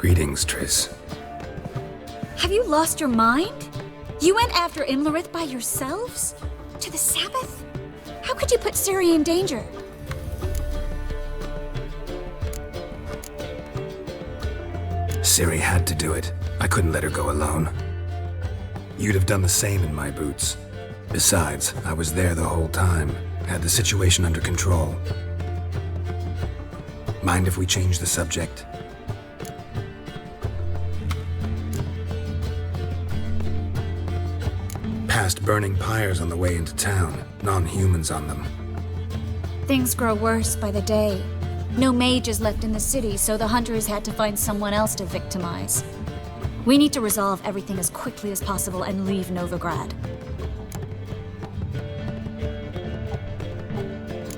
Greetings, Triss. Have you lost your mind? You went after Imlerith by yourselves? To the Sabbath? How could you put Ciri in danger? Ciri had to do it. I couldn't let her go alone. You'd have done the same in my boots. Besides, I was there the whole time. Had the situation under control. Mind if we change the subject? Past burning pyres on the way into town. Non-humans on them. Things grow worse by the day. No mages left in the city, so the hunters had to find someone else to victimize. We need to resolve everything as quickly as possible and leave Novigrad.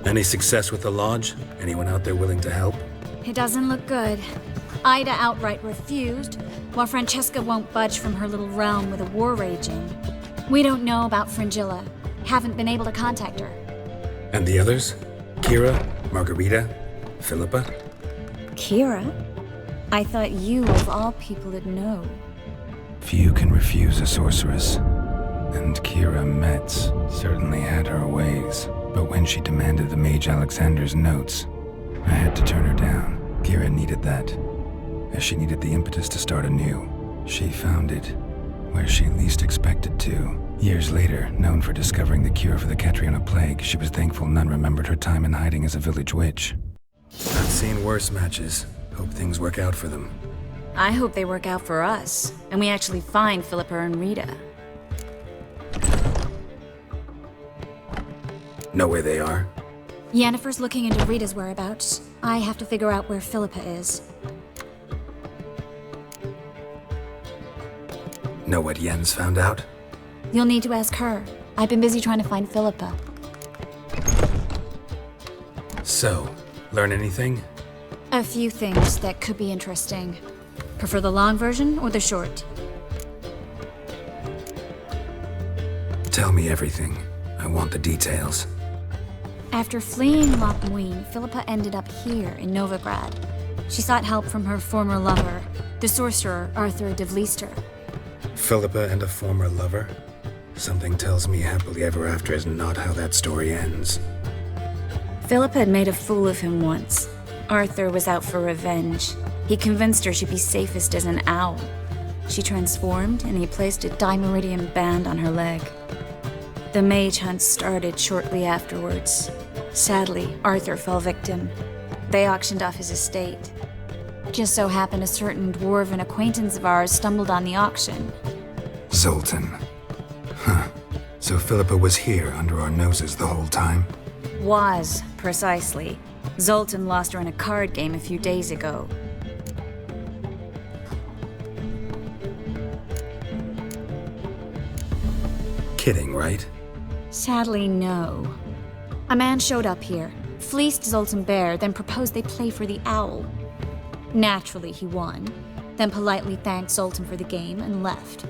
Any success with the lodge? Anyone out there willing to help? It doesn't look good. Ida outright refused, while Francesca won't budge from her little realm with a war raging. We don't know about Fringilla. Haven't been able to contact her. And the others? Kira? Margarita? Philippa? Kira? I thought you, of all people, would know. Few can refuse a sorceress. And Kira Metz certainly had her ways. But when she demanded the Mage Alexander's notes, I had to turn her down. Kira needed that, as she needed the impetus to start anew. She found it where she least expected to. Years later, known for discovering the cure for the Catriona plague, she was thankful none remembered her time in hiding as a village witch. I've seen worse matches. Hope things work out for them. I hope they work out for us, and we actually find Philippa and Rita. Know where they are? Yennefer's looking into Rita's whereabouts. I have to figure out where Philippa is. Know what Yen's found out? You'll need to ask her. I've been busy trying to find Philippa. So, learn anything? A few things that could be interesting. Prefer the long version or the short? Tell me everything. I want the details. After fleeing Loch Muin, Philippa ended up here in Novigrad. She sought help from her former lover, the sorcerer Arthur de Vlister. Philippa and a former lover? Something tells me happily ever after is not how that story ends. Philippa had made a fool of him once. Arthur was out for revenge. He convinced her she'd be safest as an owl. She transformed, and he placed a Dimeridian band on her leg. The mage hunt started shortly afterwards. Sadly, Arthur fell victim. They auctioned off his estate. Just so happened a certain dwarven acquaintance of ours stumbled on the auction. Zoltan. Huh. So Philippa was here under our noses the whole time? Was, precisely. Zoltan lost her in a card game a few days ago. Kidding, right? Sadly, no. A man showed up here, fleeced Zoltan bare, then proposed they play for the owl. Naturally, he won, then politely thanked Zoltan for the game and left.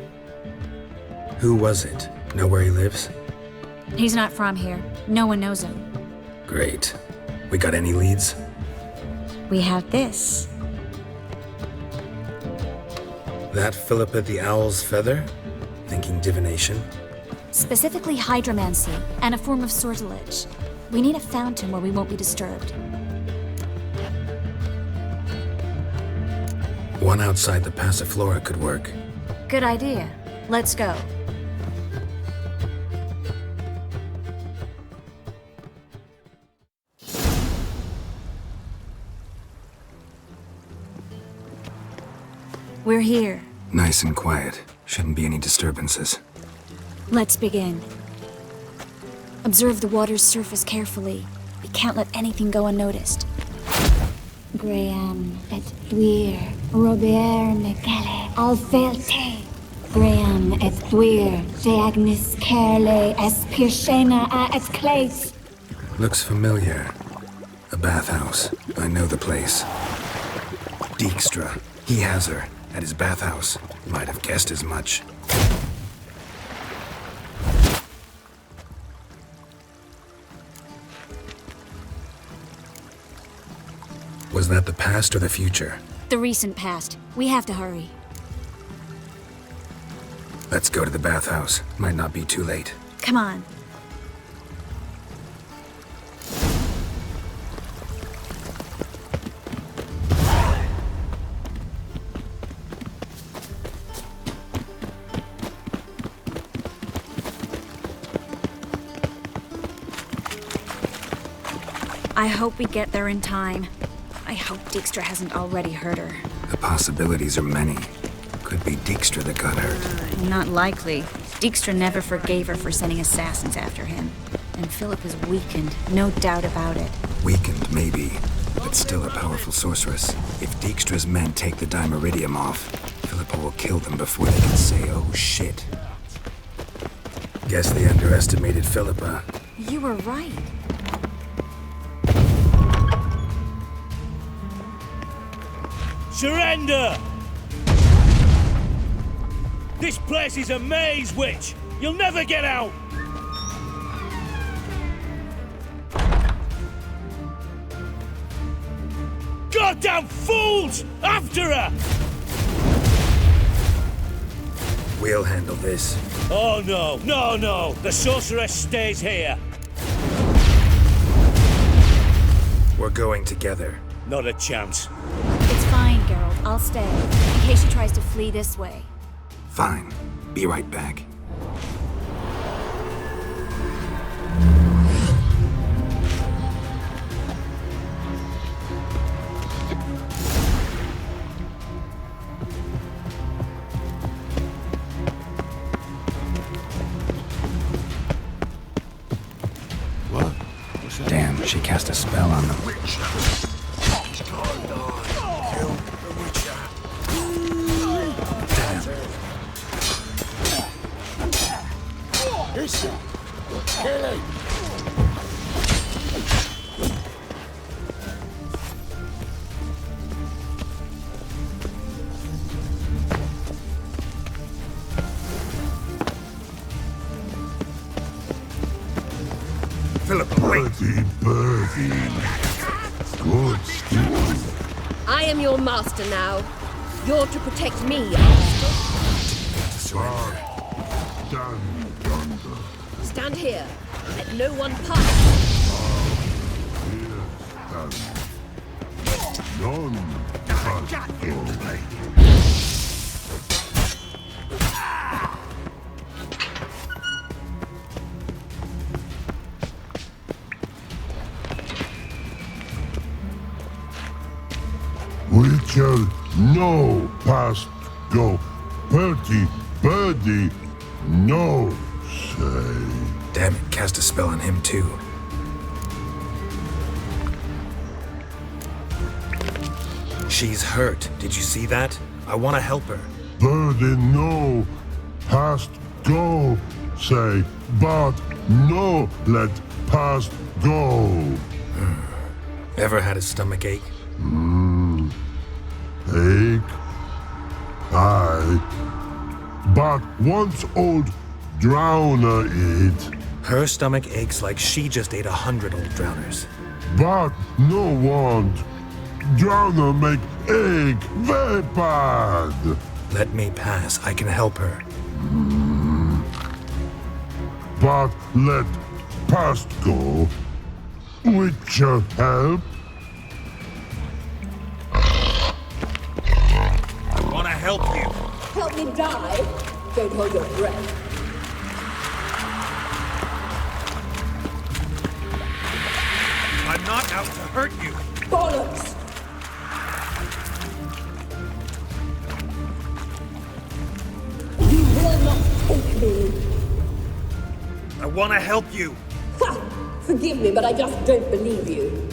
Who was it? Know where he lives? He's not from here. No one knows him. Great. We got any leads? We have this. That Philippa the Owl's feather? Thinking divination? Specifically hydromancy, and a form of sortilege. We need a fountain where we won't be disturbed. One outside the Passiflora could work. Good idea. Let's go. We're here. Nice and quiet. Shouldn't be any disturbances. Let's begin. Observe the water's surface carefully. We can't let anything go unnoticed. Graham et Dwyer, Robert Mecale, Alvelte. Graham et Dwyer, Deagnis Kerle, es Pirshena a et Clace. Looks familiar. A bathhouse. I know the place. Dijkstra. He has her. At his bathhouse. Might have guessed as much. Was that the past or the future? the recent past. We have to hurry. Let's go to the bathhouse. Might not be too late. Come on. I hope we get there in time. I hope Dijkstra hasn't already hurt her. The possibilities are many. Could be Dijkstra that got hurt. Not likely. Dijkstra never forgave her for sending assassins after him. And Philip is weakened, no doubt about it. Weakened, maybe, but still a powerful sorceress. If Dijkstra's men take the Dimeridium off, Philippa will kill them before they can say, oh shit. Guess they underestimated Philippa. You were right. Surrender! This place is a maze, witch! You'll never get out! Goddamn fools! After her! We'll handle this. Oh no, no, no! The sorceress stays here! We're going together. Not a chance. It's fine, Geralt. I'll stay. In case she tries to flee this way. Fine. Be right back. What? What's that? Damn, she cast a spell on them. Listen, Kelly. Philippa, wait! Birdie. Good stuff. I am your master now. You're to protect me. Surrender. Stand yonder. Stand here. Let no one pass. Here stand. None pass go. Witcher, no past go. Birdie, birdie, no say. Damn it, cast a spell on him too. She's hurt. Did you see that? I want to help her. Birdie, no past go say, but no let past go. Ever had a stomach ache? Ache, aye, but once old drowner eat, Her stomach aches like she just ate 100 old drowners. but no want. Drowner make egg very bad. Let me pass. I can help her. But let past go. Witcher help. I want to help you. Help me die. Don't hold your breath. I'm not out to hurt you. Bollocks! You will not take me. I want to help you. Ha! Forgive me, but I just don't believe you.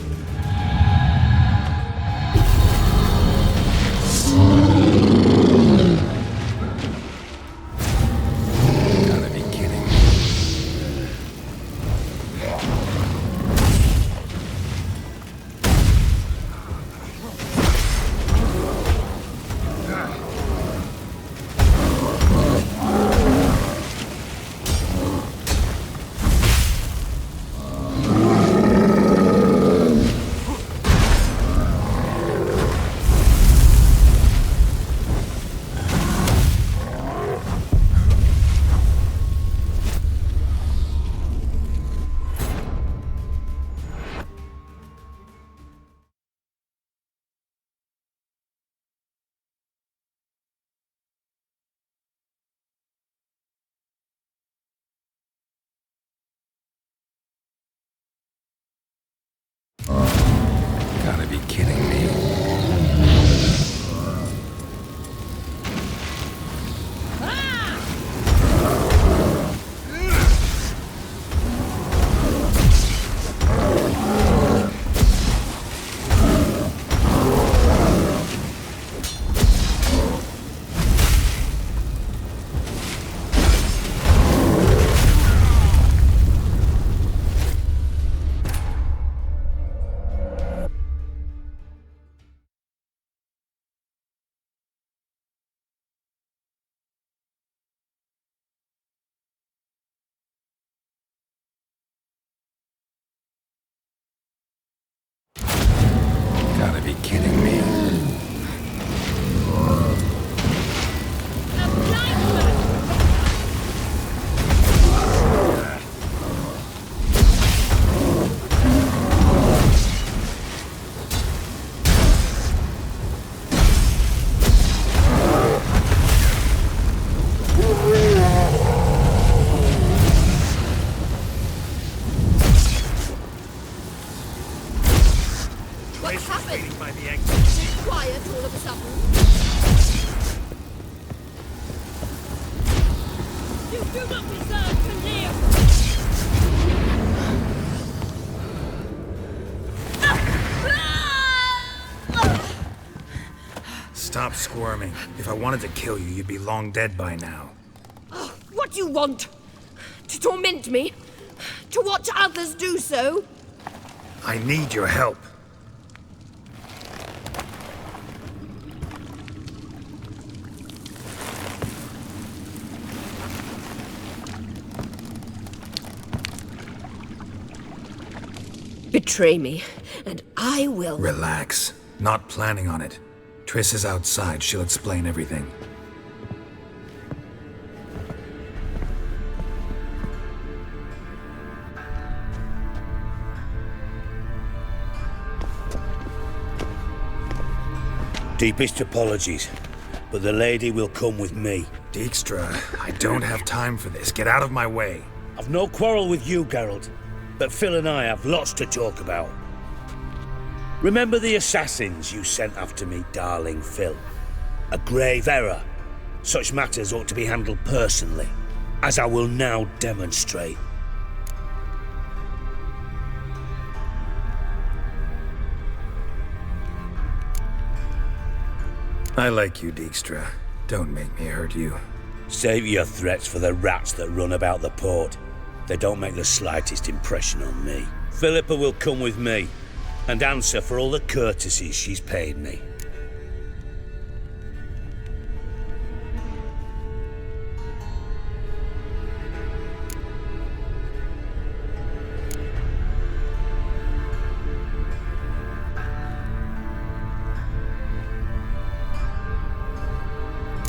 Gotta be kidding. Gotta be kidding me. Gotta be kidding me. What's happened? It's quiet all of a sudden. You do not deserve to live! Stop squirming. If I wanted to kill you, you'd be long dead by now. What do you want? To torment me? To watch others do so? I need your help. Betray me, and I will. Relax. Not planning on it. Triss is outside. She'll explain everything. Deepest apologies, but the lady will come with me. Dijkstra, I don't have time for this. Get out of my way. I've no quarrel with you, Geralt, but Phil and I have lots to talk about. Remember the assassins you sent after me, darling Phil? A grave error. Such matters ought to be handled personally, as I will now demonstrate. I like you, Dijkstra. Don't make me hurt you. Save your threats for the rats that run about the port. They don't make the slightest impression on me. Philippa will come with me and answer for all the courtesies she's paid me.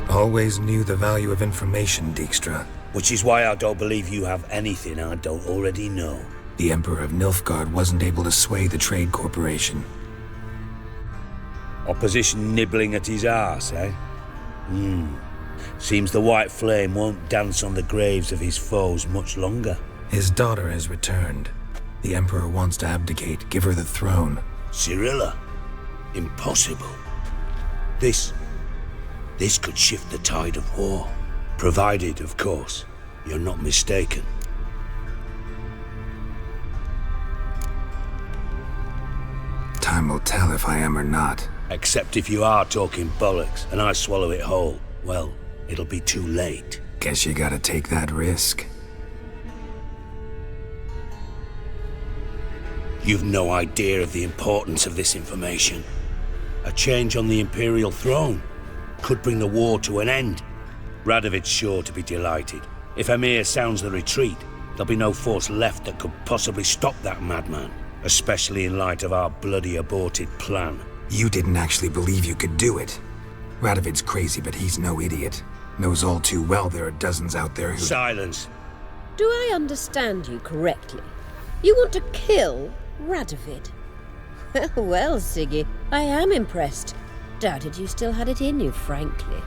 Always knew the value of information, Dijkstra. Which is why I don't believe you have anything I don't already know. The Emperor of Nilfgaard wasn't able to sway the Trade Corporation. Opposition nibbling at his arse, eh? Seems the White Flame won't dance on the graves of his foes much longer. His daughter has returned. The Emperor wants to abdicate, give her the throne. Cyrilla? Impossible. This could shift the tide of war. Provided, of course, you're not mistaken. Time will tell if I am or not. Except if you are talking bollocks and I swallow it whole, well, it'll be too late. Guess you gotta take that risk. You've no idea of the importance of this information. A change on the Imperial throne could bring the war to an end. Radovid's sure to be delighted. If Emir sounds the retreat, there'll be no force left that could possibly stop that madman, especially in light of our bloody aborted plan. You didn't actually believe you could do it. Radovid's crazy, but he's no idiot. Knows all too well there are dozens out there who— Silence. Do I understand you correctly? You want to kill Radovid? Well, Siggy, I am impressed. Doubted you still had it in you, frankly.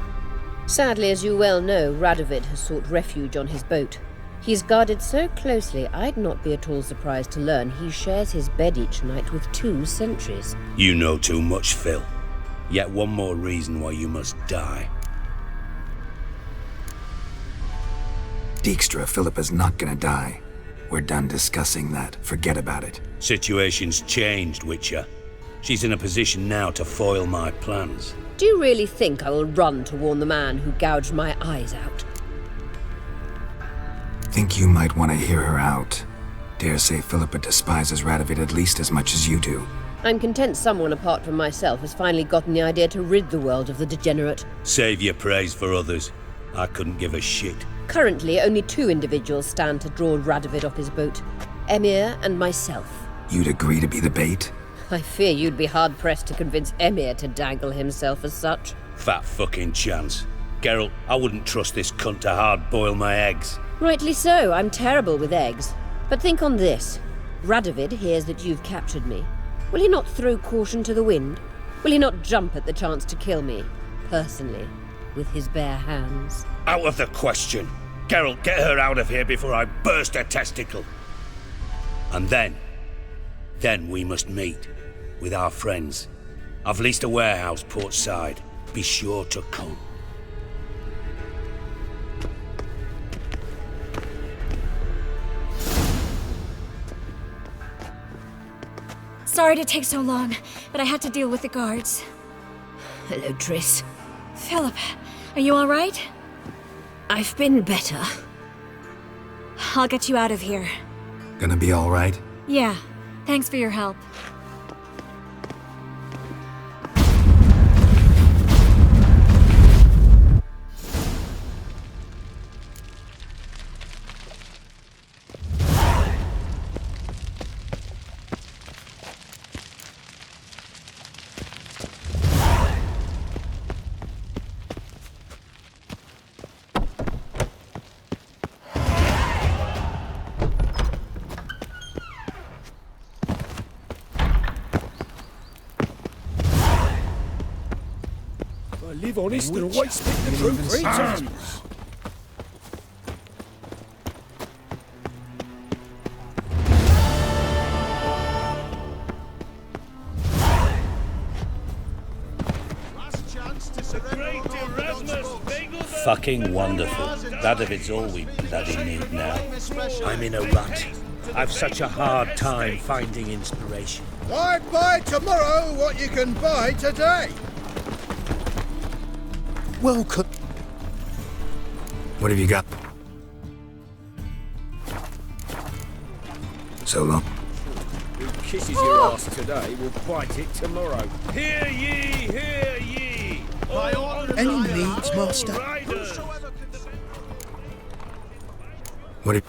Sadly, as you well know, Radovid has sought refuge on his boat. He's guarded so closely, I'd not be at all surprised to learn he shares his bed each night with 2 sentries. You know too much, Phil. Yet one more reason why you must die. Dijkstra, Philippa's not gonna die. We're done discussing that. Forget about it. Situation's changed, Witcher. She's in a position now to foil my plans. Do you really think I will run to warn the man who gouged my eyes out? Think you might want to hear her out. Dare say Philippa despises Radovid at least as much as you do. I'm content someone apart from myself has finally gotten the idea to rid the world of the degenerate. Save your praise for others. I couldn't give a shit. Currently, only 2 individuals stand to draw Radovid off his boat. Emir and myself. You'd agree to be the bait? I fear you'd be hard-pressed to convince Emir to dangle himself as such. Fat fucking chance. Geralt, I wouldn't trust this cunt to hard-boil my eggs. Rightly so, I'm terrible with eggs. But think on this. Radovid hears that you've captured me. Will he not throw caution to the wind? Will he not jump at the chance to kill me, personally, with his bare hands? Out of the question. Geralt, get her out of here before I burst her testicle. And then we must meet with our friends. I've leased a warehouse port side. Be sure to come. Sorry to take so long, but I had to deal with the guards. Hello, Triss. Philip, are you all right? I've been better. I'll get you out of here. Gonna be all right? Yeah, thanks for your help. Live honest and always speak the truth 3 times. Fucking wonderful. Radovid's all we bloody need now. I'm in a rut. I've such a hard time finding inspiration. I'd buy tomorrow what you can buy today. Welcome. What have you got? So long. Who kisses your ass today will bite it tomorrow. Hear ye, hear ye! Any needs, master? What have...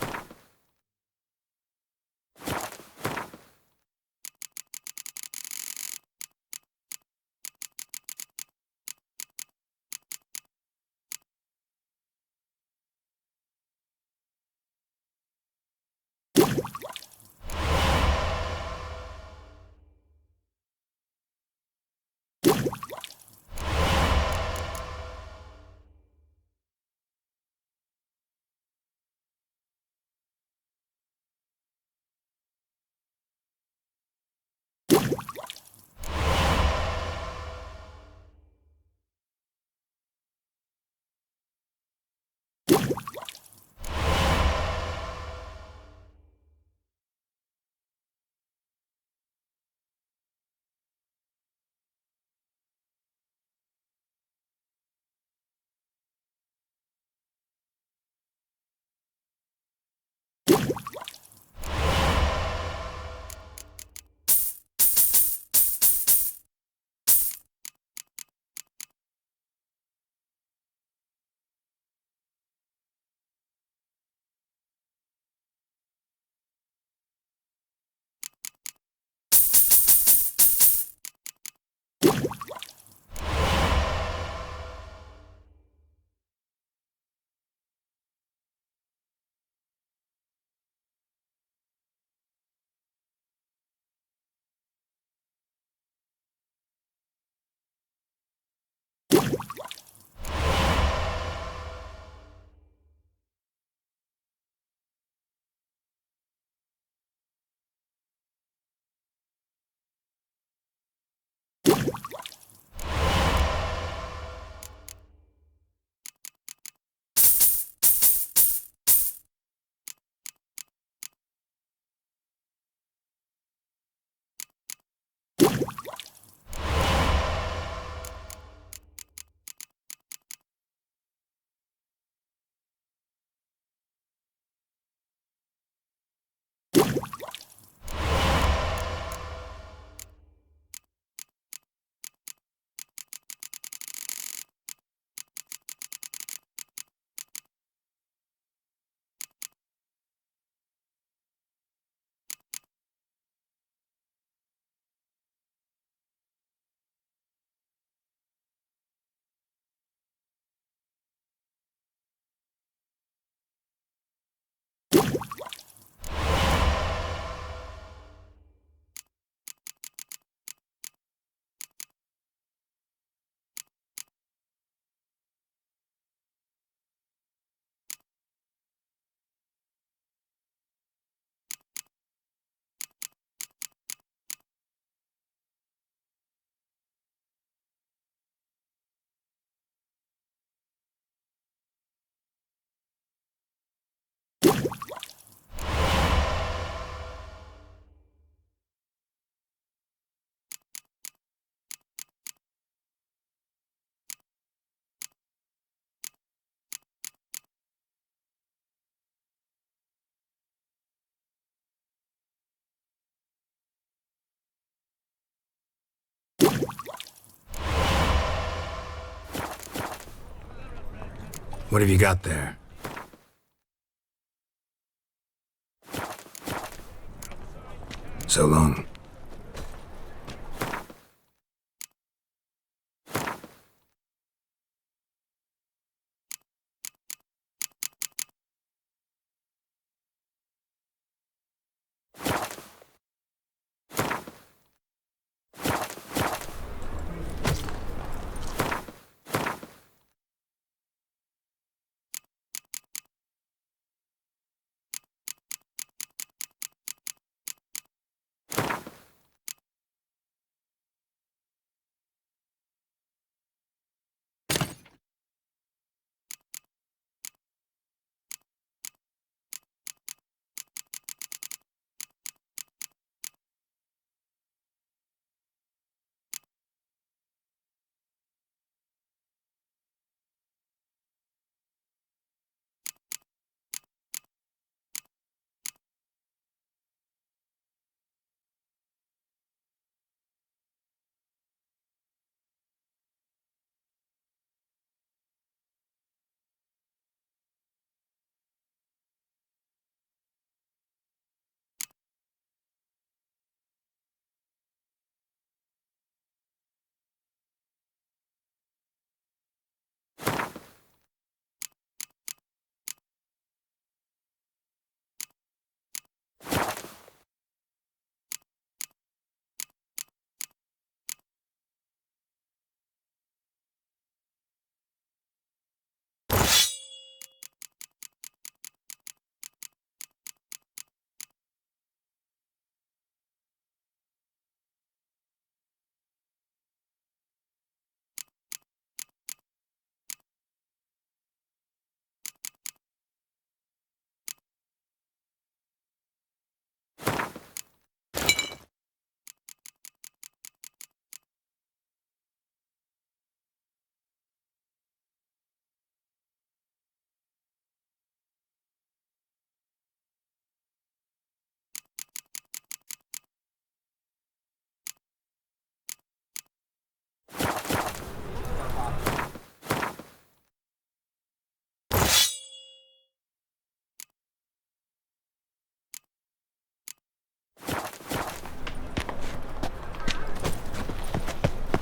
What have you got there? So long.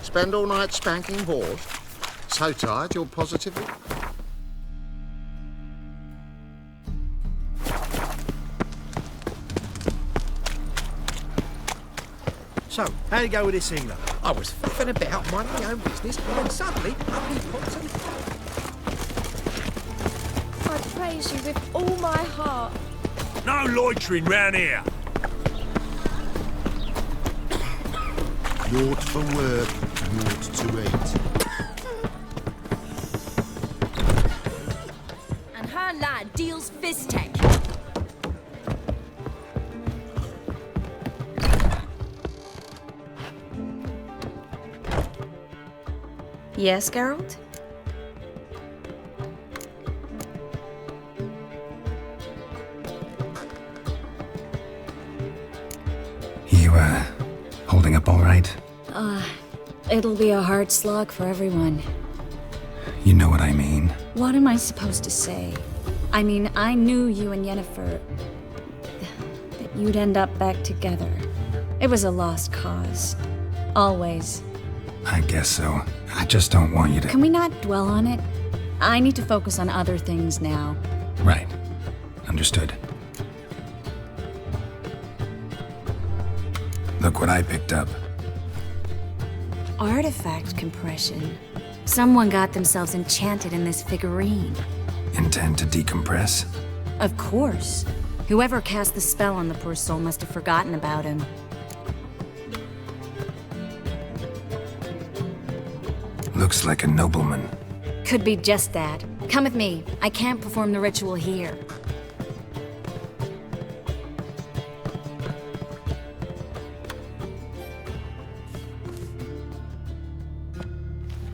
Spend all night spanking whores? So tired you're positively... So, how'd it go with this England? I was faffing about minding my own business when suddenly up he pops and... I praise you with all my heart. No loitering round here. Naught for work, naught to eat. And her lad deals fist tech. Yes, Geralt? You, holding up all right? It'll be a hard slog for everyone. You know what I mean. What am I supposed to say? I mean, I knew you and Yennefer... that you'd end up back together. It was a lost cause. Always. I guess so. I just don't want you to... Can we not dwell on it? I need to focus on other things now. Right. Understood. Look what I picked up. Artifact compression. Someone got themselves enchanted in this figurine. Intend to decompress? Of course. Whoever cast the spell on the poor soul must have forgotten about him. Looks like a nobleman. Could be just that. Come with me. I can't perform the ritual here.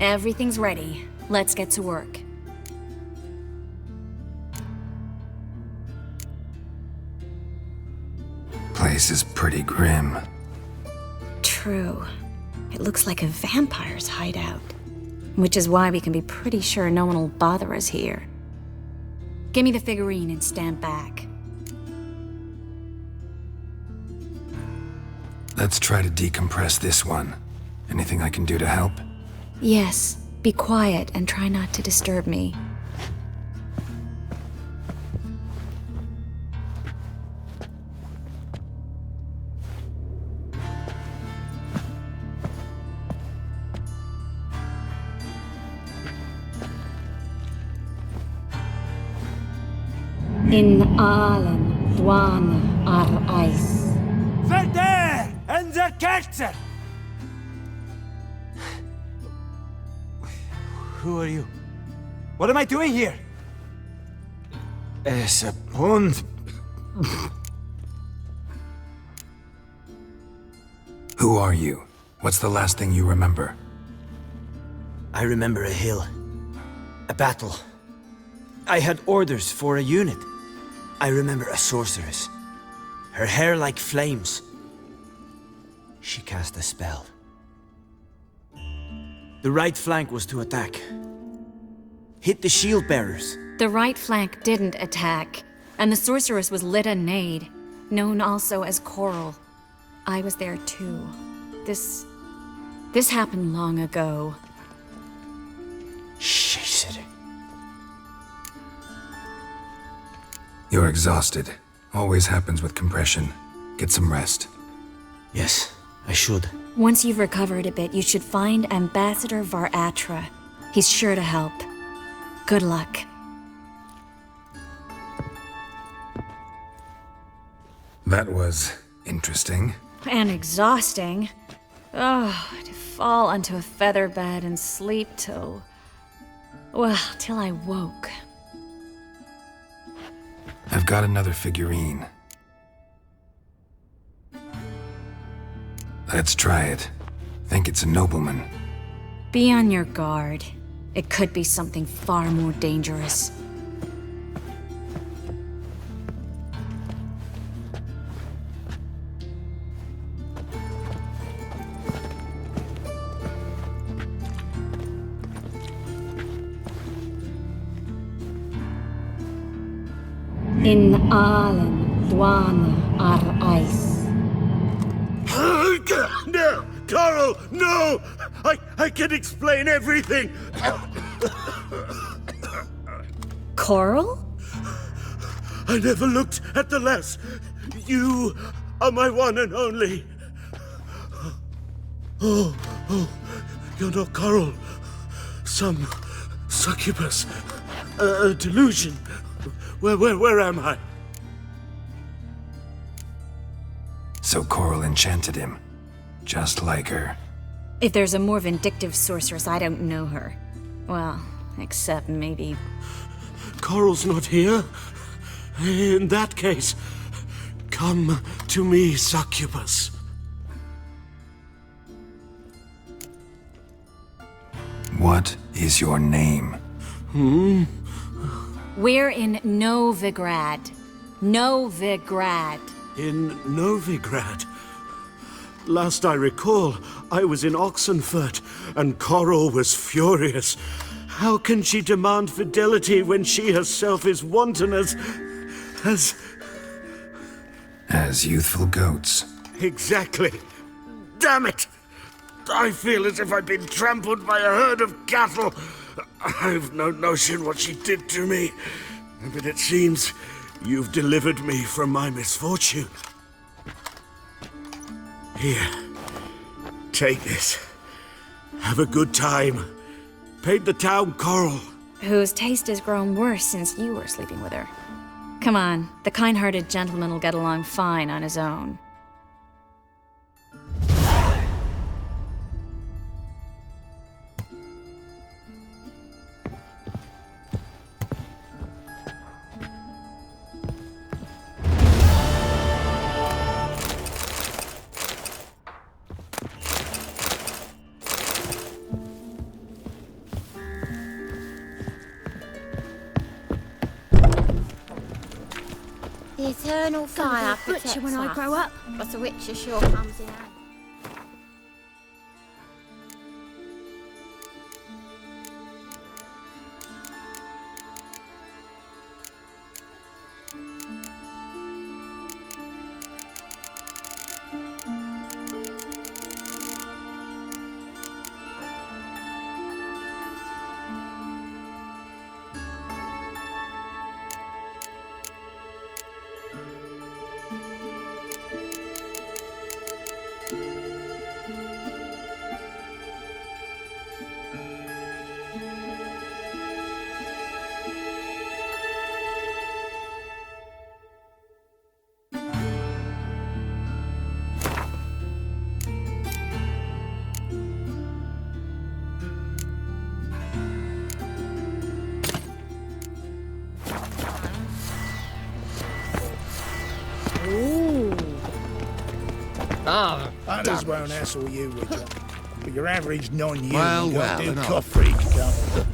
Everything's ready. Let's get to work. Place is pretty grim. True. It looks like a vampire's hideout. Which is why we can be pretty sure no one will bother us here. Give me the figurine and stand back. Let's try to decompress this one. Anything I can do to help? Yes, be quiet and try not to disturb me. In allen dwane ar eis. Verder and the Kerzer! Who are you? What am I doing here? Es a pond. Who are you? What's the last thing you remember? I remember a hill. A battle. I had orders for a unit. I remember a sorceress. Her hair like flames. She cast a spell. The right flank was to attack. Hit the shield bearers. The right flank didn't attack, and the sorceress was Lita Nade, known also as Coral. I was there too. This happened long ago. Shit. You're exhausted. Always happens with compression. Get some rest. Yes, I should. Once you've recovered a bit, you should find Ambassador Varatra. He's sure to help. Good luck. That was interesting. And exhausting. Oh, to fall onto a feather bed and sleep till I woke. I've got another figurine. Let's try it. Think it's a nobleman. Be on your guard. It could be something far more dangerous. In allen dwane ar eis. No! Coral, no! I can explain everything! Coral? I never looked at the lass. You are my one and only. Oh, you're not Coral. Some succubus. A delusion. Where am I? So Coral enchanted him. Just like her. If there's a more vindictive sorceress, I don't know her. Well, except maybe... Coral's not here? In that case, come to me, succubus. What is your name? We're in Novigrad. Novigrad. In Novigrad? Last I recall, I was in Oxenfurt, and Coral was furious. How can she demand fidelity when she herself is wanton as youthful goats. Exactly. Damn it! I feel as if I've been trampled by a herd of cattle. I've no notion what she did to me, but it seems you've delivered me from my misfortune. Here, take this. Have a good time. Paint the town Coral. Whose taste has grown worse since you were sleeping with her. Come on, the kind-hearted gentleman will get along fine on his own. The eternal fire protects butcher when I grow up. But a witcher sure comes in handy. Oh, Others won't hassle you with you. But your average non-human Well, got well, do enough. cough freak, don't.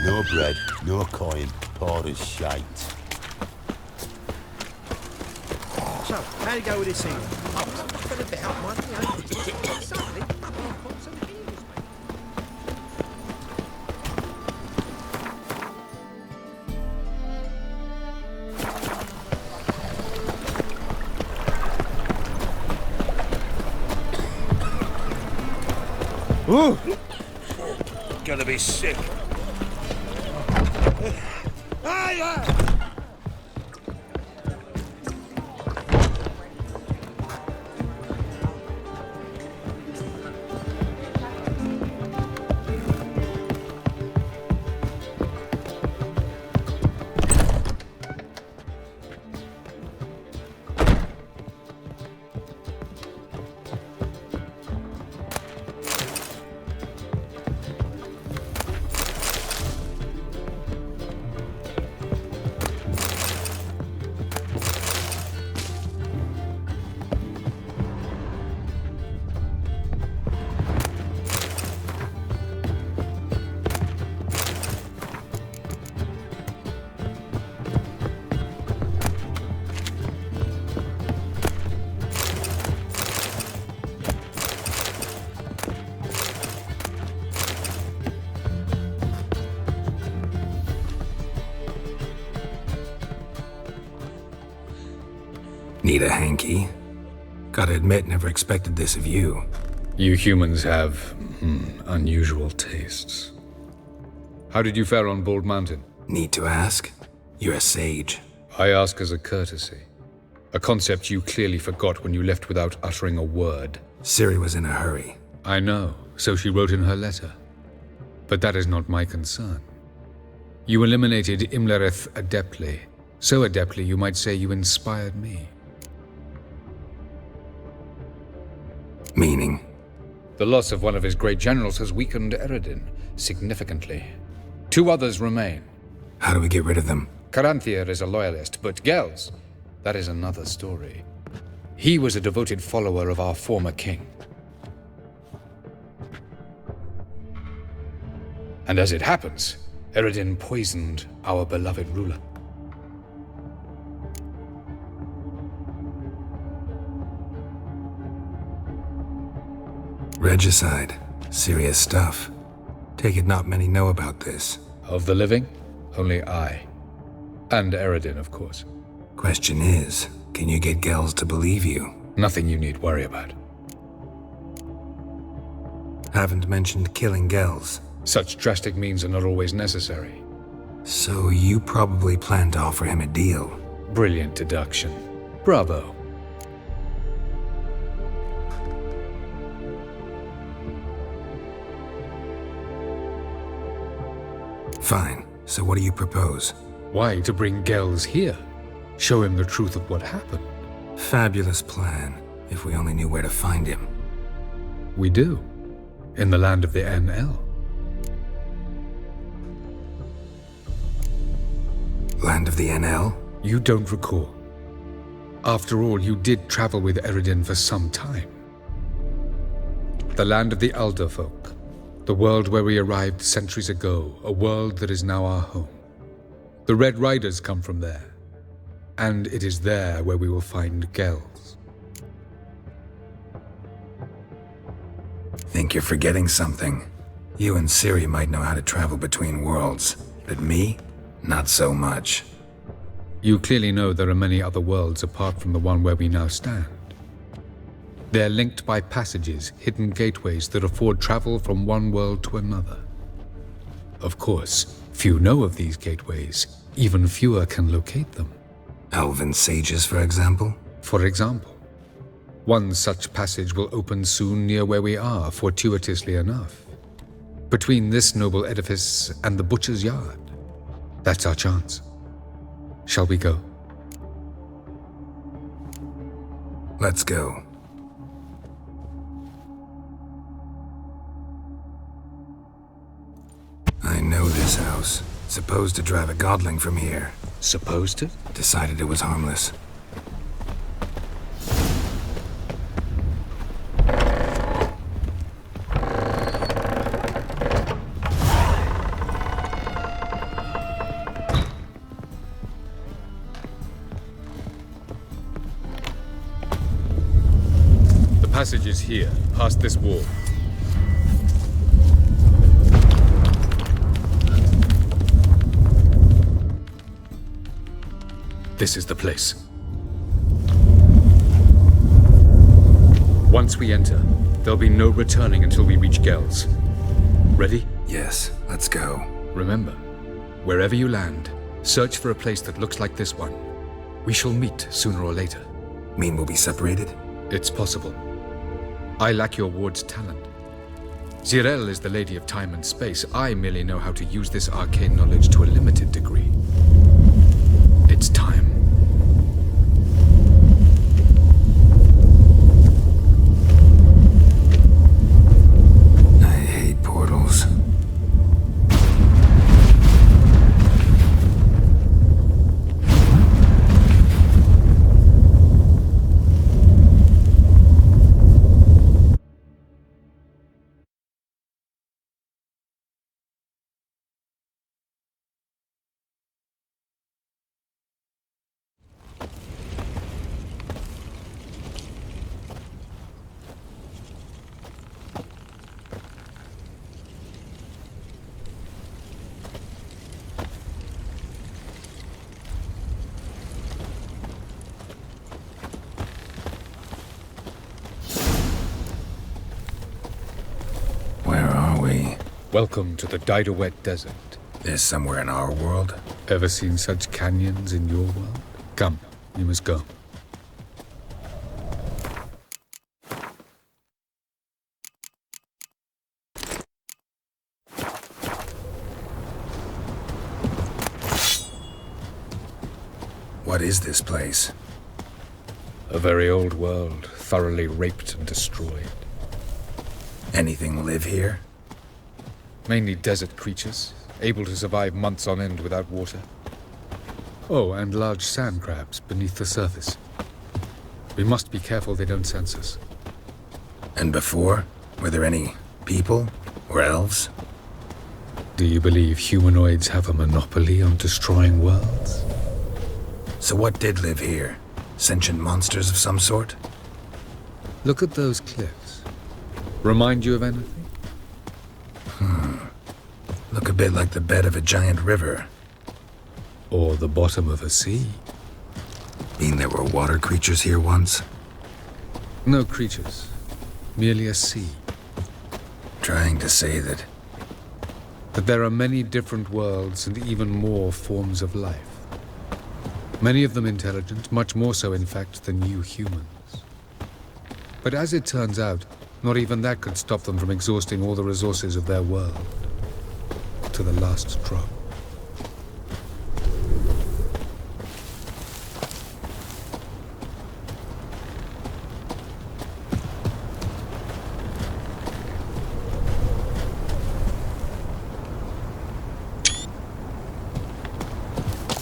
No bread, no coin, poor as shite. So, how'd it go with this evening? I was knocking about, minding my own business, and suddenly, up he pops and heals me. Ooh! Gonna be sick. Need a hanky? Gotta admit, never expected this of you. You humans have unusual tastes. How did you fare on Bald Mountain? Need to ask? You're a sage. I ask as a courtesy. A concept you clearly forgot when you left without uttering a word. Ciri was in a hurry. I know, so she wrote in her letter. But that is not my concern. You eliminated Imlerith adeptly. So adeptly you might say you inspired me. Meaning? The loss of one of his great generals has weakened Eredin significantly. 2 others remain. How do we get rid of them? Caranthier is a loyalist, but Gels, that is another story. He was a devoted follower of our former king. And as it happens, Eredin poisoned our beloved ruler. Regicide. Serious stuff. Take it not many know about this. Of the living, only I. And Eredin, of course. Question is, can you get Gels to believe you? Nothing you need worry about. Haven't mentioned killing Gels. Such drastic means are not always necessary. So you probably plan to offer him a deal. Brilliant deduction. Bravo. Fine. So what do you propose? Why, to bring Gels here. Show him the truth of what happened. Fabulous plan, if we only knew where to find him. We do. In the land of the NL. Land of the NL? You don't recall. After all, you did travel with Eredin for some time. The land of the Alder folk. The world where we arrived centuries ago, a world that is now our home. The Red Riders come from there, and it is there where we will find Gels. Think you're forgetting something. You and Ciri might know how to travel between worlds, but me? Not so much. You clearly know there are many other worlds apart from the one where we now stand. They're linked by passages, hidden gateways that afford travel from one world to another. Of course, few know of these gateways. Even fewer can locate them. Elven sages, for example? For example. One such passage will open soon near where we are, fortuitously enough. Between this noble edifice and the butcher's yard. That's our chance. Shall we go? Let's go. I know this house. Supposed to drive a godling from here. Supposed to? Decided it was harmless. The passage is here, past this wall. This is the place. Once we enter, there'll be no returning until we reach Gel's. Ready? Yes, let's go. Remember, wherever you land, search for a place that looks like this one. We shall meet sooner or later. Mean we'll be separated? It's possible. I lack your ward's talent. Zirel is the lady of time and space. I merely know how to use this arcane knowledge to a limited degree. It's time. I hate portals. Welcome to the Didowet Desert. This somewhere in our world? Ever seen such canyons in your world? Come, you must go. What is this place? A very old world, thoroughly raped and destroyed. Anything live here? Mainly desert creatures, able to survive months on end without water. Oh, and large sand crabs beneath the surface. We must be careful they don't sense us. And before? Were there any people? Or elves? Do you believe humanoids have a monopoly on destroying worlds? So what did live here? Sentient monsters of some sort? Look at those cliffs. Remind you of anything? Look a bit like the bed of a giant river. Or the bottom of a sea. Mean there were water creatures here once? No creatures. Merely a sea. Trying to say that there are many different worlds and even more forms of life. Many of them intelligent, much more so in fact than you humans. But as it turns out, not even that could stop them from exhausting all the resources of their world. To the last drop.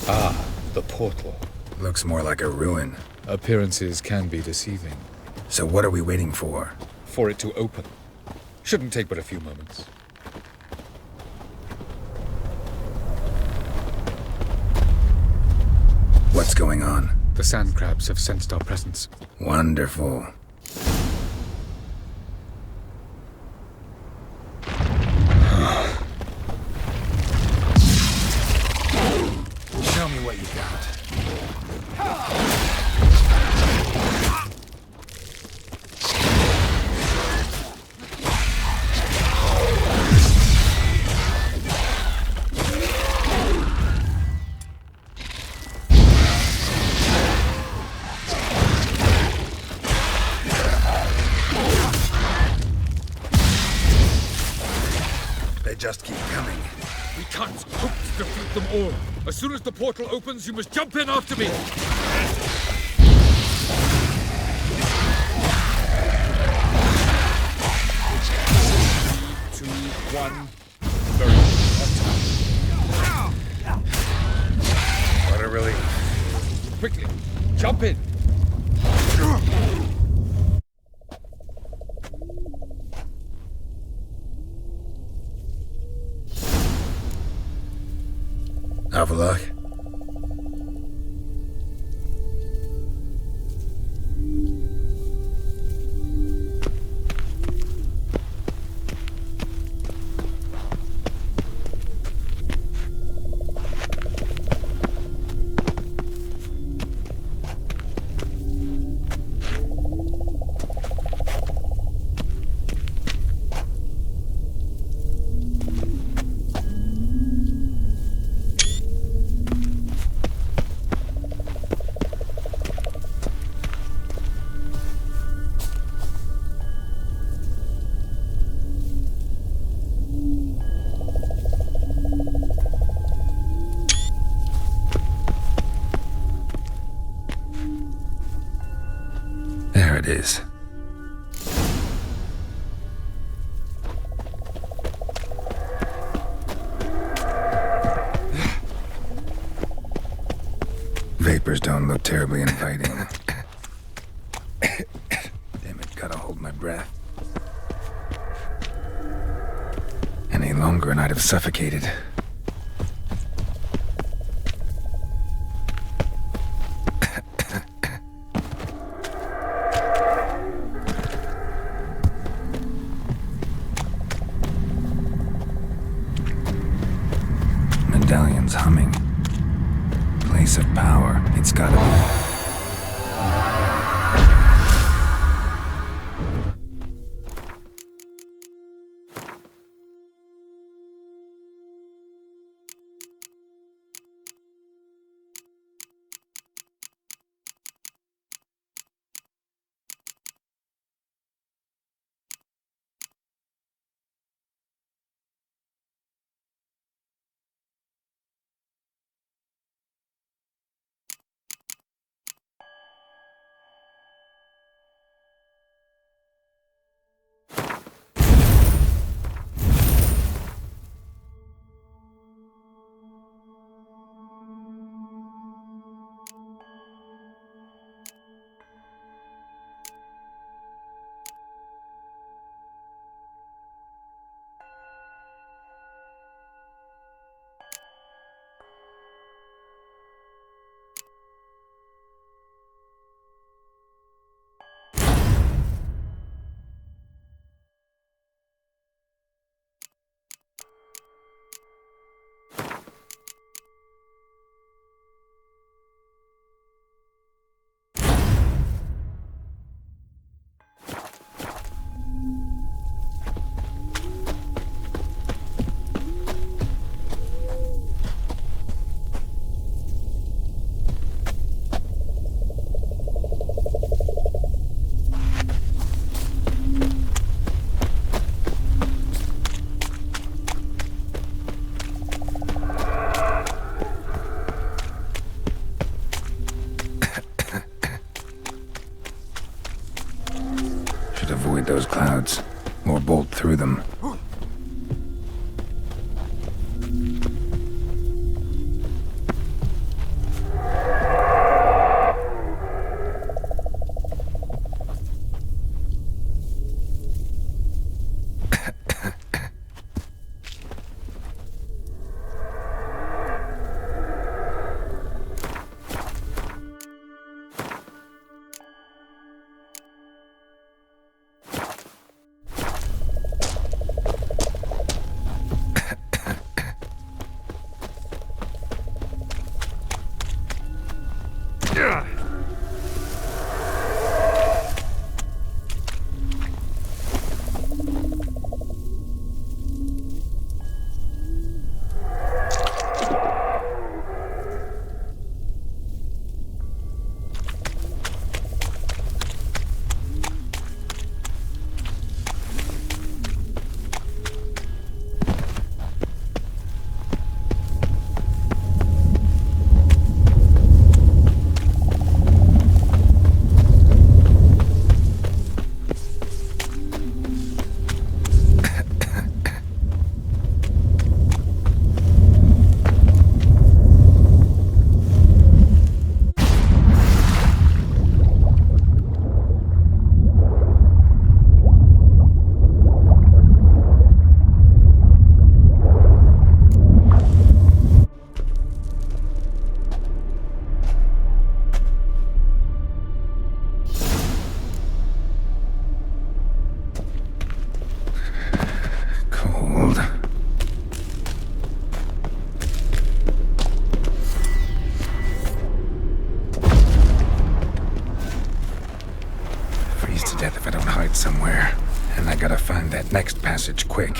Ah, the portal. Looks more like a ruin. Appearances can be deceiving. So what are we waiting for? For it to open. Shouldn't take but a few moments. What's going on? The sand crabs have sensed our presence. Wonderful. Show me what you got. just keep coming. We can't hope to defeat them all. As soon as the portal opens, you must jump in after me. 3, 2, 1. Very hot. What a relief. Quickly, jump in. Have a look. There it is. Vapors don't look terribly inviting. Damn it, gotta hold my breath. Any longer and I'd have suffocated. Medallion's humming. Place of power. It's gotta be. Avoid those clouds, or bolt through them. freeze to death if I don't hide somewhere. And I gotta find that next passage quick.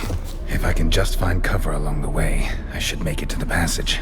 If I can just find cover along the way, I should make it to the passage.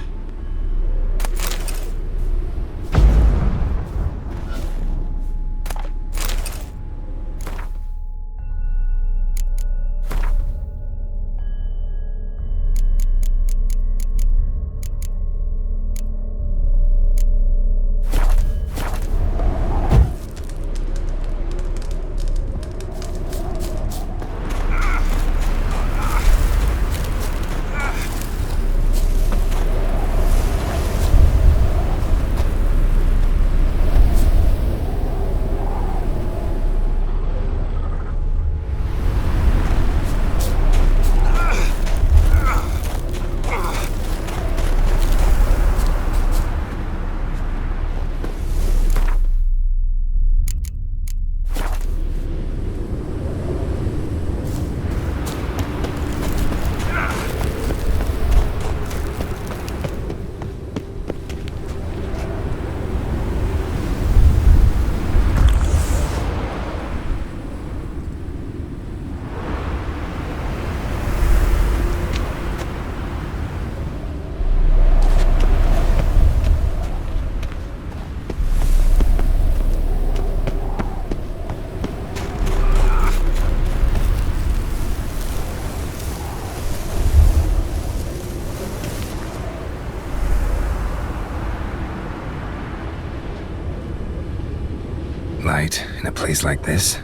Light in a place like this?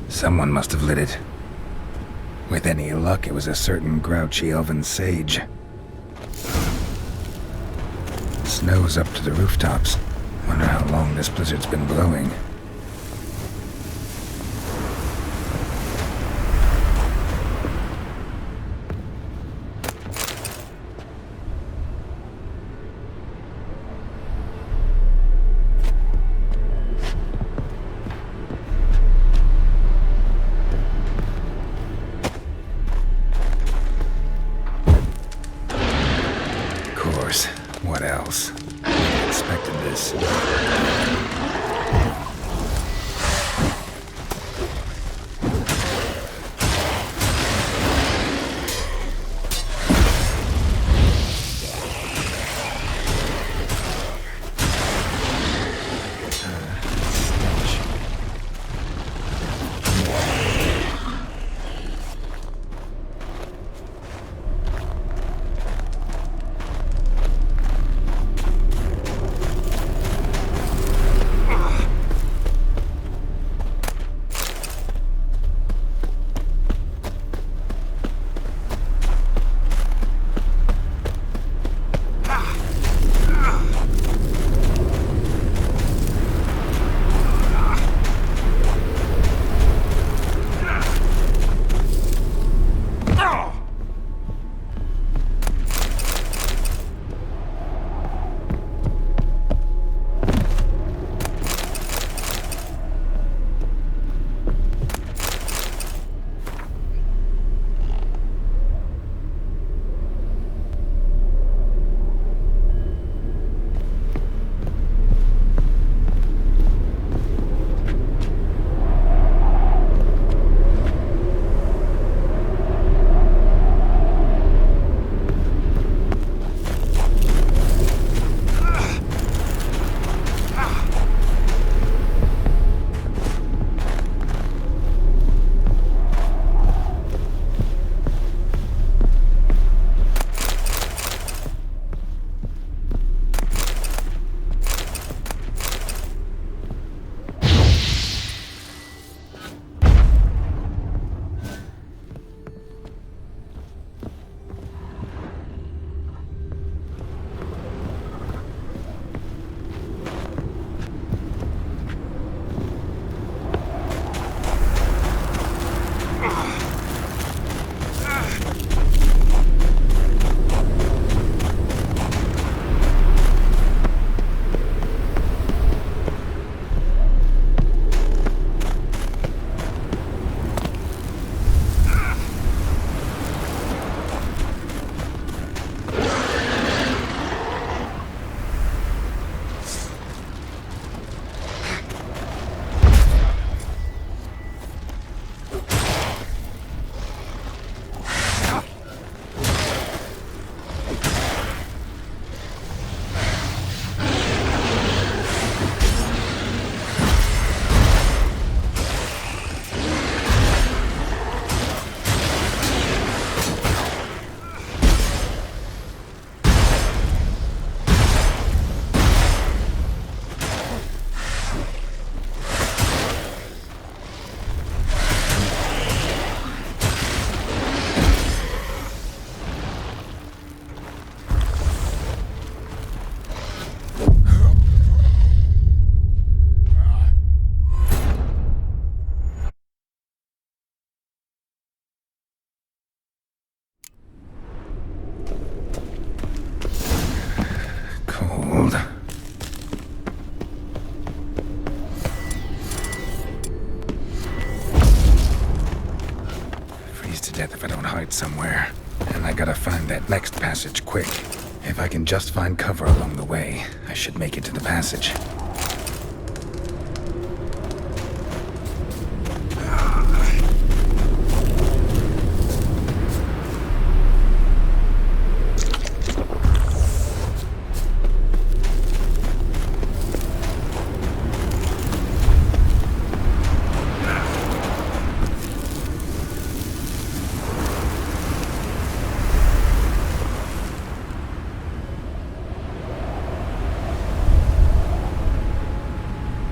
Someone must have lit it. With any luck, it was a certain grouchy elven sage. Snow's up to the rooftops. Wonder how long this blizzard's been blowing. What else? I expected this. death if I don't hide somewhere. And I gotta find that next passage quick. If I can just find cover along the way, I should make it to the passage.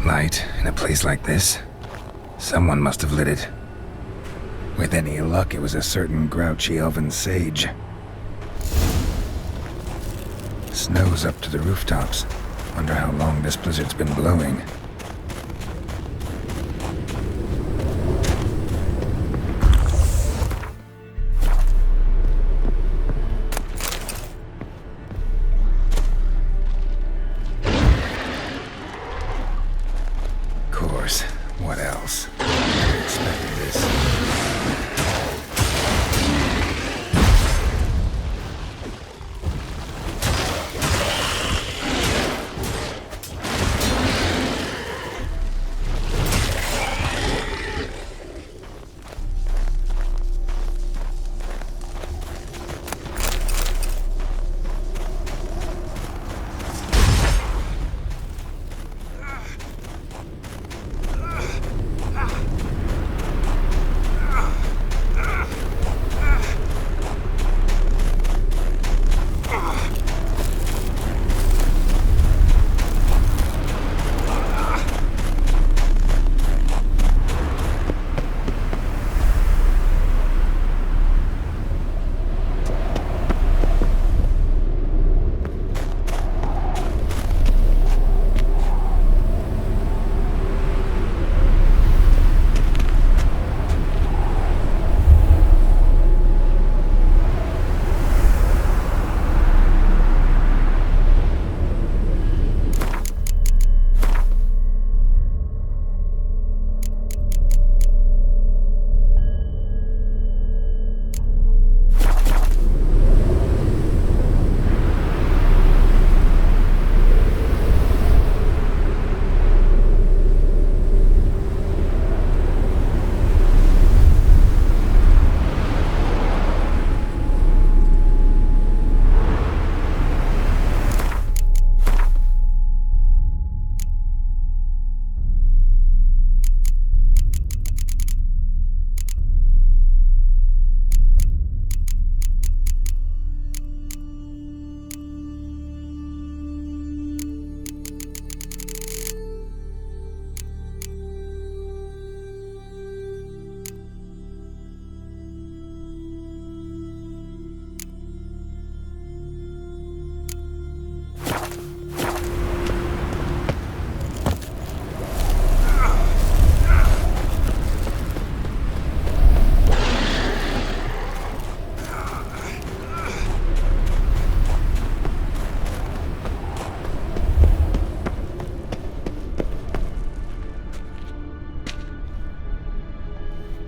Light in a place like this? Someone must have lit it. With any luck, it was a certain grouchy elven sage. Snow's up to the rooftops. Wonder how long this blizzard's been blowing. What else? I expected this.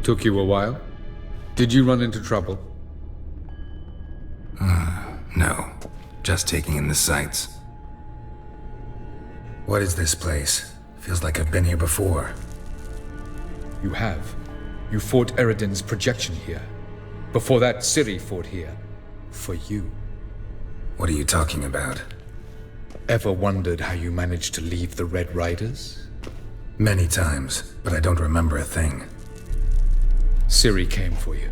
Took you a while? Did you run into trouble? No. Just taking in the sights. What is this place? Feels like I've been here before. You have. You fought Eridan's projection here. Before that, Ciri fought here. For you. What are you talking about? Ever wondered how you managed to leave the Red Riders? Many times, but I don't remember a thing. Ciri came for you.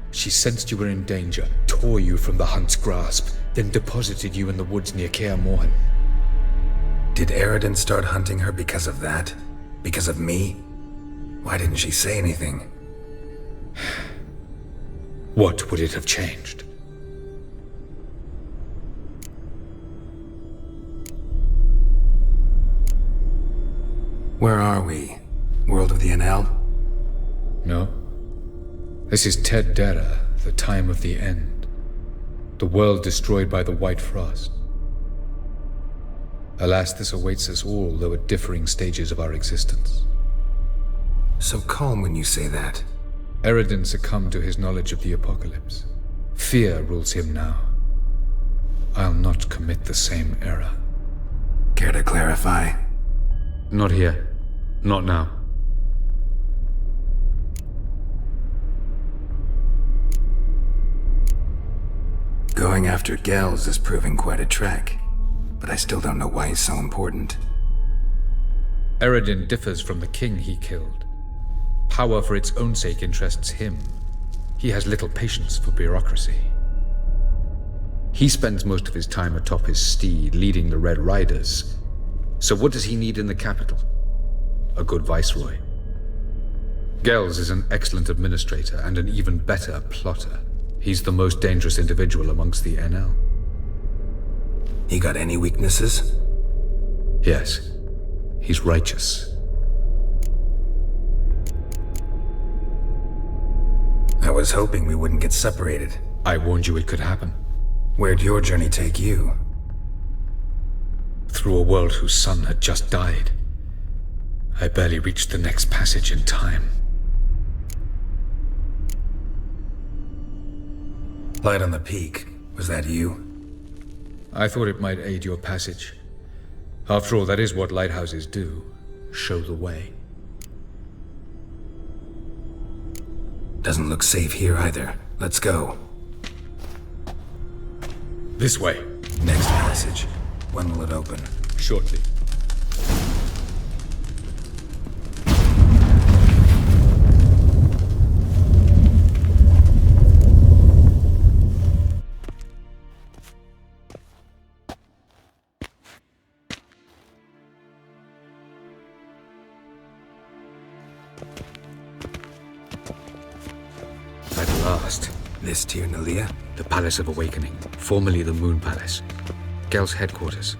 She sensed you were in danger, tore you from the Hunt's grasp, then deposited you in the woods near Kaer Morhen. Did Eridan start hunting her because of that? Because of me? Why didn't she say anything? What would it have changed? Where are we? World of the NL? No. This is Ted Dara, the time of the end. The world destroyed by the White Frost. Alas, this awaits us all, though at differing stages of our existence. So calm when you say that. Eredin succumbed to his knowledge of the apocalypse. Fear rules him now. I'll not commit the same error. Care to clarify? Not here. Not now. Going after Gels is proving quite a trek, but I still don't know why he's so important. Eredin differs from the king he killed. Power for its own sake interests him. He has little patience for bureaucracy. He spends most of his time atop his steed, leading the Red Riders. So what does he need in the capital? A good viceroy. Gels is an excellent administrator and an even better plotter. He's the most dangerous individual amongst the NL. He got any weaknesses? Yes. He's righteous. I was hoping we wouldn't get separated. I warned you it could happen. Where'd your journey take you? Through a world whose sun had just died. I barely reached the next passage in time. Light on the peak. Was that you? I thought it might aid your passage. After all, that is what lighthouses do. Show the way. Doesn't look safe here either. Let's go. This way. Next passage. When will it open? Shortly. At last. This Tir Nalia? The Palace of Awakening, formerly the Moon Palace. Gel's headquarters.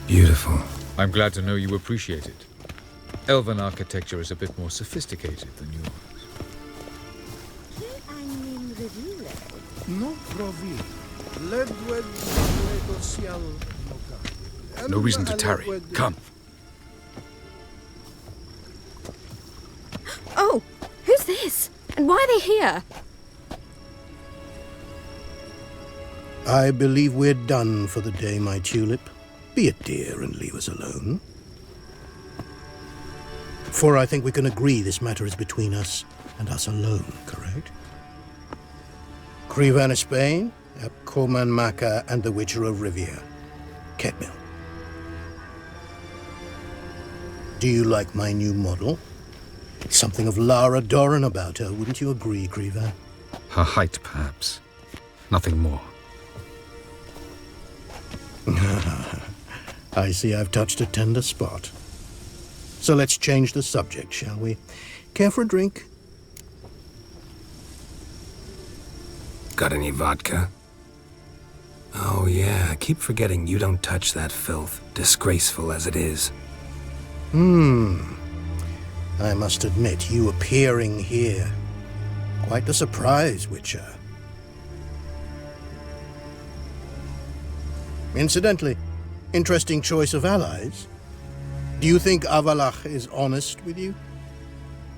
Beautiful. I'm glad to know you appreciate it. Elven architecture is a bit more sophisticated than yours. No reason to tarry. Come. Oh, who's this? And why are they here? I believe we're done for the day, my tulip. Be a dear and leave us alone. For I think we can agree this matter is between us and us alone, correct? Krivan Spain, Koman Maka, and the Witcher of Rivia. Ketmil. Do you like my new model? Something of Lara Doran about her, wouldn't you agree, Krivan? Her height, perhaps. Nothing more. I see I've touched a tender spot. So let's change the subject, shall we? Care for a drink? Got any vodka? Oh yeah, I keep forgetting you don't touch that filth, disgraceful as it is. I must admit, you appearing here. Quite the surprise, Witcher. Incidentally, interesting choice of allies. Do you think Avalach is honest with you?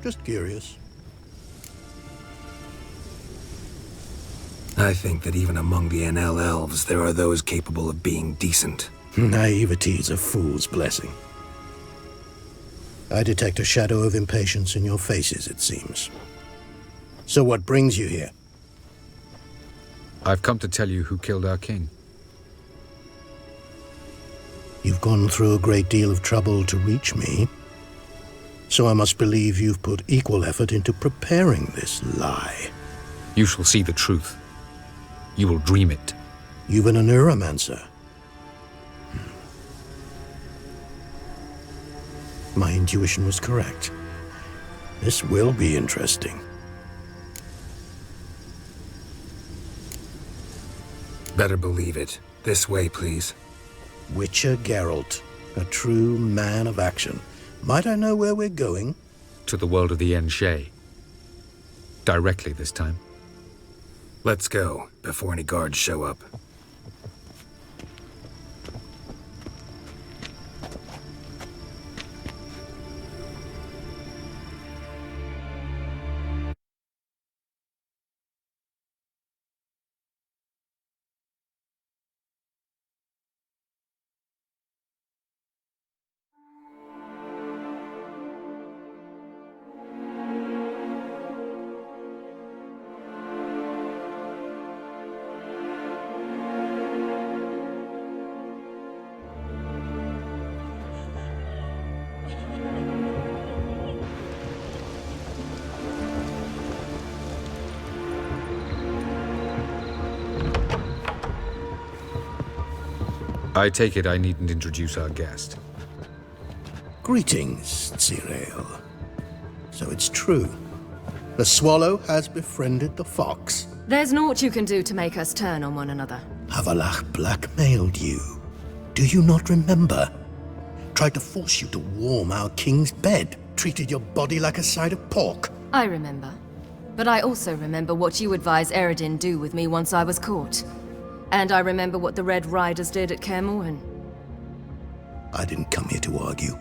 Just curious. I think that even among the NL elves, there are those capable of being decent. Naivety is a fool's blessing. I detect a shadow of impatience in your faces, it seems. So what brings you here? I've come to tell you who killed our king. You've gone through a great deal of trouble to reach me. So I must believe you've put equal effort into preparing this lie. You shall see the truth. You will dream it. You've been a neuromancer. My intuition was correct. This will be interesting. Better believe it. This way, please. Witcher Geralt, a true man of action. Might I know where we're going? To the world of the Enshe. Directly this time. Let's go, before any guards show up. I take it I needn't introduce our guest. Greetings, Cyril. So it's true. The swallow has befriended the fox. There's naught you can do to make us turn on one another. Havalach blackmailed you. Do you not remember? Tried to force you to warm our king's bed. Treated your body like a side of pork. I remember. But I also remember what you advised Eredin do with me once I was caught. And I remember what the Red Riders did at Kaer Morhen. I didn't come here to argue.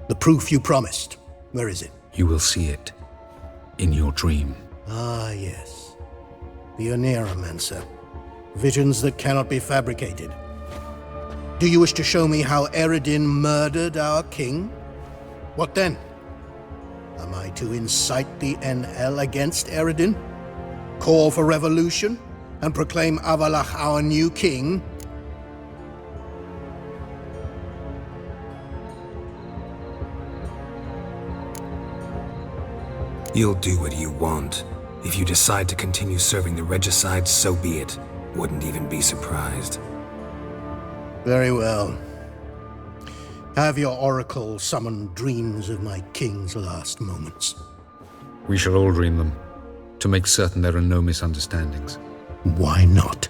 The proof you promised, where is it? You will see it. In your dream. Ah, yes. The Oneiromancer. Visions that cannot be fabricated. Do you wish to show me how Eredin murdered our king? What then? Am I to incite the NL against Eredin? Call for revolution? And proclaim Avalach our new king? You'll do what you want. If you decide to continue serving the regicide, so be it. Wouldn't even be surprised. Very well. Have your oracle summon dreams of my king's last moments. We shall all dream them, to make certain there are no misunderstandings. Why not?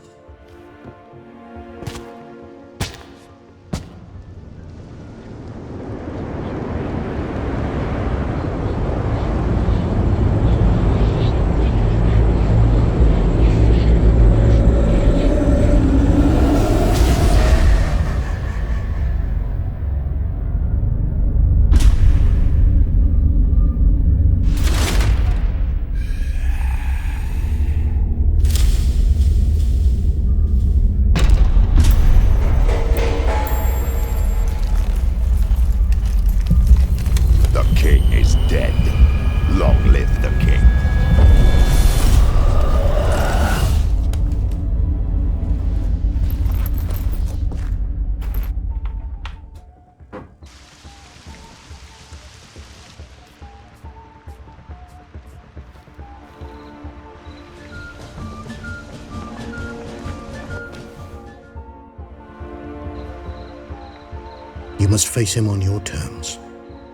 You must face him on your terms,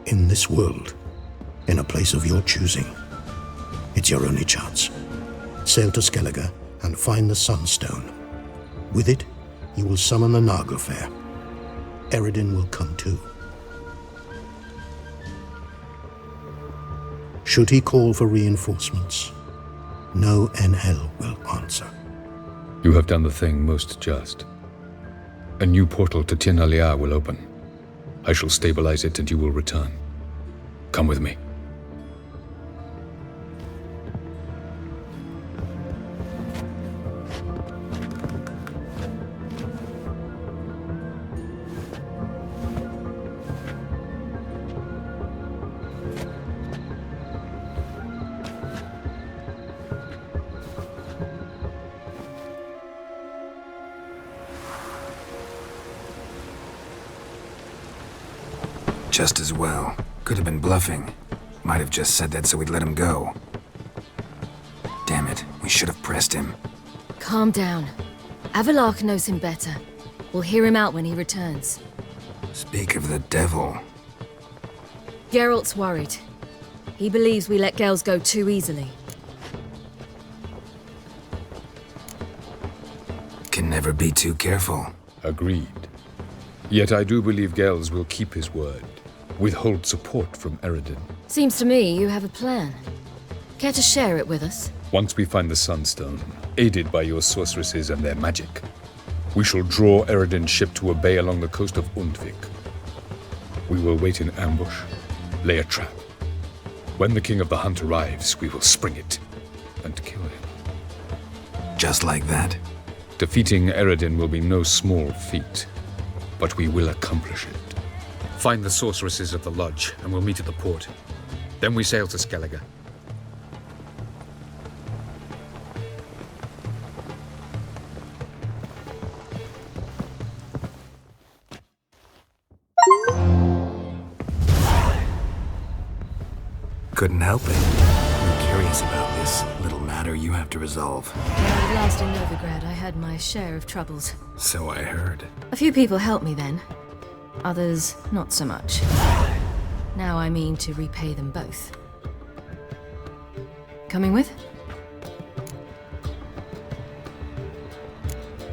in this world, in a place of your choosing. It's your only chance. Sail to Skellige and find the Sunstone. With it, you will summon the Nagelfair. Eredin will come too. Should he call for reinforcements, no NL will answer. You have done the thing most just. A new portal to Tir Nalia will open. I shall stabilize it and you will return. Come with me. Just as well. Could have been bluffing. Might have just said that so we'd let him go. Damn it, we should have pressed him. Calm down. Avalach knows him better. We'll hear him out when he returns. Speak of the devil. Geralt's worried. He believes we let Gels go too easily. Can never be too careful. Agreed. Yet I do believe Gels will keep his word. Withhold support from Eredin. Seems to me you have a plan. Care to share it with us? Once we find the Sunstone, aided by your sorceresses and their magic, we shall draw Eredin's ship to a bay along the coast of Undvik. We will wait in ambush, lay a trap. When the King of the Hunt arrives, we will spring it and kill him. Just like that? Defeating Eredin will be no small feat, but we will accomplish it. Find the sorceresses of the lodge, and we'll meet at the port. Then we sail to Skellige. Couldn't help it. I'm curious about this little matter you have to resolve. At last in Novigrad, I had my share of troubles. So I heard. A few people helped me then. Others, not so much. Now I mean to repay them both. Coming with?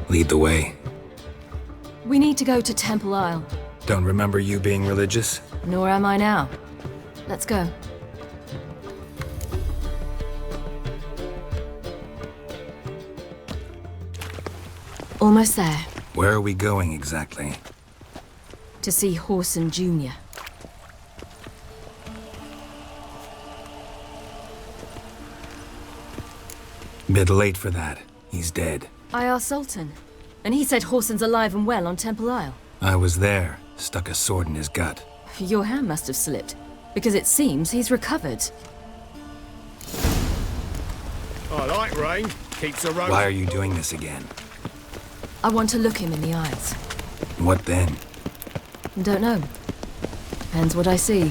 Lead the way. We need to go to Temple Isle. Don't remember you being religious? Nor am I now. Let's go. Almost there. Where are we going exactly? To see Horson Jr. Bit late for that. He's dead. I asked Sultan, and he said Horson's alive and well on Temple Isle. I was there. Stuck a sword in his gut. Your hand must have slipped, because it seems he's recovered. I like rain. Keeps a road. Why are you doing this again? I want to look him in the eyes. What then? Don't know. Depends what I see.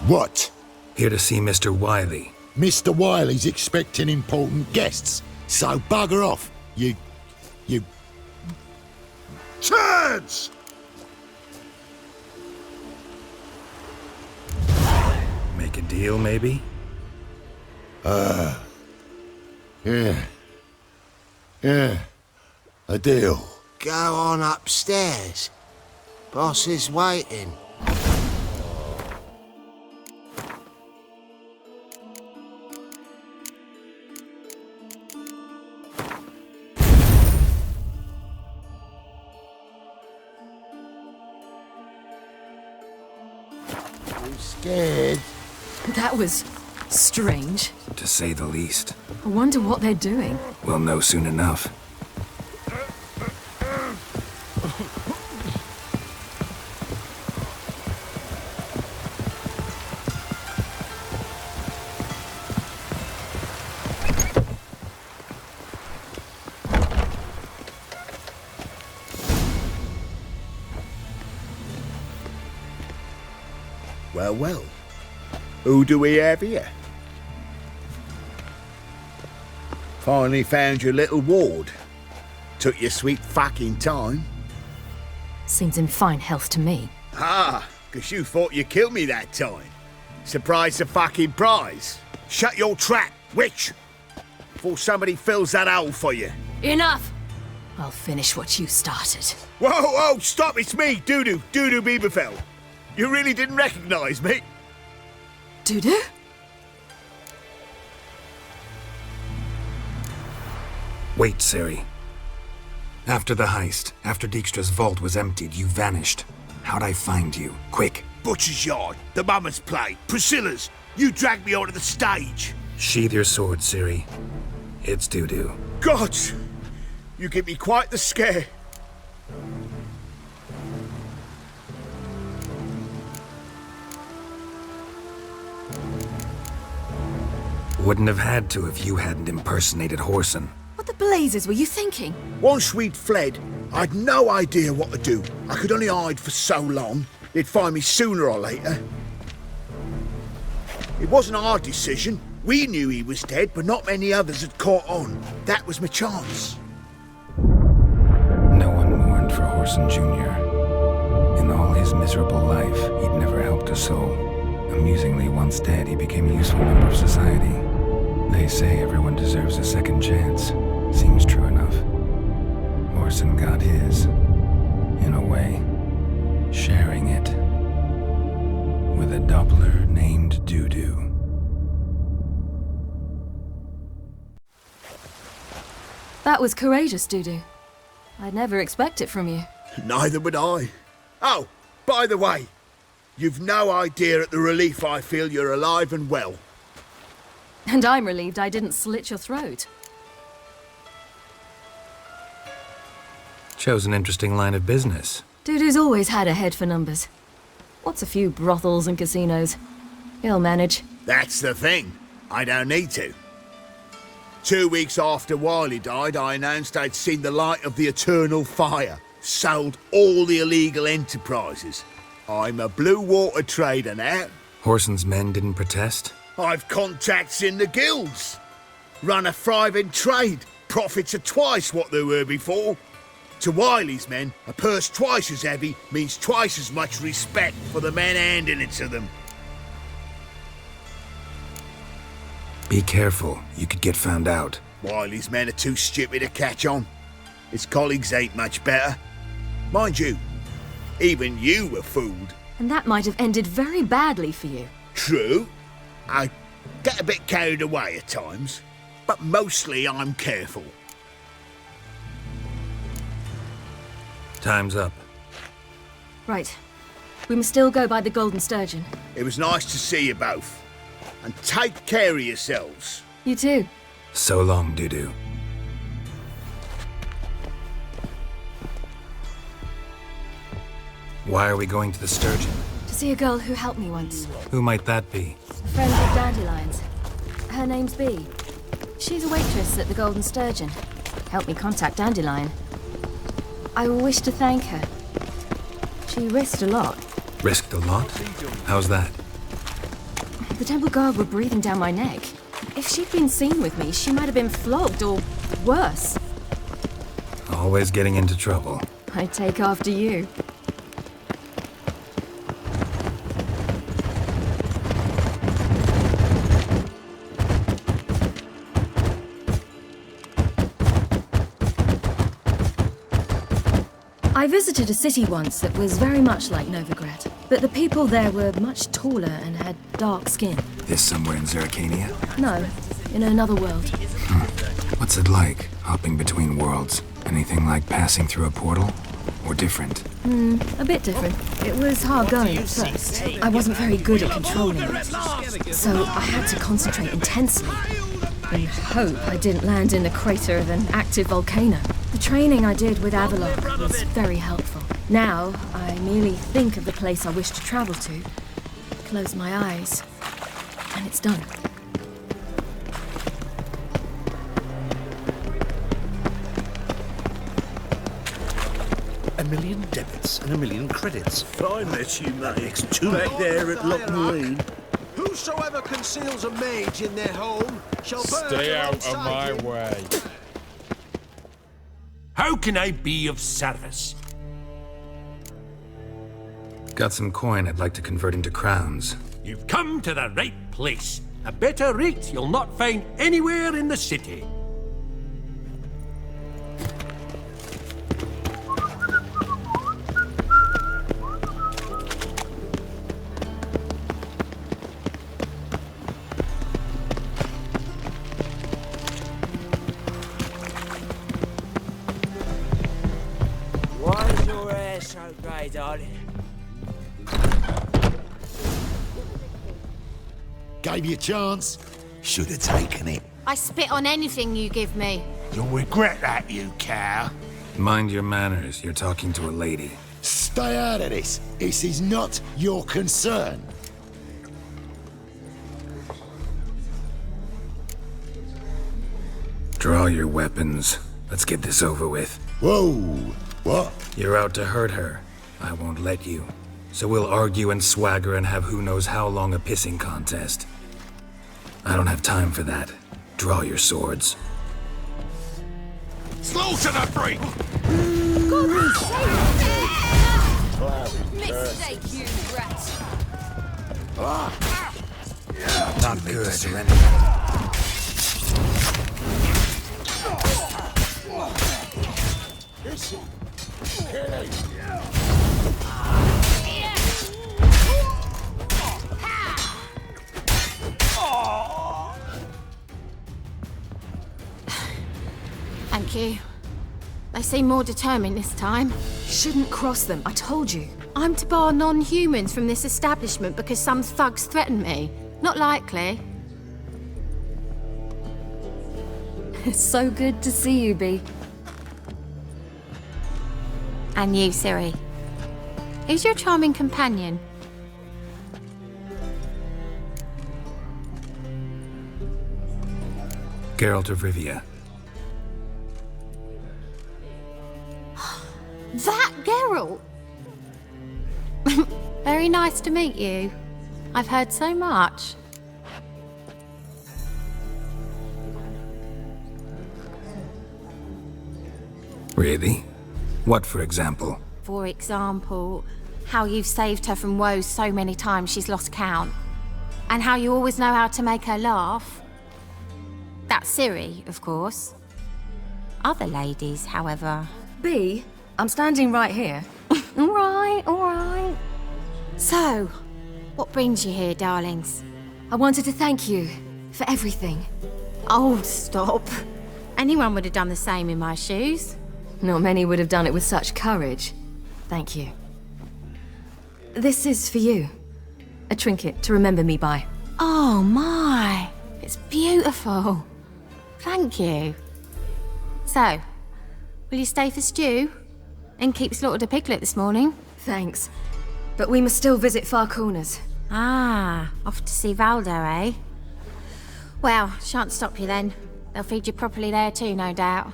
What? Here to see Mr. Wiley. Mr. Wiley's expecting important guests, so bugger off, you... Turds! Make a deal, maybe? Yeah. A deal. Go on upstairs. Boss is waiting. You scared? That was strange. To say the least. I wonder what they're doing. We'll know soon enough. Well. Who do we have here? Finally found your little ward. Took your sweet fucking time. Seems in fine health to me. Ah, 'cause you thought you killed me that time. Surprise the fucking prize. Shut your trap, witch! Before somebody fills that hole for you. Enough! I'll finish what you started. Whoa, stop, it's me, Dudu Bieberfeld. You really didn't recognize me? Dudu? Wait, Ciri. After the heist, after Dijkstra's vault was emptied, you vanished. How'd I find you? Quick. Butcher's Yard, the Mama's Play, Priscilla's. You dragged me onto the stage. Sheathe your sword, Ciri. It's Dudu. God! You give me quite the scare. Wouldn't have had to if you hadn't impersonated Horson. What the blazes were you thinking? Once we'd fled, I'd no idea what to do. I could only hide for so long. They'd find me sooner or later. It wasn't our decision. We knew he was dead, but not many others had caught on. That was my chance. No one mourned for Horson Jr. In all his miserable life, he'd never helped a soul. Amusingly, once dead, he became a useful member of society. They say everyone deserves a second chance. Seems true enough. Or Whoreson got his, in a way, sharing it with a Doppler named Dudu. That was courageous, Dudu. I'd never expect it from you. Neither would I. Oh, by the way, you've no idea at the relief I feel you're alive and well. And I'm relieved I didn't slit your throat. Chose an interesting line of business. Dudu's always had a head for numbers. What's a few brothels and casinos? He'll manage. That's the thing. I don't need to. 2 weeks after Wiley died, I announced I'd seen the light of the eternal fire. Sold all the illegal enterprises. I'm a blue water trader now. Whoreson's men didn't protest? I've contacts in the guilds. Run a thriving trade. Profits are twice what they were before. To Wiley's men, a purse twice as heavy means twice as much respect for the men handing it to them. Be careful, you could get found out. Wiley's men are too stupid to catch on. His colleagues ain't much better. Mind you, even you were fooled. And that might have ended very badly for you. True. I get a bit carried away at times, but mostly I'm careful. Time's up. Right. We must still go by the Golden Sturgeon. It was nice to see you both. And take care of yourselves. You too. So long, Dudu. Why are we going to the Sturgeon? To see a girl who helped me once. Who might that be? A friend of Dandelion's. Her name's Bee. She's a waitress at the Golden Sturgeon. Helped me contact Dandelion. I wish to thank her. She risked a lot. Risked a lot? How's that? The Temple Guard were breathing down my neck. If she'd been seen with me, she might have been flogged or worse. Always getting into trouble. I take after you. I visited a city once that was very much like Novigrad, but the people there were much taller and had dark skin. This somewhere in Zeracania? No, in another world. What's it like, hopping between worlds? Anything like passing through a portal? Or different? A bit different. It was hard going at first. I wasn't very good at controlling it, so I had to concentrate intensely, in hope I didn't land in the crater of an active volcano. The training I did with Avalok was very helpful. Now, I merely think of the place I wish to travel to, close my eyes, and it's done. A million debits and a million credits. I met you, mate. Back there at Loch Marine. Whosoever conceals a mage in their home shall burn. Stay out of my way. How can I be of service? Got some coin I'd like to convert into crowns. You've come to the right place. A better rate you'll not find anywhere in the city. Why's your hair so grey, darling? Gave you a chance. Should have taken it. I spit on anything you give me. You'll regret that, you cow. Mind your manners, you're talking to a lady. Stay out of this. This is not your concern. Draw your weapons. Let's get this over with. Whoa! What? You're out to hurt her. I won't let you. So we'll argue and swagger and have who knows how long a pissing contest. I don't have time for that. Draw your swords. Slaughter the freak! Mistake, you rat. Not good. Thank you. They seem more determined this time. Shouldn't cross them, I told you. I'm to bar non-humans from this establishment because some thugs threaten me. Not likely. It's so good to see you, Bee. And you, Ciri. Who's your charming companion? Geralt of Rivia. That Geralt! Very nice to meet you. I've heard so much. Really? What, for example? For example, how you've saved her from woes so many times she's lost count. And how you always know how to make her laugh. That's Ciri, of course. Other ladies, however... Bee, I'm standing right here. All right. So, what brings you here, darlings? I wanted to thank you for everything. Oh, stop. Anyone would have done the same in my shoes. Not many would have done it with such courage. Thank you. This is for you. A trinket to remember me by. Oh my, it's beautiful. Thank you. So, will you stay for stew? And keep slaughtered a piglet this morning? Thanks. But we must still visit Far Corners. Ah, off to see Valdo, eh? Well, shan't stop you then. They'll feed you properly there too, no doubt.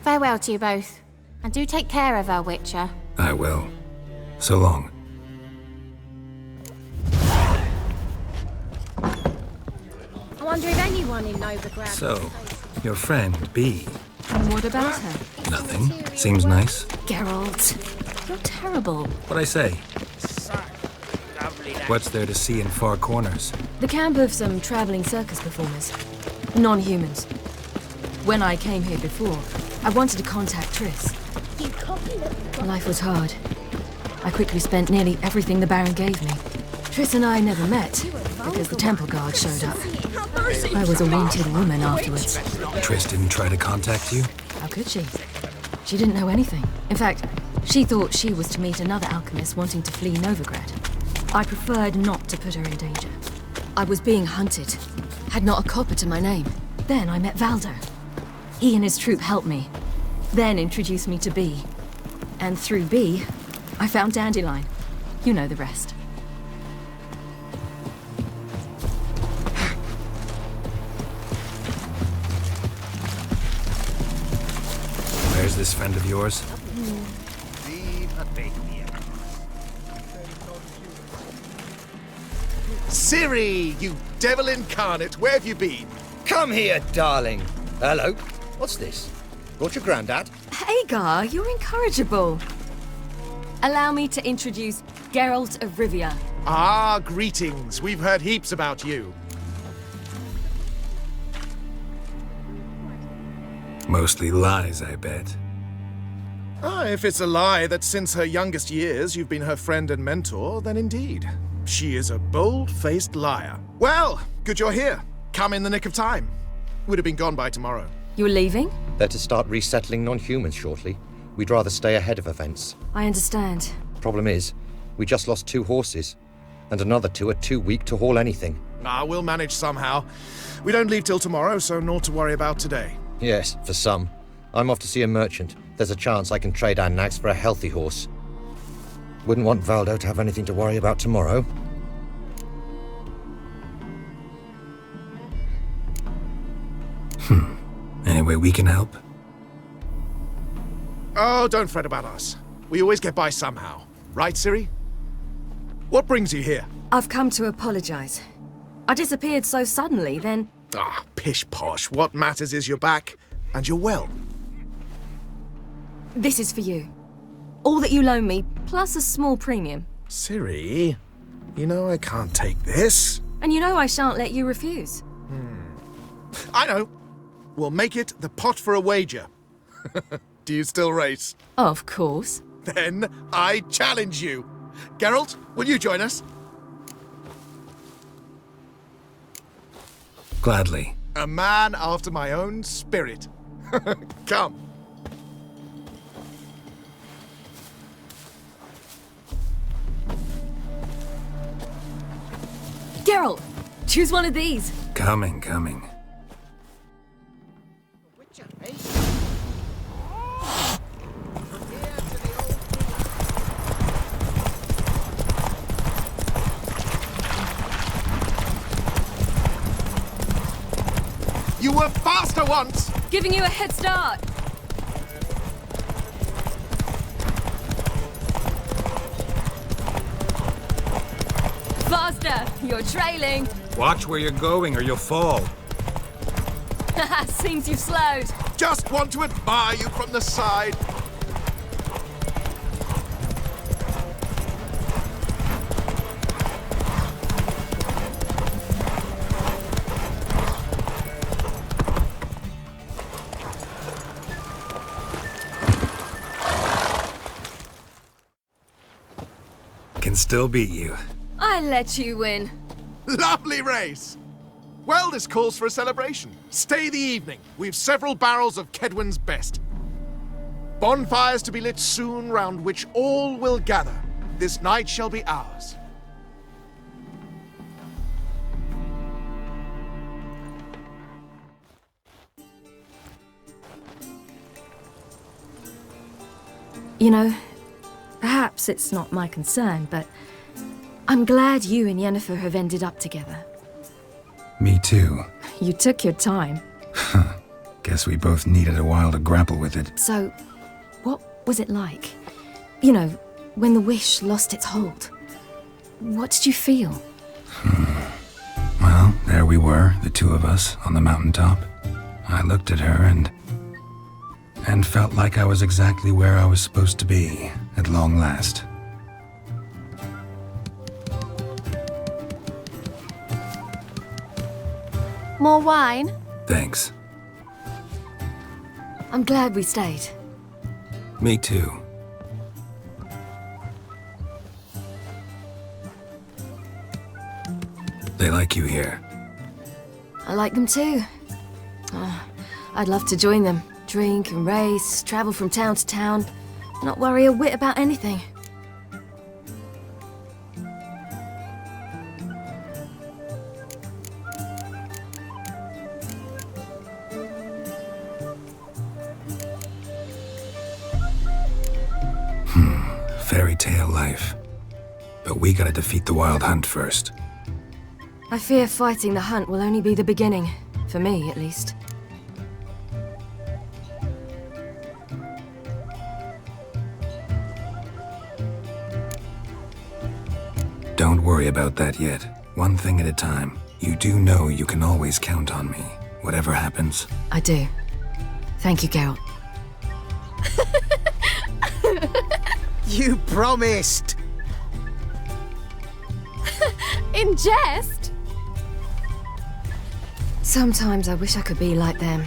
Farewell to you both. And do take care of her, Witcher. I will. So long. I wonder if anyone in Novigrad... So, your friend, Bee. And what about her? Nothing. Seems nice. Geralt, you're terrible. What'd I say? What's there to see in Far Corners? The camp of some traveling circus performers. Non-humans. When I came here before, I wanted to contact Triss. Life was hard. I quickly spent nearly everything the Baron gave me. Triss and I never met, because the temple guard showed up. I was a wanted woman afterwards. Triss didn't try to contact you? How could she? She didn't know anything. In fact, she thought she was to meet another alchemist wanting to flee Novigrad. I preferred not to put her in danger. I was being hunted. Had not a copper to my name. Then I met Valdo. He and his troop helped me. Then introduced me to Bee. And through Bee, I found Dandelion. You know the rest. Where's this friend of yours? Ciri, you devil incarnate, where have you been? Come here, darling. Hello. What's this? Brought your granddad? Hagar, you're incorrigible. Allow me to introduce Geralt of Rivia. Ah, greetings. We've heard heaps about you. Mostly lies, I bet. Ah, if it's a lie that since her youngest years you've been her friend and mentor, then indeed. She is a bold-faced liar. Well, good you're here. Come in the nick of time. Would have been gone by tomorrow. You're leaving? They're to start resettling non-humans shortly. We'd rather stay ahead of events. I understand. Problem is, we just lost 2 horses, and another 2 are too weak to haul anything. Ah, we'll manage somehow. We don't leave till tomorrow, so naught to worry about today. Yes, for some. I'm off to see a merchant. There's a chance I can trade our nags for a healthy horse. Wouldn't want Valdo to have anything to worry about tomorrow. Any way we can help? Oh, don't fret about us. We always get by somehow. Right, Ciri? What brings you here? I've come to apologize. I disappeared so suddenly, then... Ah, pish-posh. What matters is you're back, and you're well. This is for you. All that you loan me, plus a small premium. Ciri, you know I can't take this. And you know I shan't let you refuse. I know. We'll make it the pot for a wager. Do you still race? Of course. Then I challenge you. Geralt, will you join us? Gladly. A man after my own spirit. Come. Geralt, choose one of these. Coming. You were faster once! Giving you a head start. Faster! You're trailing. Watch where you're going or you'll fall. Seems you've slowed. Just want to admire you from the side. Can still beat you. I let you win. Lovely race! Well, this calls for a celebration. Stay the evening. We've several barrels of Kedwen's best. Bonfires to be lit soon, round which all will gather. This night shall be ours. You know, perhaps it's not my concern, but I'm glad you and Yennefer have ended up together. Me too. You took your time. Guess we both needed a while to grapple with it. So, what was it like? You know, when the wish lost its hold. What did you feel? Well, there we were, the two of us, on the mountaintop. I looked at her and felt like I was exactly where I was supposed to be, at long last. More wine? Thanks. I'm glad we stayed. Me too. They like you here. I like them too. I'd love to join them. Drink and race, travel from town to town, not worry a whit about anything. Fairy tale life. But we gotta defeat the Wild Hunt first. I fear fighting the hunt will only be the beginning, for me at least. Don't worry about that yet. One thing at a time. You do know you can always count on me, whatever happens. I do. Thank you, Geralt. You promised! In jest? Sometimes I wish I could be like them.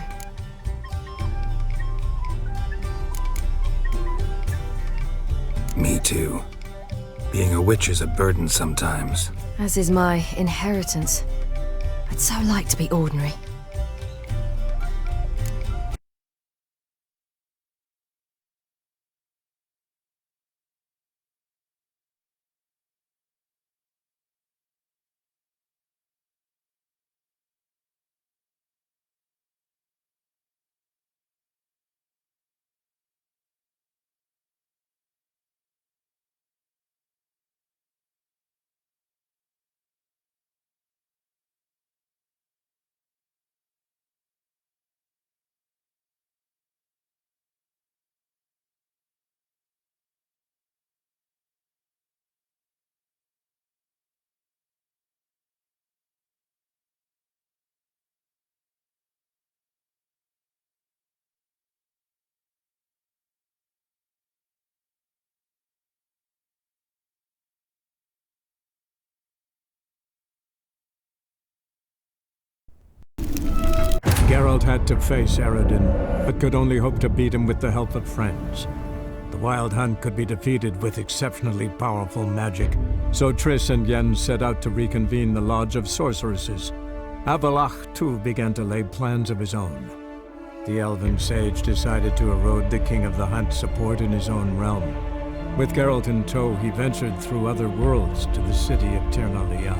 Me too. Being a witch is a burden sometimes. As is my inheritance. I'd so like to be ordinary. Geralt had to face Eredin, but could only hope to beat him with the help of friends. The Wild Hunt could be defeated with exceptionally powerful magic, so Triss and Yen set out to reconvene the Lodge of Sorceresses. Avalach, too, began to lay plans of his own. The elven sage decided to erode the King of the Hunt's support in his own realm. With Geralt in tow, he ventured through other worlds to the city of Tirnalia.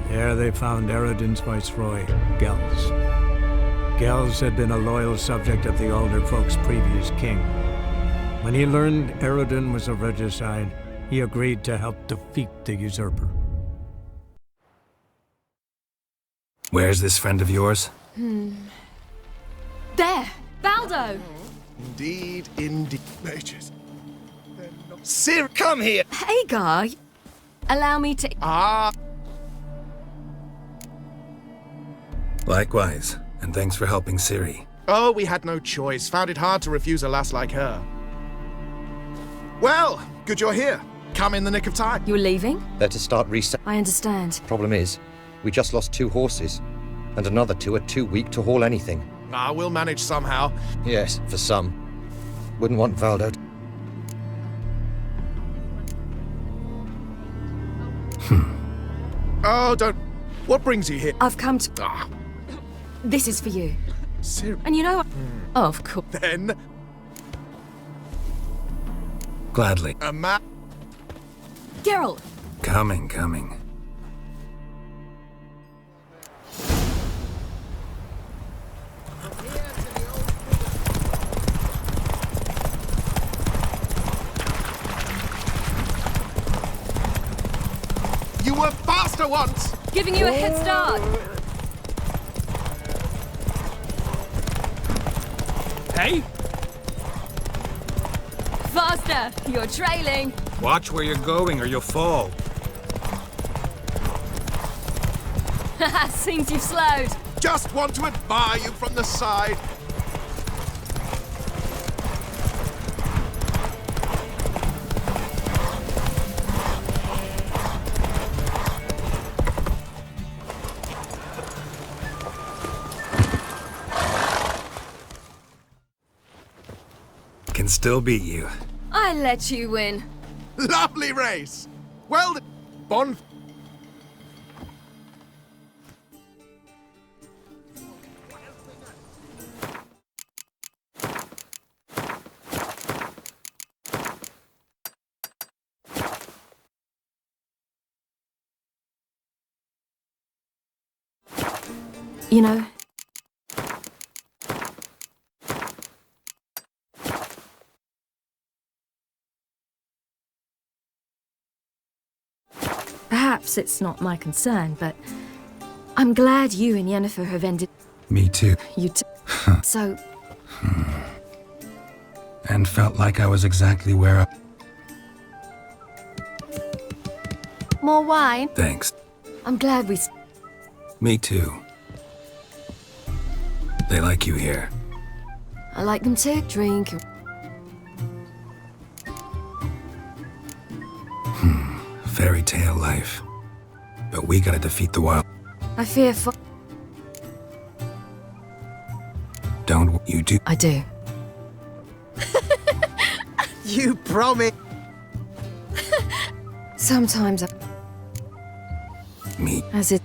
There they found Eredin's viceroy, Gels. Gels had been a loyal subject of the Alder Folk's previous king. When he learned Eredin was a regicide, he agreed to help defeat the usurper. Where's this friend of yours? There! Baldo! Indeed, indeed. Mages. Sir, Come here! Hagar! Allow me to... Likewise, and thanks for helping Ciri. Oh, we had no choice. Found it hard to refuse a lass like her. Well, good you're here. Come in the nick of time. You're leaving? They're to start reset. I understand. Problem is, we just lost 2 horses, and another 2 are too weak to haul anything. We'll manage somehow. Yes, for some. Wouldn't want Valdo. Oh, don't... What brings you here? I've come to... This is for you. Ciri. And you know... Of course. Then... Gladly. Geralt! Coming. You were faster once! Giving you a head start! Hey? Faster! You're trailing! Watch where you're going or you'll fall. Seems you've slowed. Just want to admire you from the side. Can still beat you. I let you win. Lovely race! Well, Bon... You know... Perhaps it's not my concern, but I'm glad you and Yennefer have ended... Me too. You too. So... And felt like I was exactly where I... More wine? Thanks. I'm glad we... Me too. They like you here. I like them too. Drink. Fairy tale life. But we gotta defeat the wild. I fear for... Don't you do? I do. You promise. Sometimes I... Me. As it...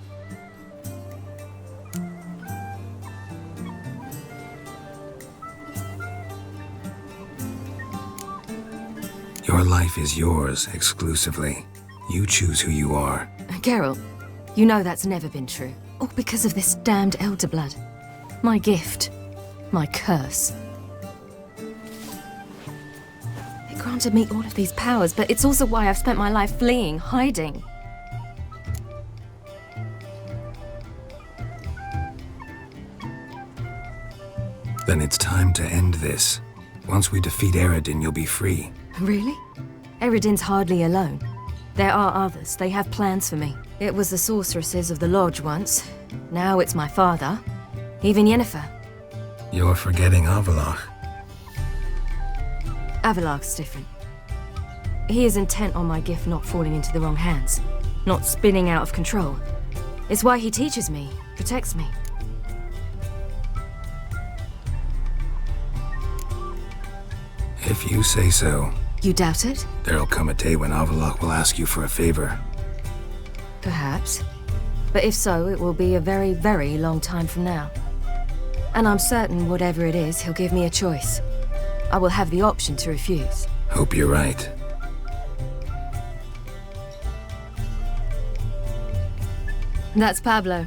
Your life is yours exclusively. You choose who you are. Geralt, you know that's never been true. All because of this damned elder blood. My gift. My curse. It granted me all of these powers, but it's also why I've spent my life fleeing, hiding. Then it's time to end this. Once we defeat Eredin, you'll be free. Really? Eredin's hardly alone. There are others. They have plans for me. It was the sorceresses of the Lodge once. Now it's my father. Even Yennefer. You're forgetting Avalach. Avalach's different. He is intent on my gift not falling into the wrong hands. Not spinning out of control. It's why he teaches me, protects me. If you say so. You doubt it? There'll come a day when Avallac'h will ask you for a favor. Perhaps. But if so, it will be a very, very long time from now. And I'm certain whatever it is, he'll give me a choice. I will have the option to refuse. Hope you're right. That's Pablo.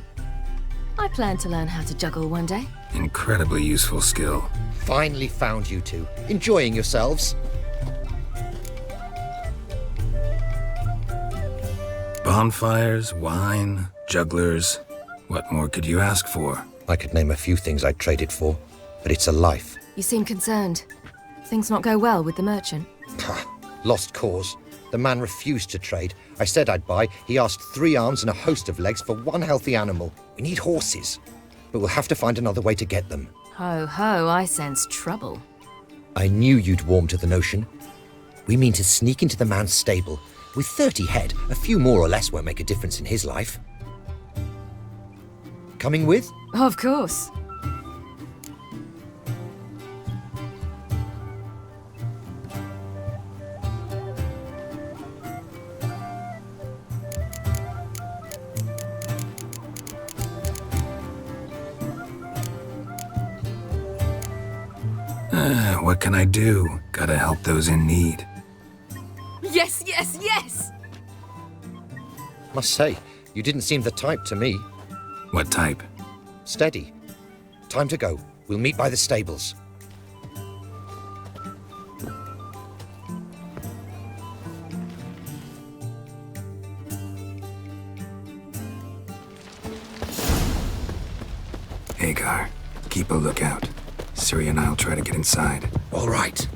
I plan to learn how to juggle one day. Incredibly useful skill. Finally found you two. Enjoying yourselves? Bonfires, wine, jugglers. What more could you ask for? I could name a few things I'd trade it for, but it's a life. You seem concerned. Things not go well with the merchant? Lost cause. The man refused to trade. I said I'd buy. He asked 3 arms and a host of legs for 1 healthy animal. We need horses, but we'll have to find another way to get them. Ho ho, I sense trouble. I knew you'd warm to the notion. We mean to sneak into the man's stable. With 30 head, a few more or less won't make a difference in his life. Coming with? Of course. What can I do? Gotta help those in need. Yes, yes, yes! Must say, you didn't seem the type to me. What type? Steady. Time to go. We'll meet by the stables. Hagar, keep a lookout. Ciri and I'll try to get inside. All right.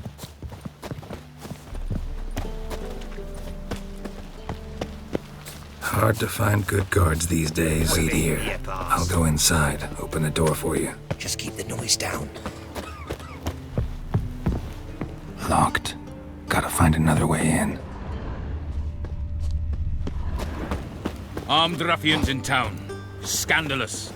Hard to find good guards these days. Wait here. I'll go inside. Open the door for you. Just keep the noise down. Locked. Gotta find another way in. Armed ruffians in town. Scandalous.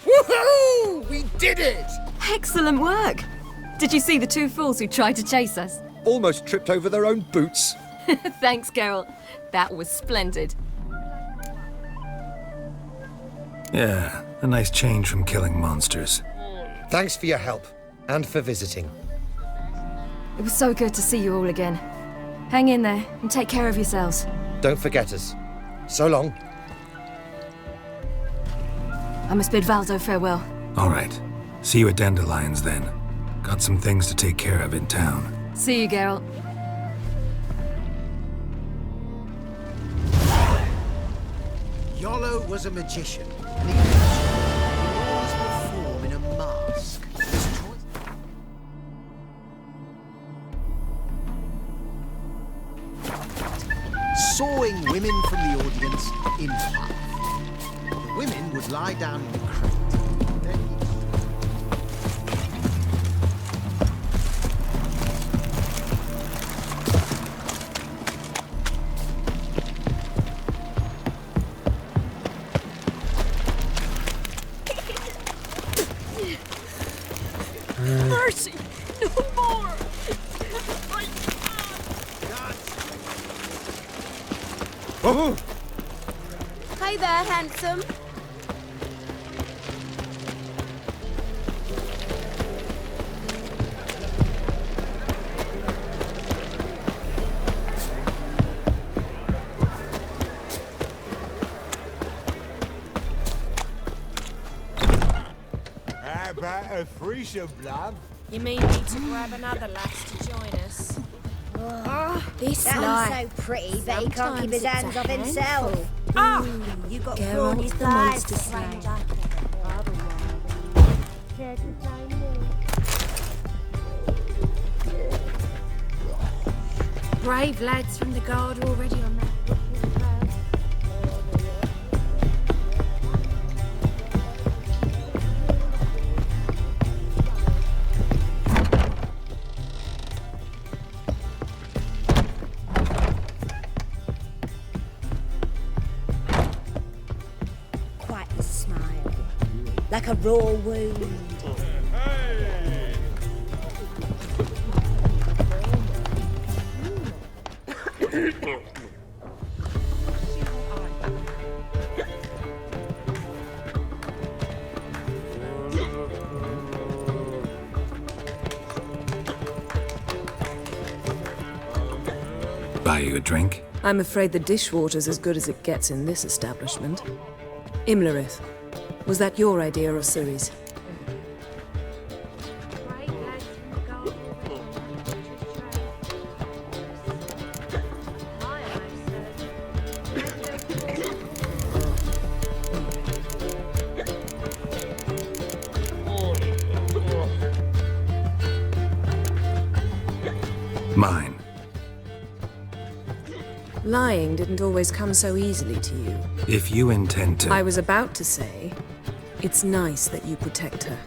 Woohoo! We did it! Excellent work! Did you see the 2 fools who tried to chase us? Almost tripped over their own boots. Thanks, Geralt. That was splendid. Yeah, a nice change from killing monsters. Thanks for your help, and for visiting. It was so good to see you all again. Hang in there, and take care of yourselves. Don't forget us. So long. I must bid Valdo farewell. All right. See you at Dandelions, then. Got some things to take care of in town. See you, Geralt. Yolo was a magician, and he always perform in a mask. His choice... Sawing women from the audience in half. The women would lie down in the crate. Then he... mercy. No more. Oh! Hey there, handsome. How about a threesome, love? You may need to grab another lass to join us. This That lie. one's so pretty, but he can't keep his hands off himself. Ah! You got Geralt thrawny the thighs, monster stranger. Brave lads from the guard already on that. Quite the smile. Like a raw wound. Buy you a drink? I'm afraid the dishwater's as good as it gets in this establishment. Imlerith, was that your idea of Ciri's? Mine. Lying didn't always come so easily to you. If you intend to... I was about to say, it's nice that you protect her.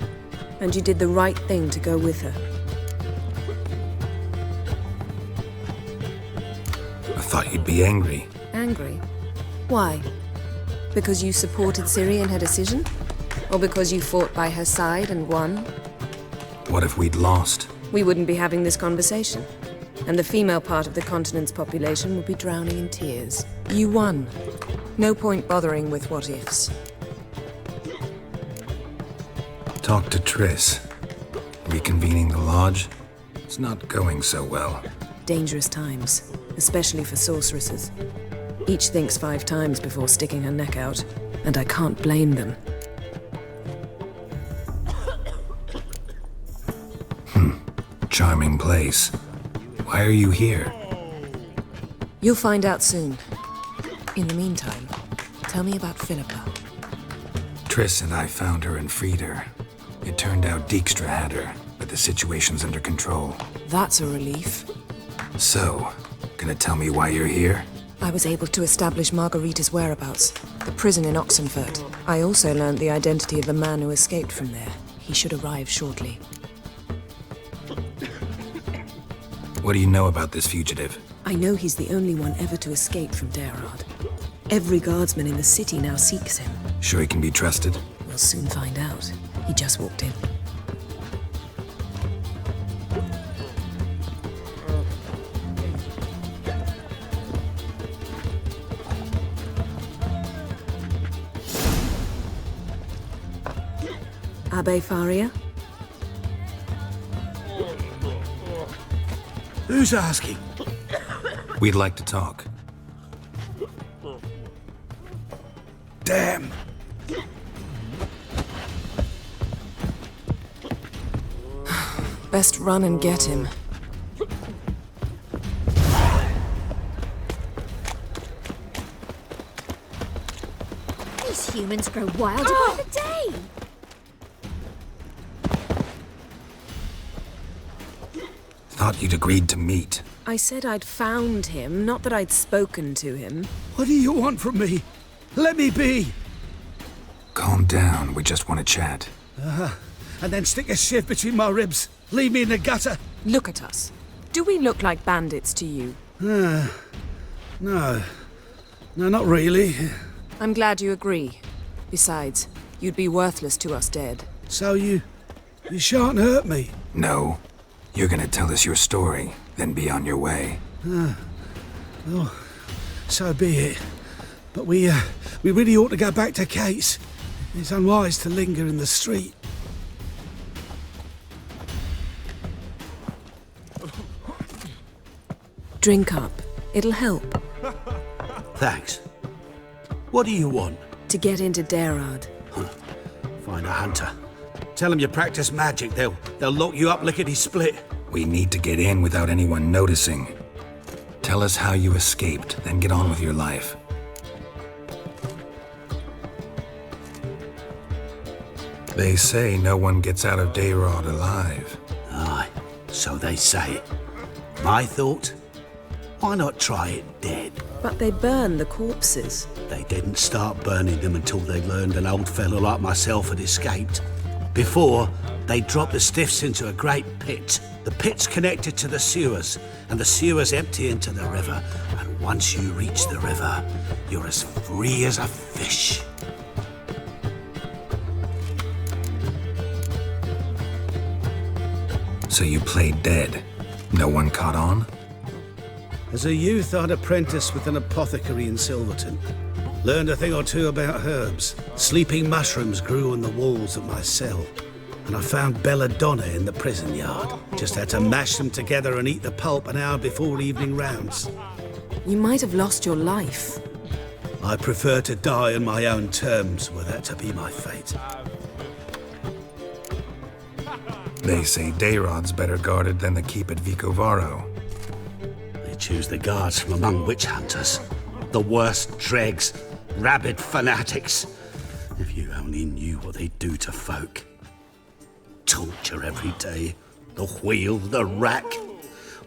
And you did the right thing to go with her. I thought you'd be angry. Angry? Why? Because you supported Ciri in her decision? Or because you fought by her side and won? What if we'd lost? We wouldn't be having this conversation. And the female part of the continent's population would be drowning in tears. You won. No point bothering with what-ifs. Talk to Triss. Reconvening the lodge? It's not going so well. Dangerous times, especially for sorceresses. Each thinks 5 times before sticking her neck out, and I can't blame them. Charming place. Why are you here? You'll find out soon. In the meantime, tell me about Philippa. Triss and I found her and freed her. It turned out Dijkstra had her, but the situation's under control. That's a relief. So, gonna tell me why you're here? I was able to establish Margarita's whereabouts, the prison in Oxenfurt. I also learned the identity of the man who escaped from there. He should arrive shortly. What do you know about this fugitive? I know he's the only one ever to escape from Daerard. Every guardsman in the city now seeks him. Sure he can be trusted? We'll soon find out. He just walked in. Abbe Faria? Who's asking? We'd like to talk. Damn! Best run and get him. These humans grow wilder by the day. Thought you'd agreed to meet. I said I'd found him, not that I'd spoken to him. What do you want from me? Let me be! Calm down, we just want to chat. And then stick a sieve between my ribs. Leave me in the gutter. Look at us. Do we look like bandits to you? No. No, not really. I'm glad you agree. Besides, you'd be worthless to us dead. So you You shan't hurt me. No. You're gonna tell us your story, then be on your way. Well, so be it. But we really ought to go back to Kate's. It's unwise to linger in the street. Drink up. It'll help. Thanks. What do you want? To get into Darad. Find a hunter. Tell them you practice magic. They'll lock you up lickety-split. We need to get in without anyone noticing. Tell us how you escaped, then get on with your life. They say no one gets out of Dayrod alive. Aye, so they say. My thought? Why not try it dead? But they burn the corpses. They didn't start burning them until they learned an old fellow like myself had escaped. Before, they dropped the stiffs into a great pit. The pit's connected to the sewers, and the sewers empty into the river. And once you reach the river, you're as free as a fish. So you played dead. No one caught on? As a youth, I'd apprenticed with an apothecary in Silverton. Learned a thing or two about herbs. Sleeping mushrooms grew on the walls of my cell. And I found belladonna in the prison yard. Just had to mash them together and eat the pulp an hour before evening rounds. You might have lost your life. I prefer to die on my own terms, were that to be my fate. They say Dayrod's better guarded than the keep at Vicovaro. They choose the guards from among witch hunters. The worst dregs, rabid fanatics. If you only knew what they do to folk. Torture every day. The wheel, the rack.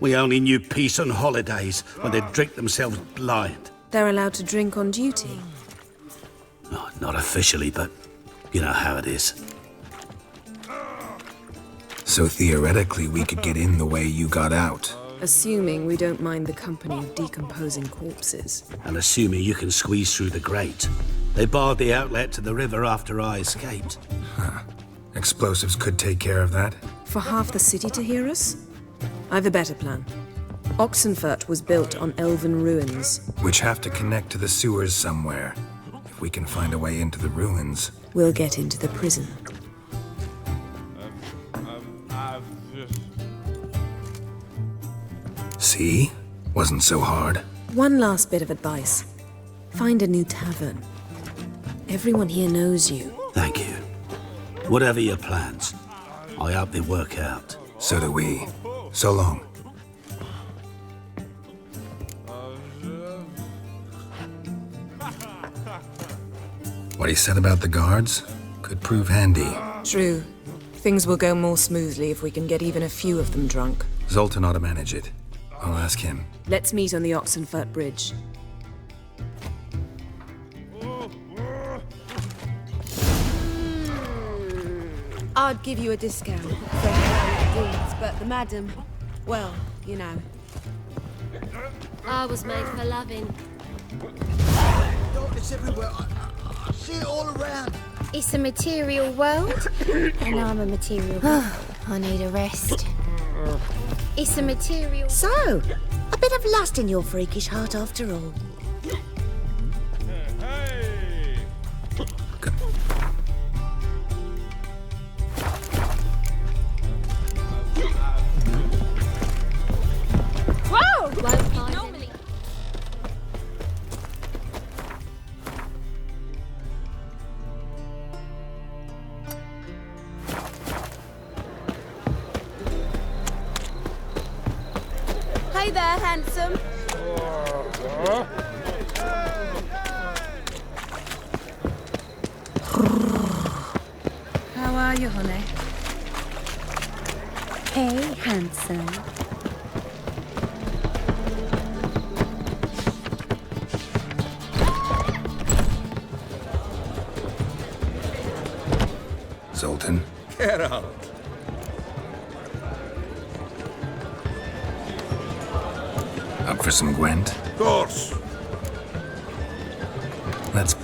We only knew peace on holidays when they'd drink themselves blind. They're allowed to drink on duty? No, not officially, but you know how it is. So theoretically, we could get in the way you got out. Assuming we don't mind the company of decomposing corpses. And assuming you can squeeze through the grate. They barred the outlet to the river after I escaped. Huh. Explosives could take care of that. For half the city to hear us? I've a better plan. Oxenfurt was built on elven ruins. Which have to connect to the sewers somewhere. If we can find a way into the ruins. We'll get into the prison. See? Wasn't so hard. One last bit of advice. Find a new tavern. Everyone here knows you. Thank you. Whatever your plans, I hope they work out. So do we. So long. What he said about the guards could prove handy. True. Things will go more smoothly if we can get even a few of them drunk. Zoltan ought to manage it. I'll ask him. Let's meet on the Oxenfurt Bridge. I'd give you a discount for how it deeds, but the madam, well, you know. I was made for loving. It's everywhere. I see it all around. It's a material world, and I'm a material being. I need a rest. It's a material... So, a bit of lust in your freakish heart after all. Whoa! Normally... Hey there, handsome. How are you, honey? Hey, handsome. Zoltan. Get out. Up for some Gwent? Of course. Let's...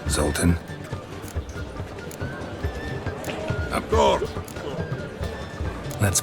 Zoltan? Up door. Let's...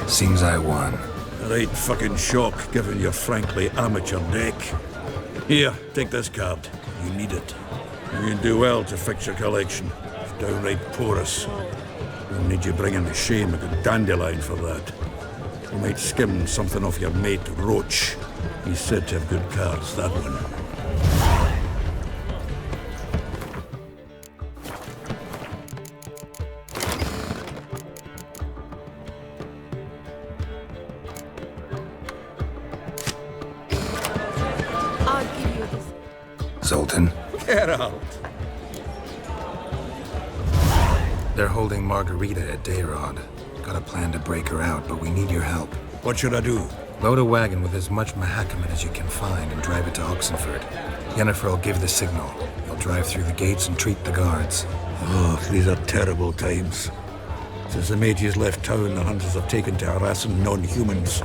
Seems I won. Right fucking shock, given your frankly amateur deck. Here, take this card. You need it. You can do well to fix your collection. It's downright porous. We'll need you bringing the shame a good dandelion for that. You might skim something off your mate, Roach. He's said to have good cards, that one. Zoltan. Get out. They're holding Margarita at Dayrod. Got a plan to break her out, but we need your help. What should I do? Load a wagon with as much Mahakaman as you can find and drive it to Oxenford. Yennefer will give the signal. You'll drive through the gates and treat the guards. Oh, these are terrible times. Since the mages left town, the hunters have taken to harassing non-humans.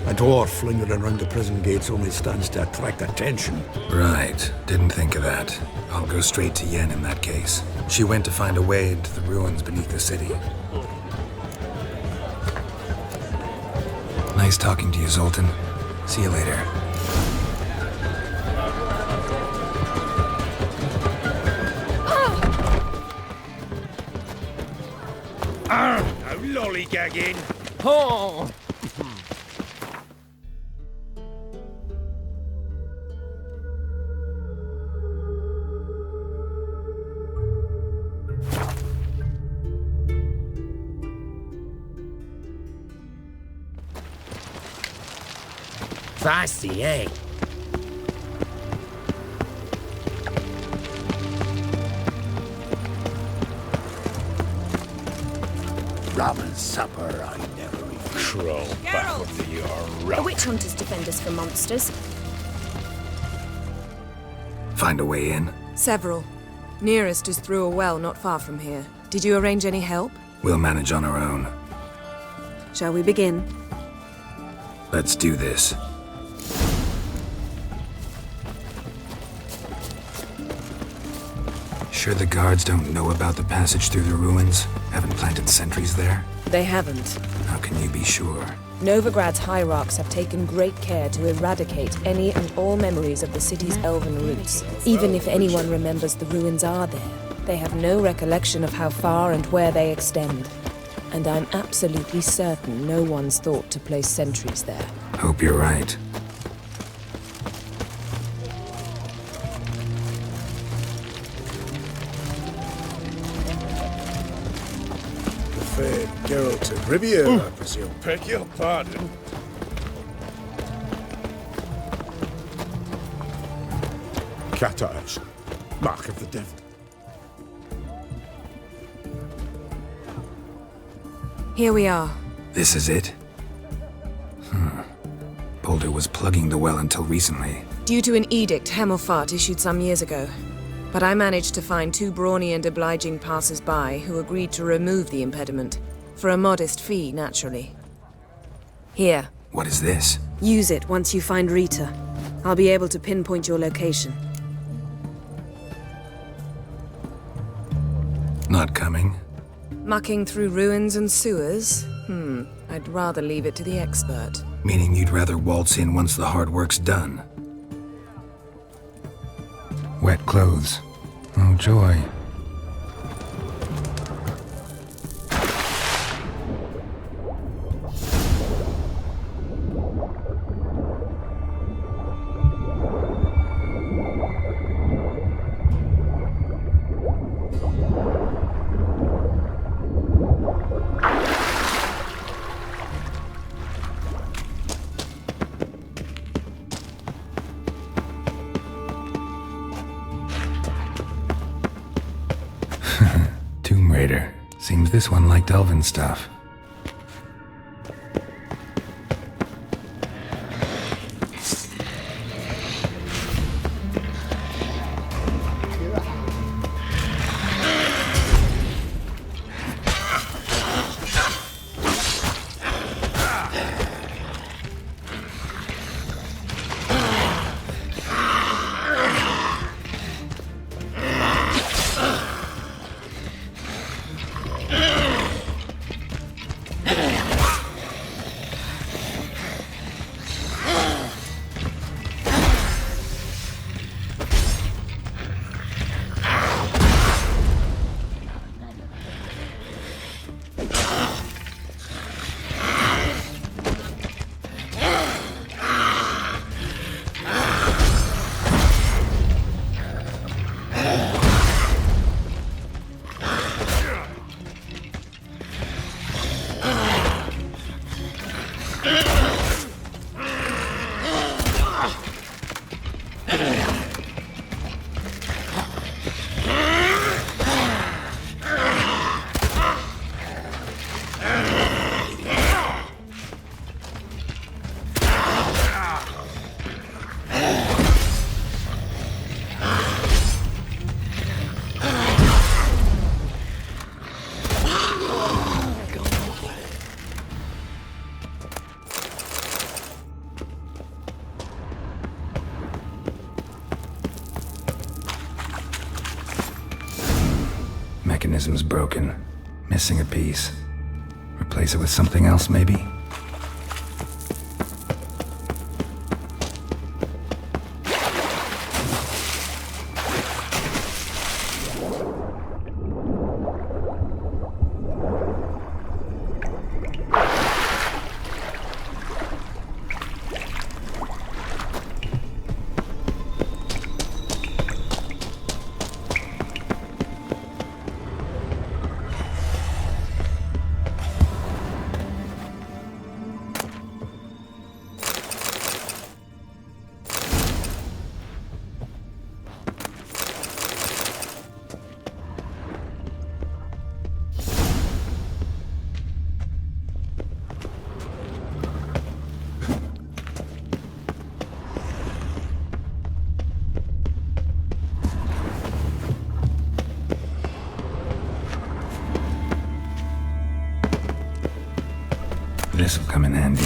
A dwarf lingering around the prison gates only stands to attract attention. Right. Didn't think of that. I'll go straight to Yen in that case. She went to find a way into the ruins beneath the city. Nice talking to you, Zoltan. See you later. No lollygagging. Oh! Feisty, eh? Rum and supper I never eat. Crawl back under your The rock. witch hunters defend us from monsters. Find a way in? Several. Nearest is through a well not far from here. Did you arrange any help? We'll manage on our own. Shall we begin? Let's do this. Sure the guards don't know about the passage through the ruins? Haven't planted sentries there? They haven't. How can you be sure? Novigrad's hierarchs have taken great care to eradicate any and all memories of the city's elven roots. Even if anyone remembers the ruins are there, they have no recollection of how far and where they extend. And I'm absolutely certain no one's thought to place sentries there. Hope you're right. The fair Geralt of Rivia, I presume. Beg your pardon. Cat eyes. Mark of the devil. Here we are. This is it? Boulder was plugging the well until recently. Due to an edict Hemmelfart issued some years ago. But I managed to find two brawny and obliging passers-by who agreed to remove the impediment. For a modest fee, naturally. Here. What is this? Use it once you find Rita. I'll be able to pinpoint your location. Not coming? Mucking through ruins and sewers? I'd rather leave it to the expert. Meaning you'd rather waltz in once the hard work's done? Wet clothes. Oh, joy. Tomb Raider. Seems this one liked elven stuff. mechanism's broken. Missing a piece. Replace it with something else, maybe? This'll come in handy.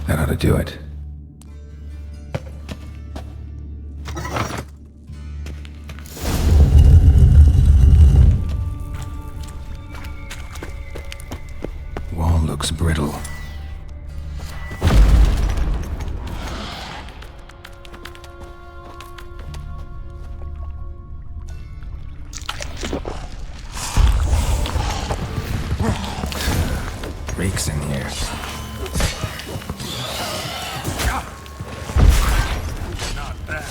That ought to do it. Wall looks brittle. Reeks in here. Not bad.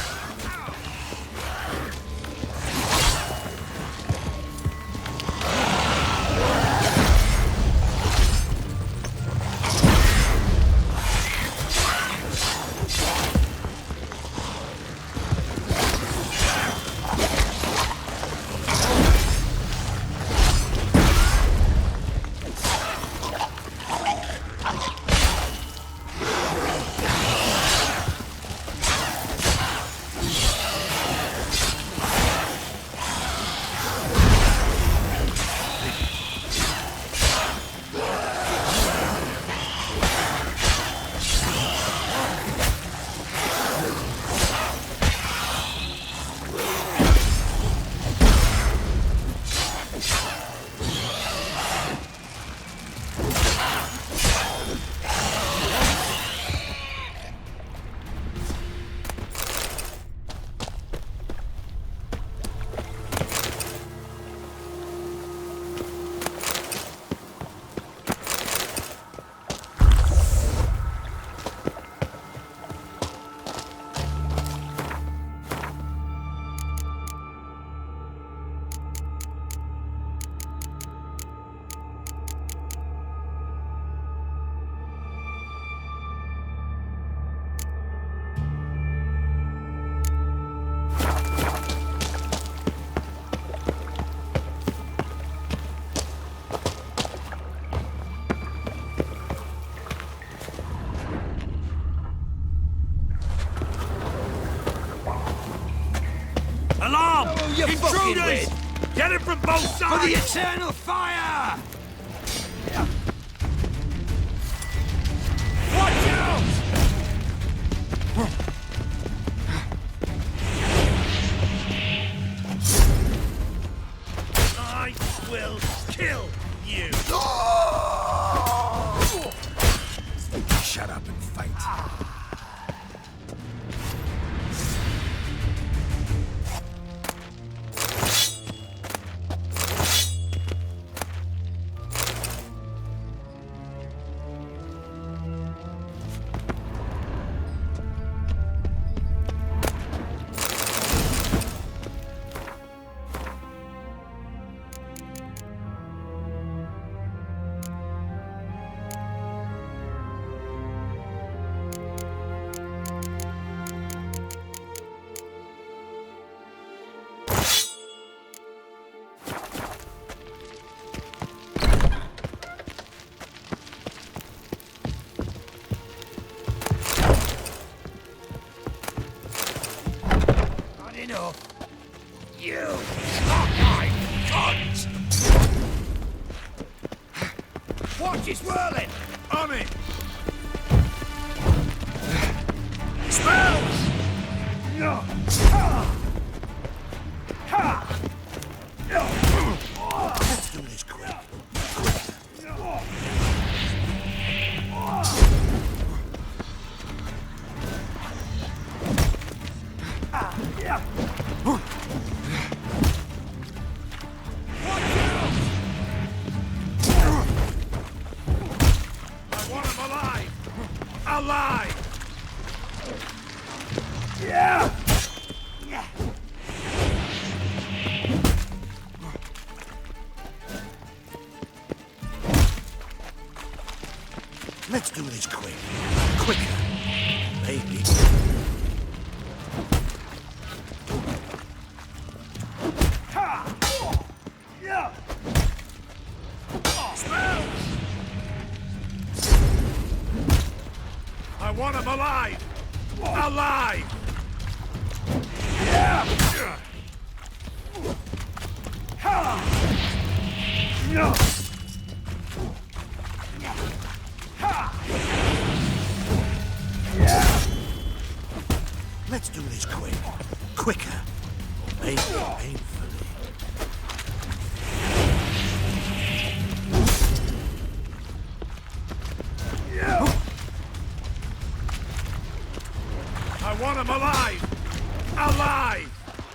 Alarm! Intruders! Get it from both sides! For the eternal fire! Watch out! I will kill you! Shut up and fight. You cockeyed cunt! Watch it swirling! On it! Spells! No! Let's do this quick. I want him alive! Alive! Yeah! Let's do this quick. Quicker. Maybe. Yeah! Spells! I want him alive! Alive! Yeah! No! Yeah! Let's do this quick. Quicker. Or maybe painfully. I want him alive! Alive!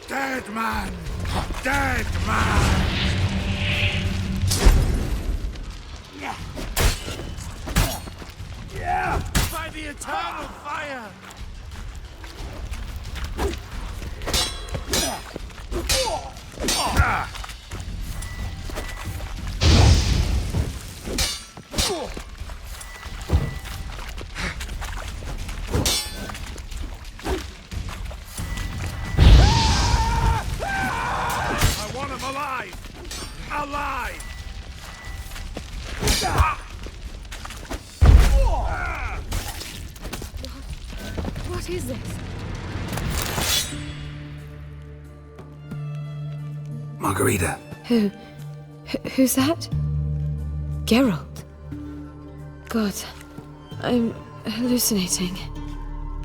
Dead man! Dead man! Yeah! By the eternal fire! I want him alive! Alive! What is this? Margarita. Who's that? Geralt. God, I'm hallucinating.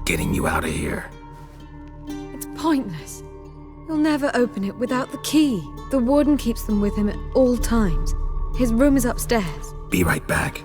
Getting you out of here. It's pointless. He'll never open it without the key. The warden keeps them with him at all times. His room is upstairs. Be right back.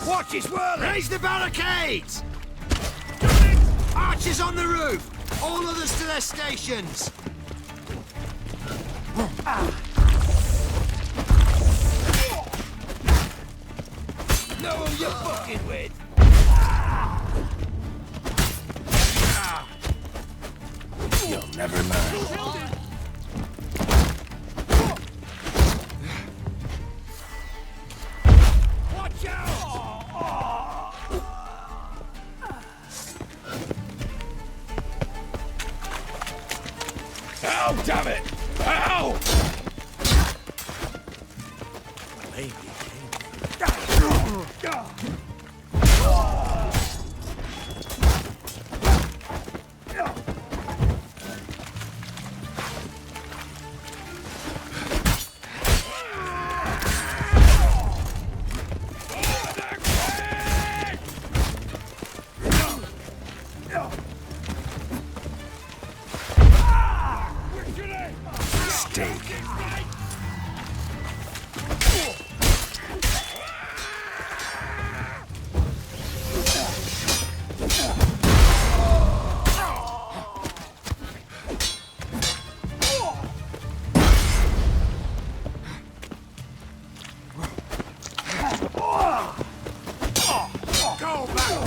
Watch it swirling! Raise the barricades! Archers on the roof! All others to their stations! Know who you're fucking with! You'll never learn. Watch out! Ow, damn it! Ow! Maybe.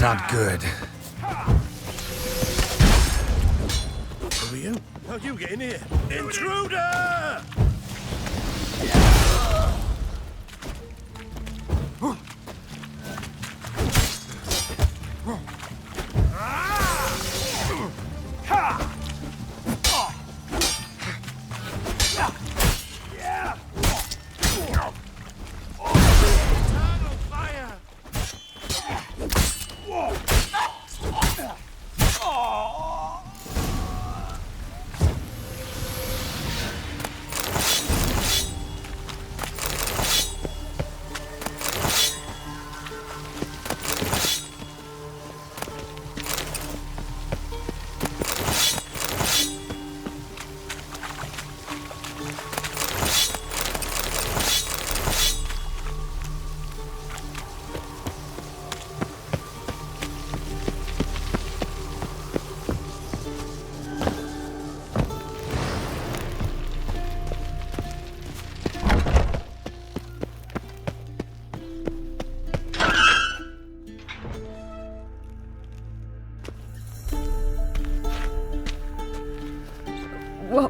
Not good. Who are you? How you get in here? Intruder!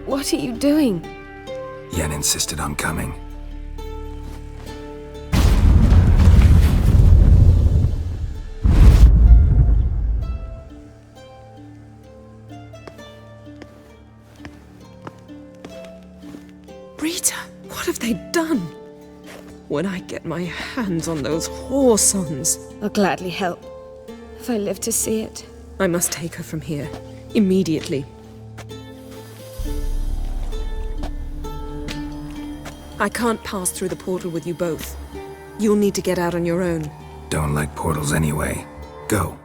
What are you doing? Yen insisted on coming. Rita, what have they done? When I get my hands on those whoresons, I'll gladly help, if I live to see it. I must take her from here, immediately. I can't pass through the portal with you both. You'll need to get out on your own. Don't like portals anyway. Go.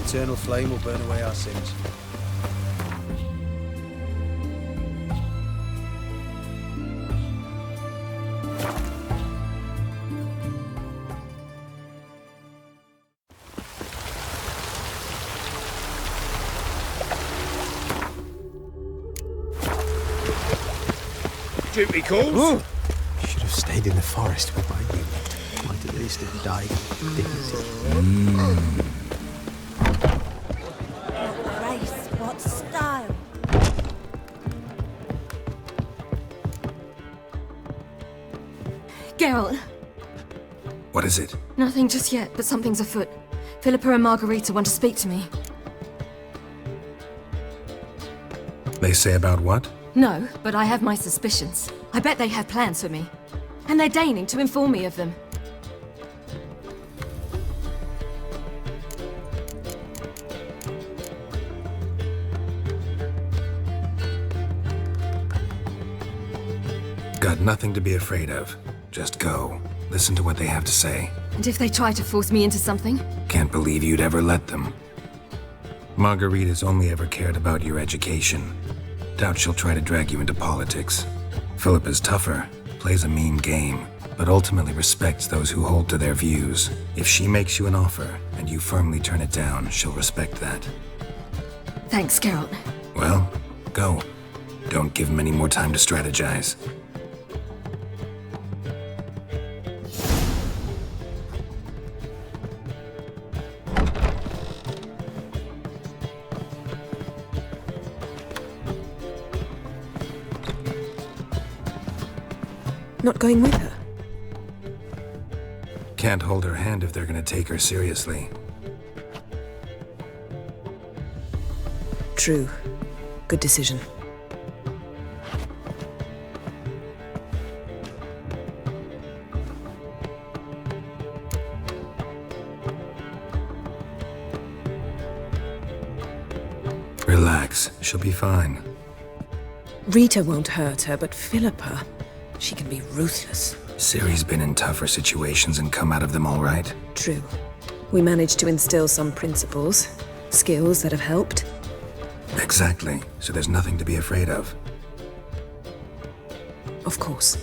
Eternal flame will burn away our sins. Duty calls. Oh. Should have stayed in the forest with my unit. Might at least have died of dignity. Grace, what style? Geralt! What is it? Nothing just yet, but something's afoot. Philippa and Margarita want to speak to me. They say about what? No, but I have my suspicions. I bet they have plans for me. And they're deigning to inform me of them. Got nothing to be afraid of. Just go. Listen to what they have to say. And if they try to force me into something? Can't believe you'd ever let them. Margarita's only ever cared about your education. Doubt she'll try to drag you into politics. Philippa's tougher, plays a mean game, but ultimately respects those who hold to their views. If she makes you an offer, and you firmly turn it down, she'll respect that. Thanks, Geralt. Well, go. Don't give him any more time to strategize. Not going with her? Can't hold her hand if they're gonna take her seriously. True. Good decision. Relax, she'll be fine. Rita won't hurt her, but Philippa, she can be ruthless. Ciri's been in tougher situations and come out of them all right. True. We managed to instill some principles, skills that have helped. Exactly, so there's nothing to be afraid of. Of course.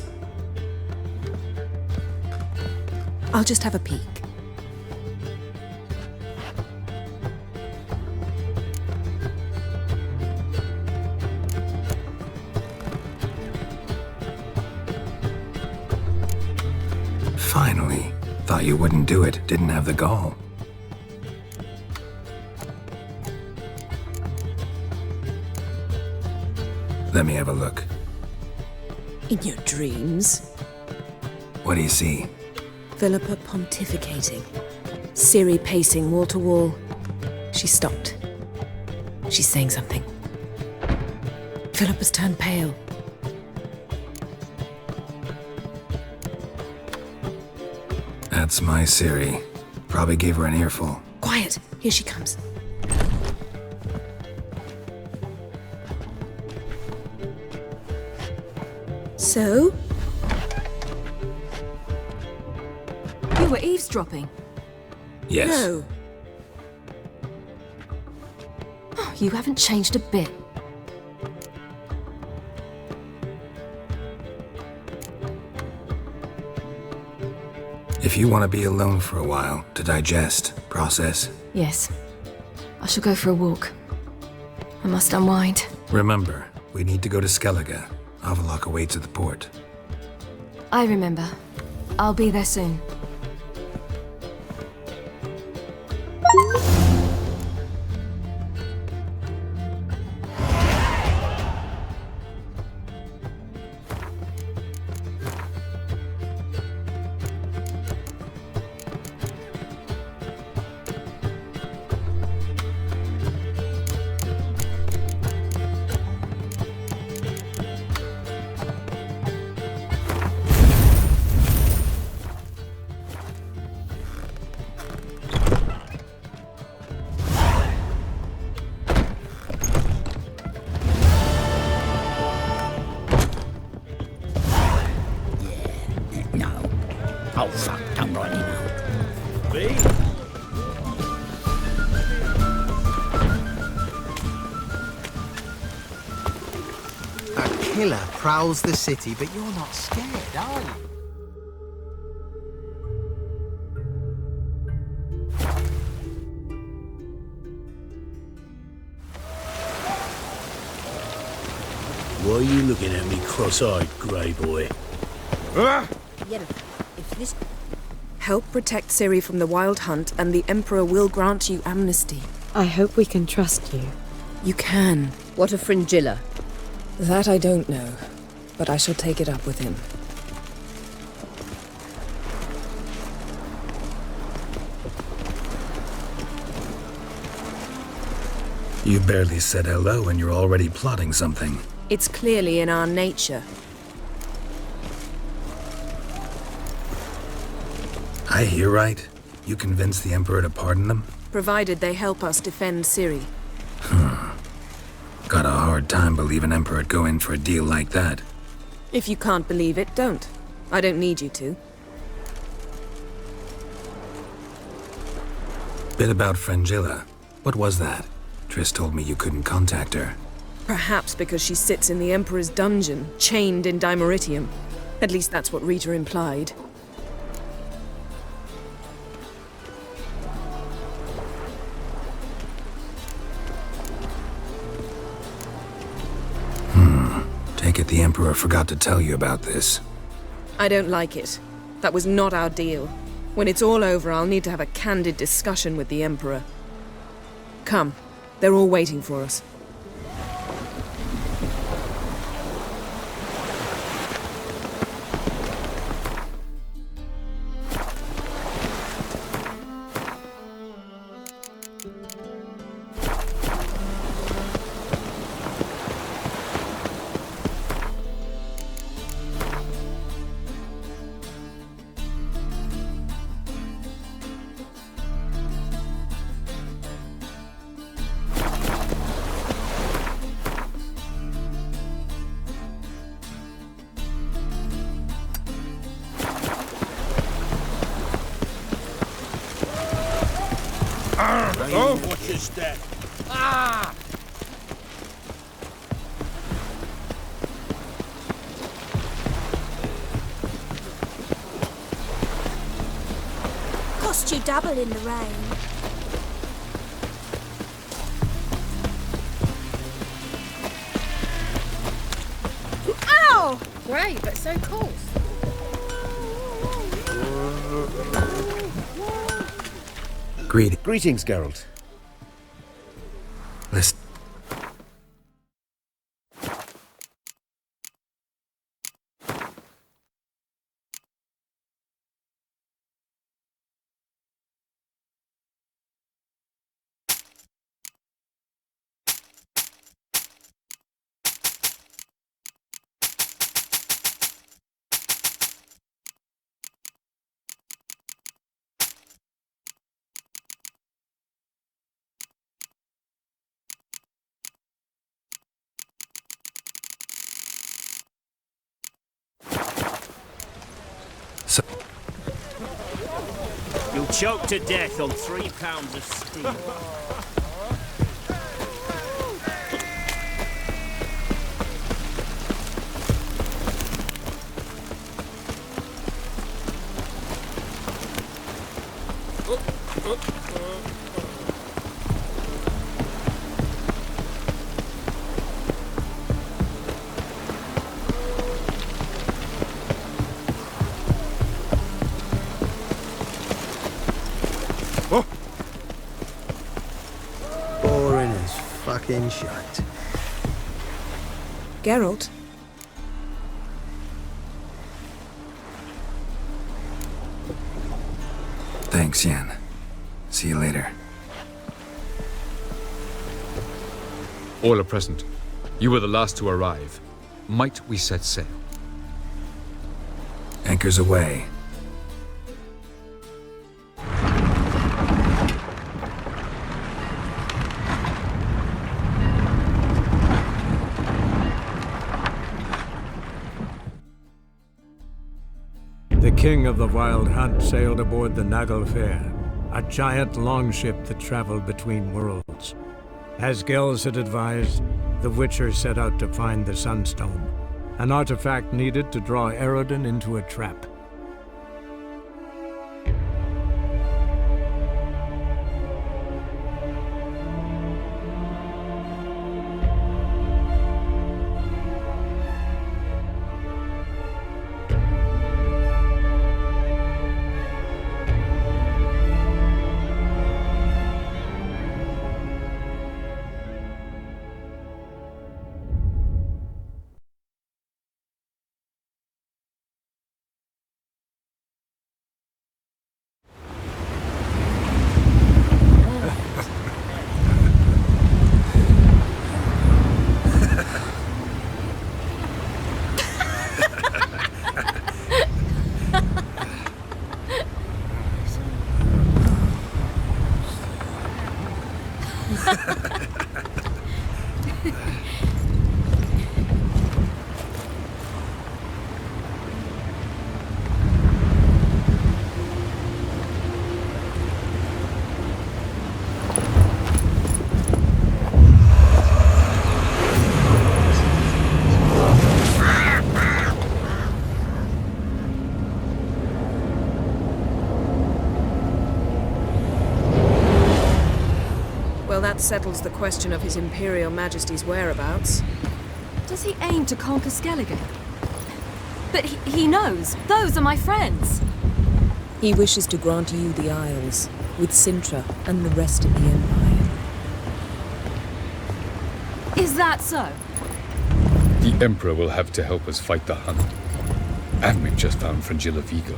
I'll just have a peek. Finally. Thought you wouldn't do it, didn't have the gall. Let me have a look. In your dreams? What do you see? Philippa pontificating. Ciri pacing wall to wall. She stopped. She's saying something. Philippa's turned pale. That's my Ciri. Probably gave her an earful. Quiet! Here she comes. So? You were eavesdropping? Yes. No. Oh, you haven't changed a bit. If you want to be alone for a while, to digest, process. Yes. I shall go for a walk. I must unwind. Remember, we need to go to Skellige. Avallac'h awaits at the port. I remember. I'll be there soon. Oh, fuck, don't write me now. Me? A killer prowls the city, but you're not scared, are you? Why are you looking at me cross-eyed, grey boy? Help protect Ciri from the Wild Hunt, and the Emperor will grant you amnesty. I hope we can trust you. You can. What of Fringilla? That I don't know, but I shall take it up with him. You barely said hello and you're already plotting something. It's clearly in our nature. I hear right? You convinced the Emperor to pardon them? Provided they help us defend Ciri. Got a hard time believing Emperor'd go in for a deal like that. If you can't believe it, don't. I don't need you to. Bit about Fringilla. What was that? Triss told me you couldn't contact her. Perhaps because she sits in the Emperor's dungeon, chained in Dimeritium. At least that's what Rita implied. Take it the Emperor forgot to tell you about this. I don't like it. That was not our deal. When it's all over, I'll need to have a candid discussion with the Emperor. Come. They're all waiting for us. Oh. Watch your step. Ah! Cost you double in the rain. Ow! Great, but so cool. Greetings, Geralt. Listen. You'll choke to death on 3 pounds of steam. Boring as fucking shite. Geralt? Thanks, Yen. See you later. All are present. You were the last to arrive. Might we set sail? Anchors away. The king of the Wild Hunt sailed aboard the Naglfar, a giant longship that traveled between worlds. As Gels had advised, the Witcher set out to find the Sunstone, an artifact needed to draw Eredin into a trap. Well, that settles the question of His Imperial Majesty's whereabouts. Does he aim to conquer Skellige? But he knows. Those are my friends. He wishes to grant you the Isles, with Sintra and the rest of the Empire. Is that so? The Emperor will have to help us fight the Hunt. And we've just found Fringilla Vigo.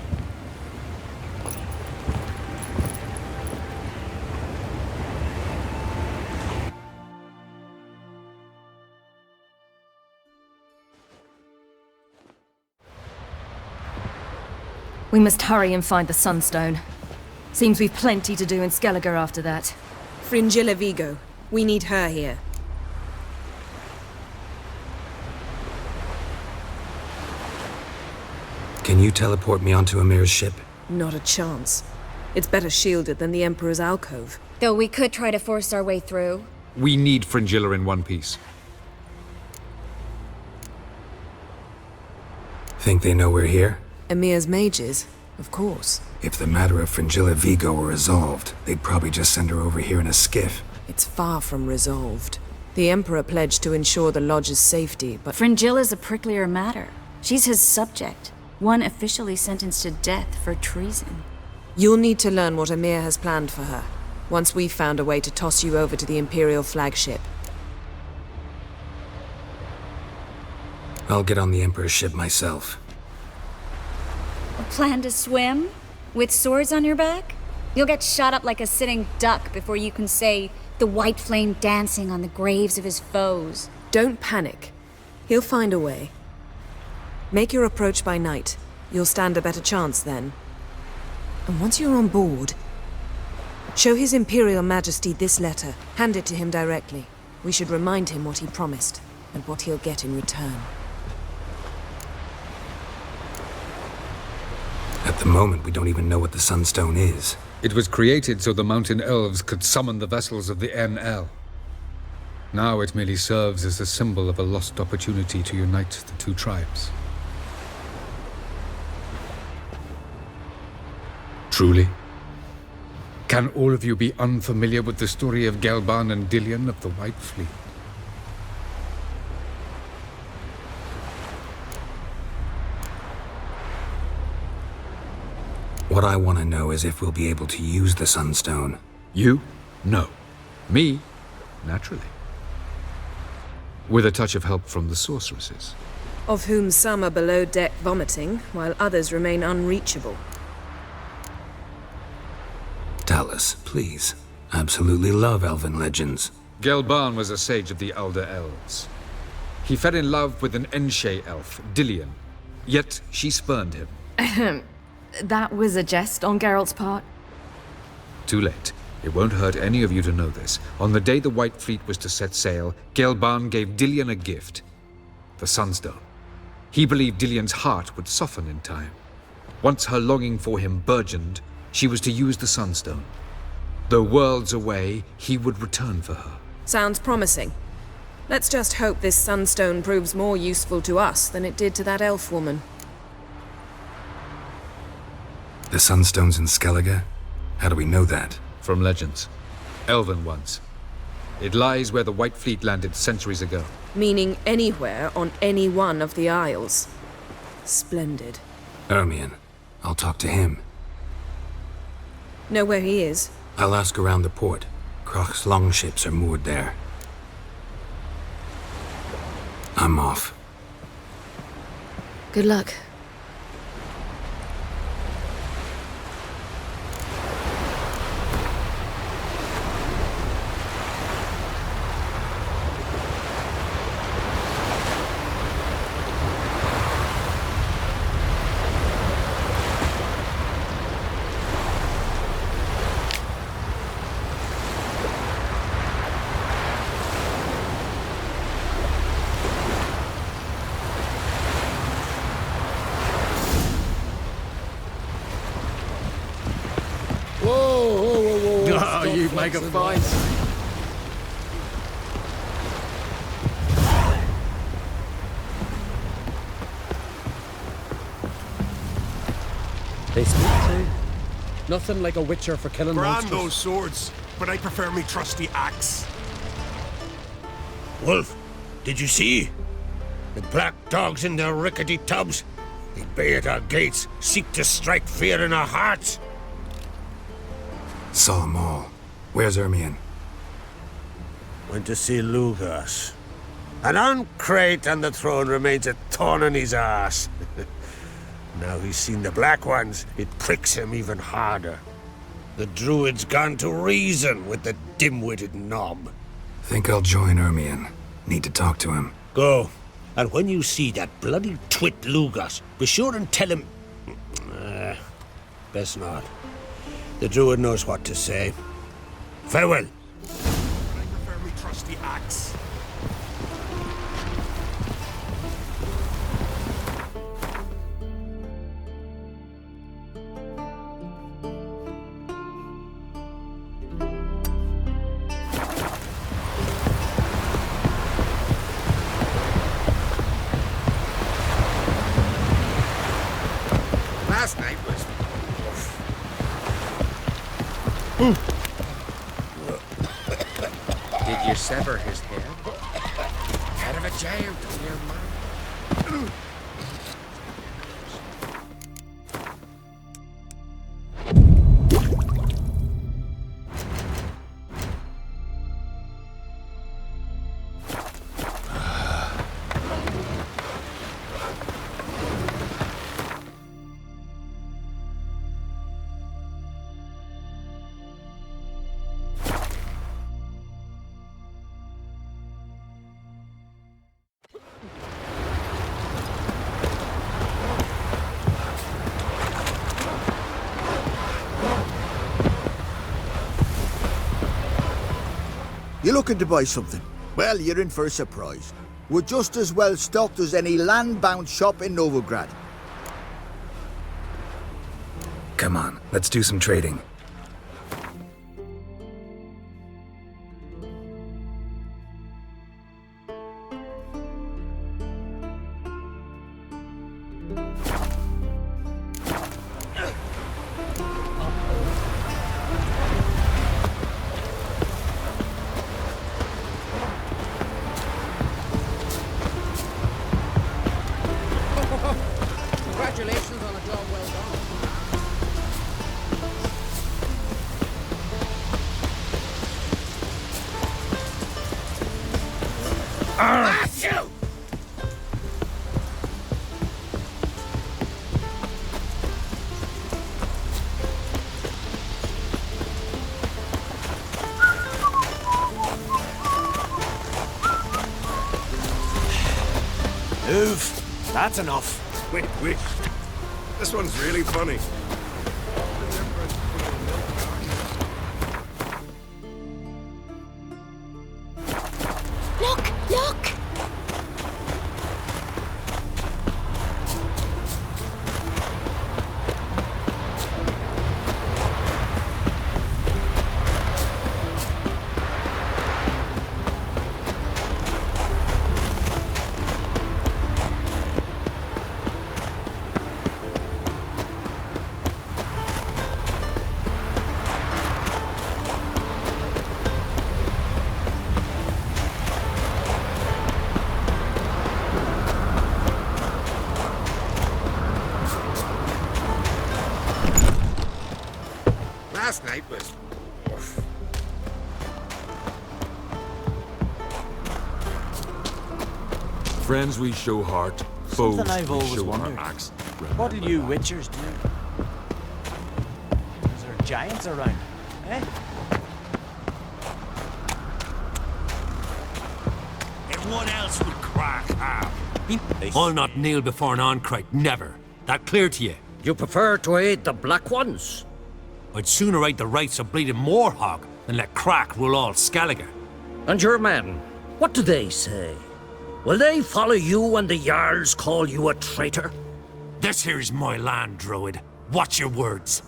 We must hurry and find the Sunstone. Seems we've plenty to do in Skellige after that. Fringilla Vigo. We need her here. Can you teleport me onto Amir's ship? Not a chance. It's better shielded than the Emperor's alcove. Though we could try to force our way through. We need Fringilla in one piece. Think they know we're here? Emir's mages, of course. If the matter of Fringilla Vigo were resolved, they'd probably just send her over here in a skiff. It's far from resolved. The Emperor pledged to ensure the Lodge's safety, but... Fringilla's a pricklier matter. She's his subject, one officially sentenced to death for treason. You'll need to learn what Emir has planned for her, once we've found a way to toss you over to the Imperial flagship. I'll get on the Emperor's ship myself. Plan to swim? With swords on your back? You'll get shot up like a sitting duck before you can say the white flame dancing on the graves of his foes. Don't panic. He'll find a way. Make your approach by night. You'll stand a better chance then. And once you're on board, show His Imperial Majesty this letter. Hand it to him directly. We should remind him what he promised, and what he'll get in return. At the moment, we don't even know what the Sunstone is. It was created so the Mountain Elves could summon the vessels of the NL. Now it merely serves as a symbol of a lost opportunity to unite the two tribes. Truly? Can all of you be unfamiliar with the story of Gelban and Dillion of the White Fleet? What I want to know is if we'll be able to use the Sunstone. You? No. Me? Naturally. With a touch of help from the sorceresses. Of whom some are below deck vomiting, while others remain unreachable. Tell us, please. Absolutely love elven legends. Gelban was a sage of the Elder Elves. He fell in love with an Enshe elf, Dillion. Yet she spurned him. That was a jest on Geralt's part. Too late. It won't hurt any of you to know this. On the day the White Fleet was to set sail, Gelban gave Dillion a gift. The Sunstone. He believed Dillion's heart would soften in time. Once her longing for him burgeoned, she was to use the Sunstone. Though worlds away, he would return for her. Sounds promising. Let's just hope this Sunstone proves more useful to us than it did to that elf woman. The Sunstone's in Skellige? How do we know that? From legends. Elven ones. It lies where the White Fleet landed centuries ago. Meaning anywhere on any one of the Isles. Splendid. Ermion. I'll talk to him. Know where he is? I'll ask around the port. Croc's longships are moored there. I'm off. Good luck. You make a fight. They speak too. Nothing like a witcher for killing Brand monsters. those swords, but I prefer me trusty axe. Wolf, did you see? The black dogs in their rickety tubs. They bay at our gates, seek to strike fear in our hearts. Saw 'em all. Where's Ermion? Went to see Lugas. An uncrate on the throne remains a thorn in his ass. Now he's seen the Black Ones, it pricks him even harder. The Druid's gone to reason with the dim-witted knob. Think I'll join Ermion. Need to talk to him. Go. And when you see that bloody twit Lugas, be sure and tell him... best not. The Druid knows what to say. Farewell. I prefer me trusty axe. Did you sever his head? Out of a jail, dear man. You looking to buy something? Well, you're in for a surprise. We're just as well stocked as any land-bound shop in Novigrad. Come on, let's do some trading. Congratulations on a job well done. Shoot! Move. That's enough. Wait. This one's really funny. Look! Look! Last night was... Friends we show heart, foes Something I've we always show our wondered. axe. What do you witchers do? Is there giants around? Eh? And what else would crack have? I'll not kneel before an Oncrite, never. That clear to you? You prefer to aid the Black Ones? I'd sooner aid the rights of bleeding Moorhog than let Crack rule all Skellige. And your men, what do they say? Will they follow you when the Jarls call you a traitor? This here's my land, Druid. Watch your words.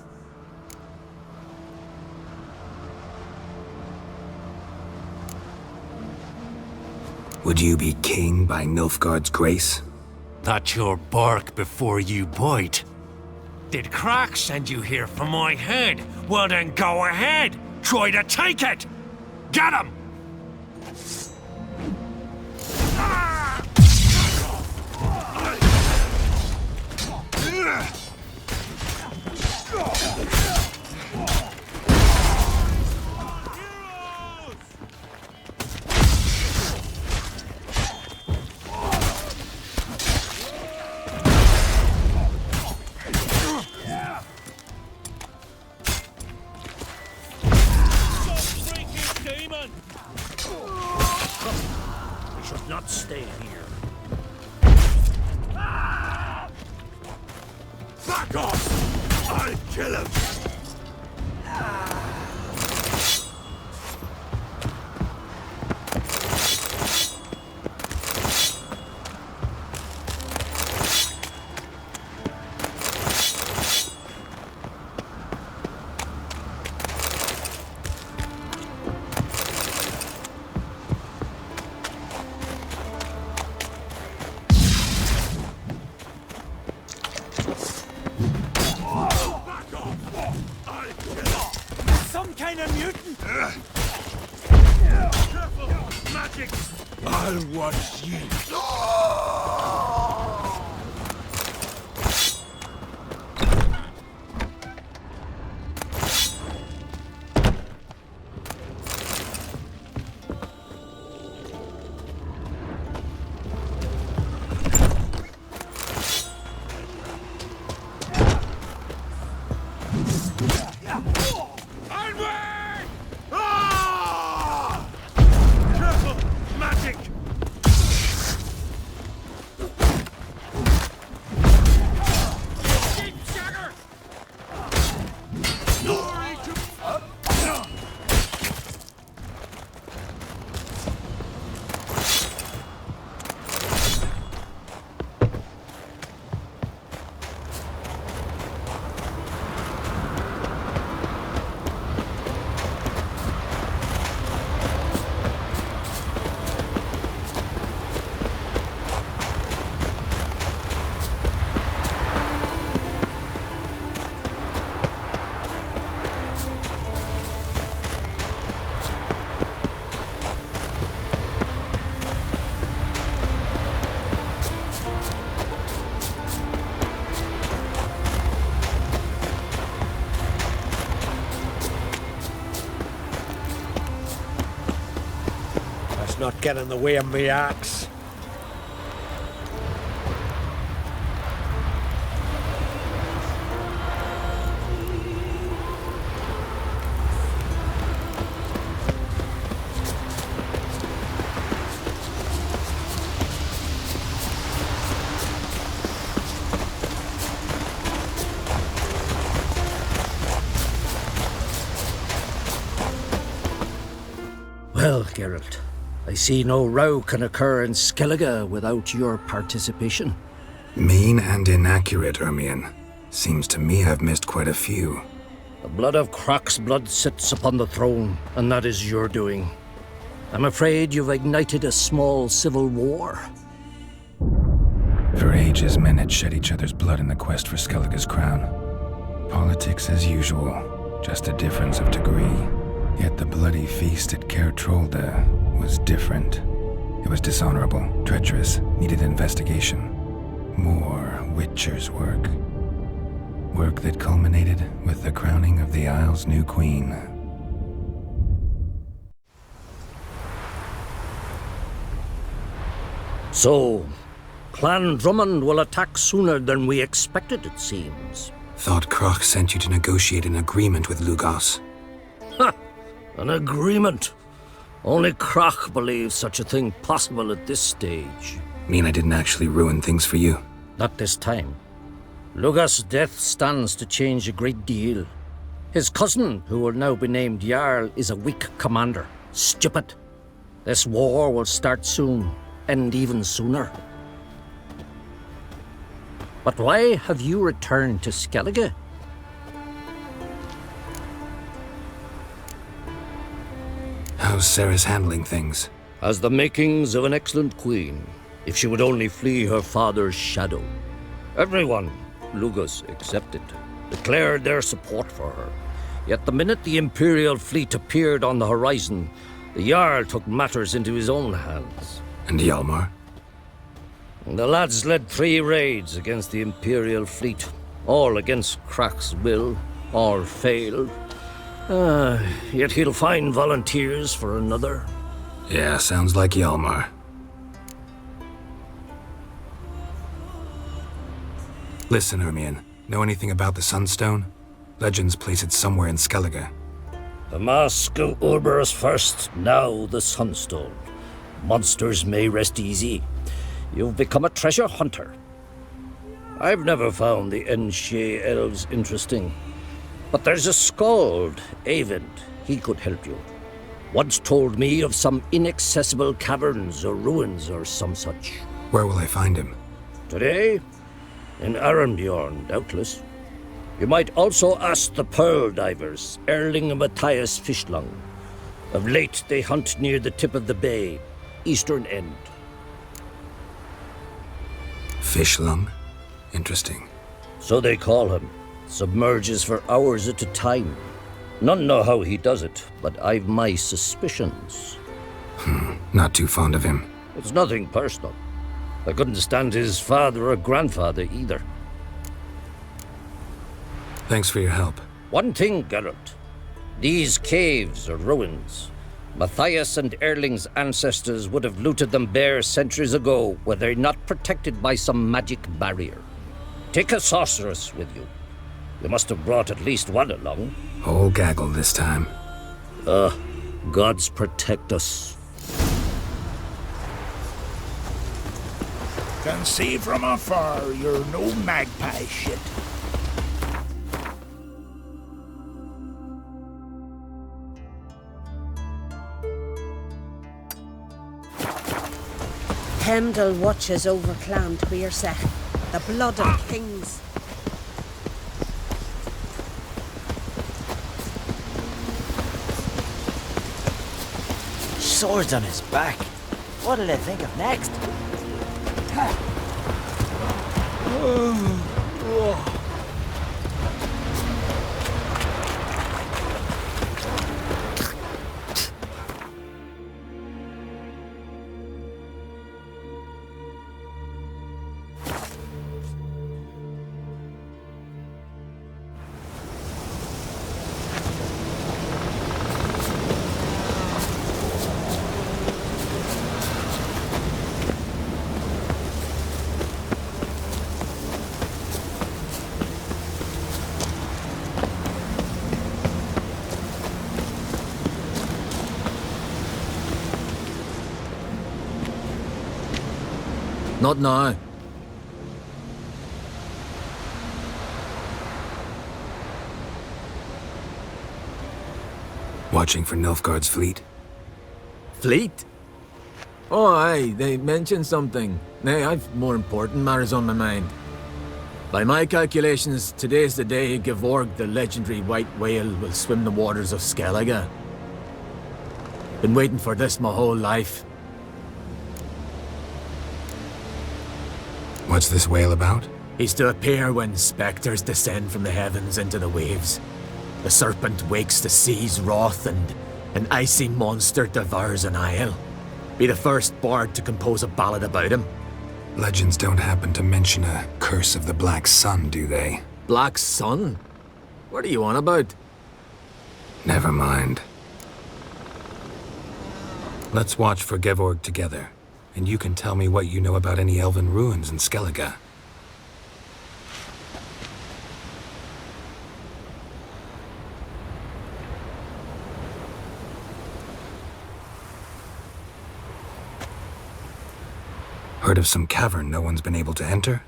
Would you be king by Nilfgaard's grace? That's your bark before you bite. Did Crack send you here for my head? Well then go ahead! Try to take it! Get him! We should not stay here. Back off! I'll kill him! some kind of mutant? Careful! Magic! I'll watch you. Not get in the way of me axe. Well, Geralt, I see no row can occur in Skellige without your participation. Mean and inaccurate, Ermion. Seems to me I've missed quite a few. The blood of Croc's blood sits upon the throne, and that is your doing. I'm afraid you've ignited a small civil war. For ages, men had shed each other's blood in the quest for Skellige's crown. Politics as usual, just a difference of degree. Yet the bloody feast at Caer Trolde was different. It was dishonorable, treacherous, needed investigation. More Witcher's work. Work that culminated with the crowning of the Isle's new queen. So, Clan Drummond will attack sooner than we expected, it seems. Thought Croc sent you to negotiate an agreement with Lugos. Ha! An agreement? Only Croc believes such a thing possible at this stage. Mean I didn't actually ruin things for you? Not this time. Lugos' death stands to change a great deal. His cousin, who will now be named Jarl, is a weak commander. Stupid. This war will start soon, end even sooner. But why have you returned to Skellige? How's Sarah's handling things? Has the makings of an excellent queen, if she would only flee her father's shadow. Everyone, Lugos excepted, declared their support for her. Yet the minute the Imperial fleet appeared on the horizon, the Jarl took matters into his own hands. And Hjalmar? The lads led 3 raids against the Imperial fleet, all against Croc's will, all failed. Yet he'll find volunteers for another. Yeah, sounds like Hjalmar. Listen, Ermion, know anything about the Sunstone? Legends place it somewhere in Skellige. The Mask of Urberus first, now the Sunstone. Monsters may rest easy. You've become a treasure hunter. I've never found the Enshe elves interesting. But there's a skald, Eyvind. He could help you. Once told me of some inaccessible caverns or ruins or some such. Where will I find him? Today? In Arenbjorn, doubtless. You might also ask the pearl divers, Erling and Matthias Fischlung. Of late, they hunt near the tip of the bay, eastern end. Fischlung? Interesting. So they call him. Submerges for hours at a time. None know how he does it, but I've my suspicions. Not too fond of him. It's nothing personal. I couldn't stand his father or grandfather either. Thanks for your help. One thing, Geralt. These caves are ruins. Matthias and Erling's ancestors would have looted them bare centuries ago were they not protected by some magic barrier. Take a sorceress with you. You must have brought at least one along. Whole gaggle this time. Gods protect us. Can see from afar you're no magpie shit. Hemdall watches over Clan Tweersech, the blood of kings. Swords on his back. What'll they think of next? Not now. Watching for Nilfgaard's fleet? Fleet? Oh, aye, they mentioned something. Nay, I've more important matters on my mind. By my calculations, today's the day Gevorg, the legendary white whale, will swim the waters of Skellige. Been waiting for this my whole life. What's this whale about? He's to appear when spectres descend from the heavens into the waves. The serpent wakes the sea's wrath and an icy monster devours an isle. Be the first bard to compose a ballad about him. Legends don't happen to mention a curse of the Black Sun, do they? Black Sun? What are you on about? Never mind. Let's watch for Gevorg together, and you can tell me what you know about any elven ruins in Skellige. Heard of some cavern no one's been able to enter?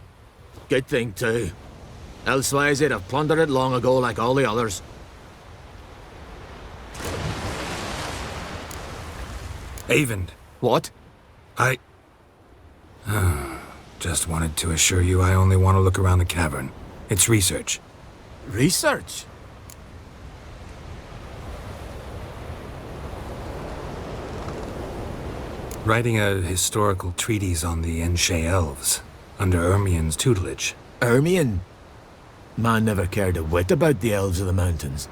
Good thing too. Elsewise they'd have plundered it long ago like all the others. Avend. What? Just wanted to assure you I only want to look around the cavern. It's research. Research? Writing a historical treatise on the Enshe elves, under Ermien's tutelage. Ermien? Man never cared a whit about the elves of the mountains.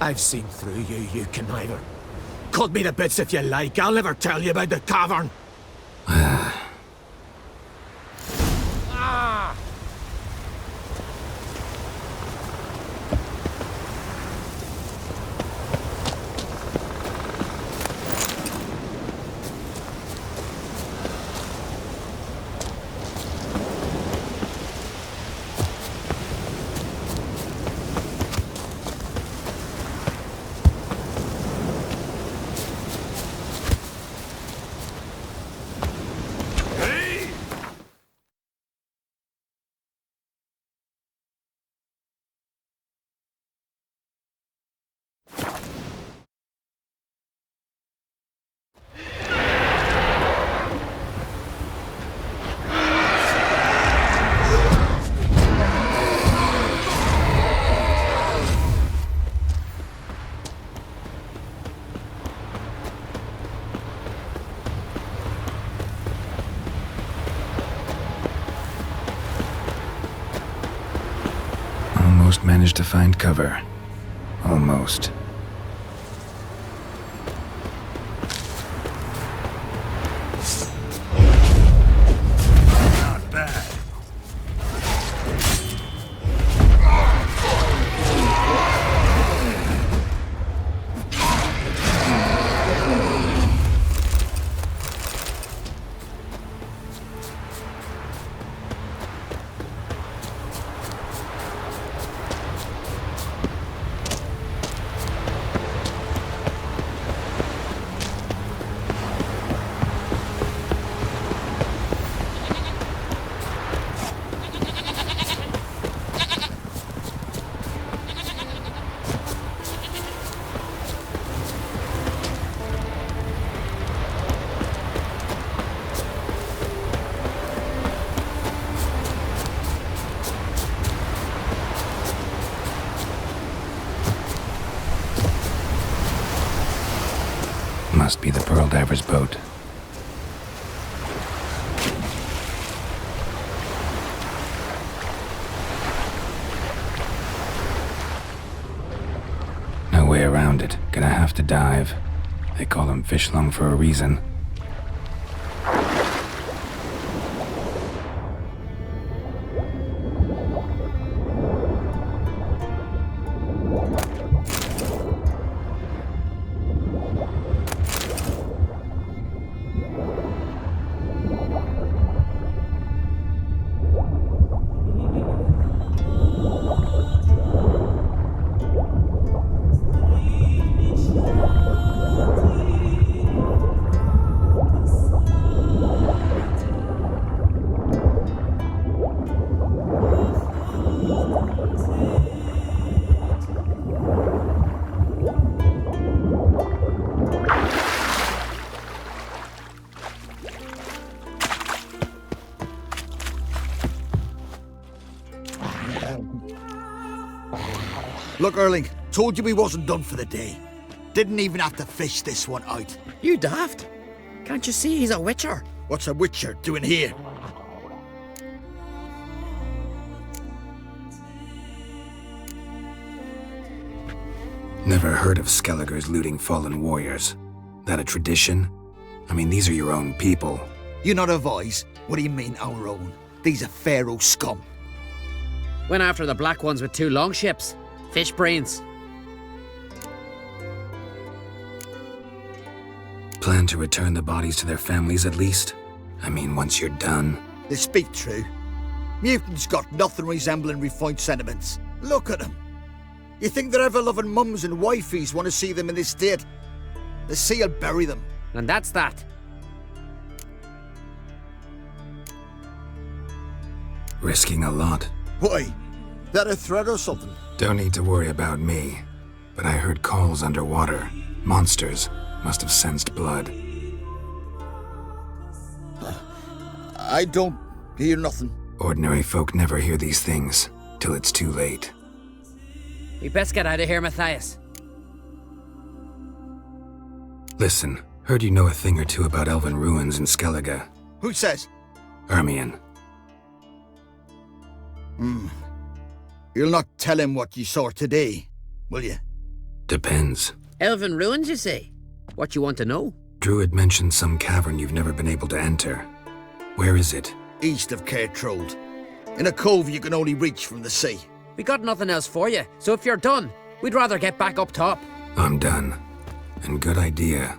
I've seen through you, you conniver. Cut me to bits if you like, I'll never tell you about the cavern! Almost managed to find cover. Almost. Not bad. Must be the Pearl Diver's boat. No way around it. Gonna have to dive. They call him fish lung for a reason. Look, Erling, told you we wasn't done for the day. Didn't even have to fish this one out. You daft? Can't you see he's a witcher? What's a witcher doing here? Never heard of Skelligers looting fallen warriors. That a tradition? I mean, these are your own people. You not advise? What do you mean, our own? These are Pharaoh scum. Went after the black ones with 2 longships. Fish brains. Plan to return the bodies to their families at least? I mean, once you're done. They speak true. Mutants got nothing resembling refined sentiments. Look at them. You think their ever-loving mums and wifeys want to see them in this state? The sea will bury them. And that's that. Risking a lot. Why? That a threat or something? Don't need to worry about me. But I heard calls underwater. Monsters must have sensed blood. I don't hear nothing. Ordinary folk never hear these things till it's too late. We best get out of here, Matthias. Listen, heard you know a thing or two about elven ruins in Skellige. Who says? Ermion. You'll not tell him what you saw today, will you? Depends. Elven ruins, you say? What you want to know? Druid mentioned some cavern you've never been able to enter. Where is it? East of Cairtrold. In a cove you can only reach from the sea. We got nothing else for you, so if you're done, we'd rather get back up top. I'm done. And good idea.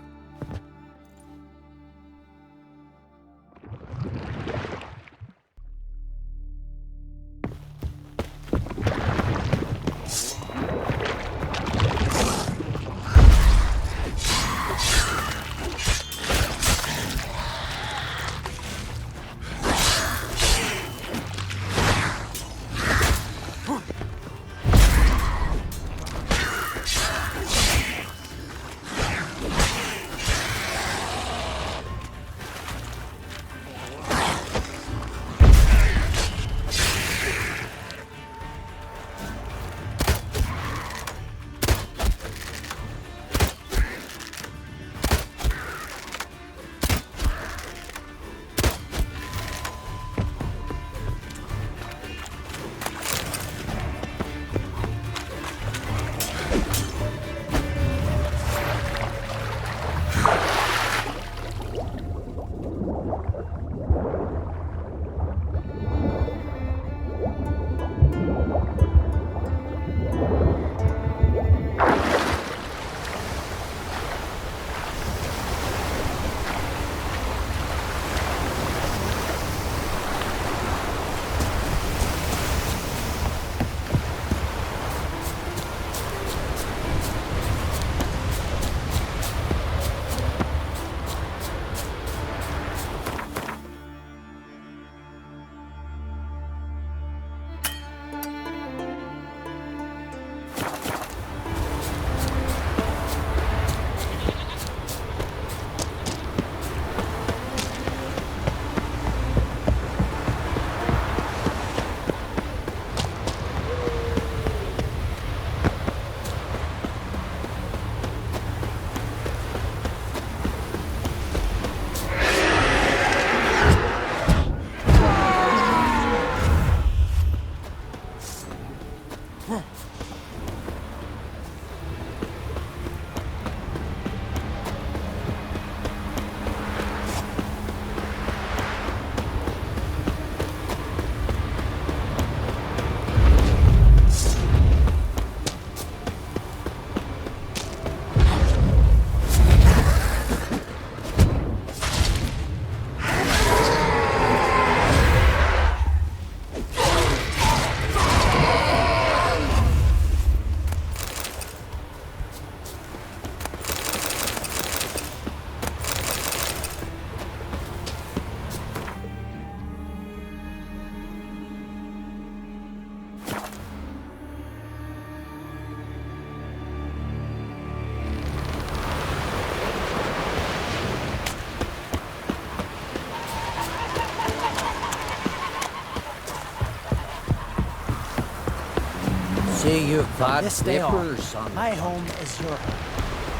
see you fat This day on, nippers, son. my home is your home.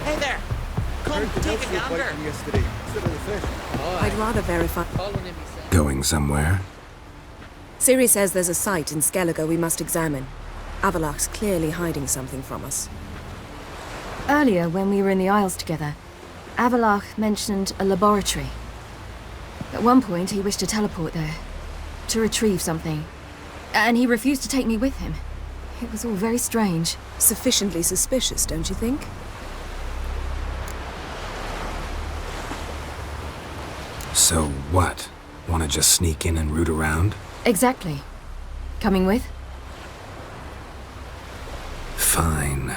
Hey there! Come take a gander! I'd rather verify. Going somewhere? Siri says there's a site in Skellige we must examine. Avalok's clearly hiding something from us. Earlier, when we were in the Isles together, Avalok mentioned a laboratory. At one point, he wished to teleport there, to retrieve something. And he refused to take me with him. It was all very strange. Sufficiently suspicious, don't you think? So what? Wanna just sneak in and root around? Exactly. Coming with? Fine.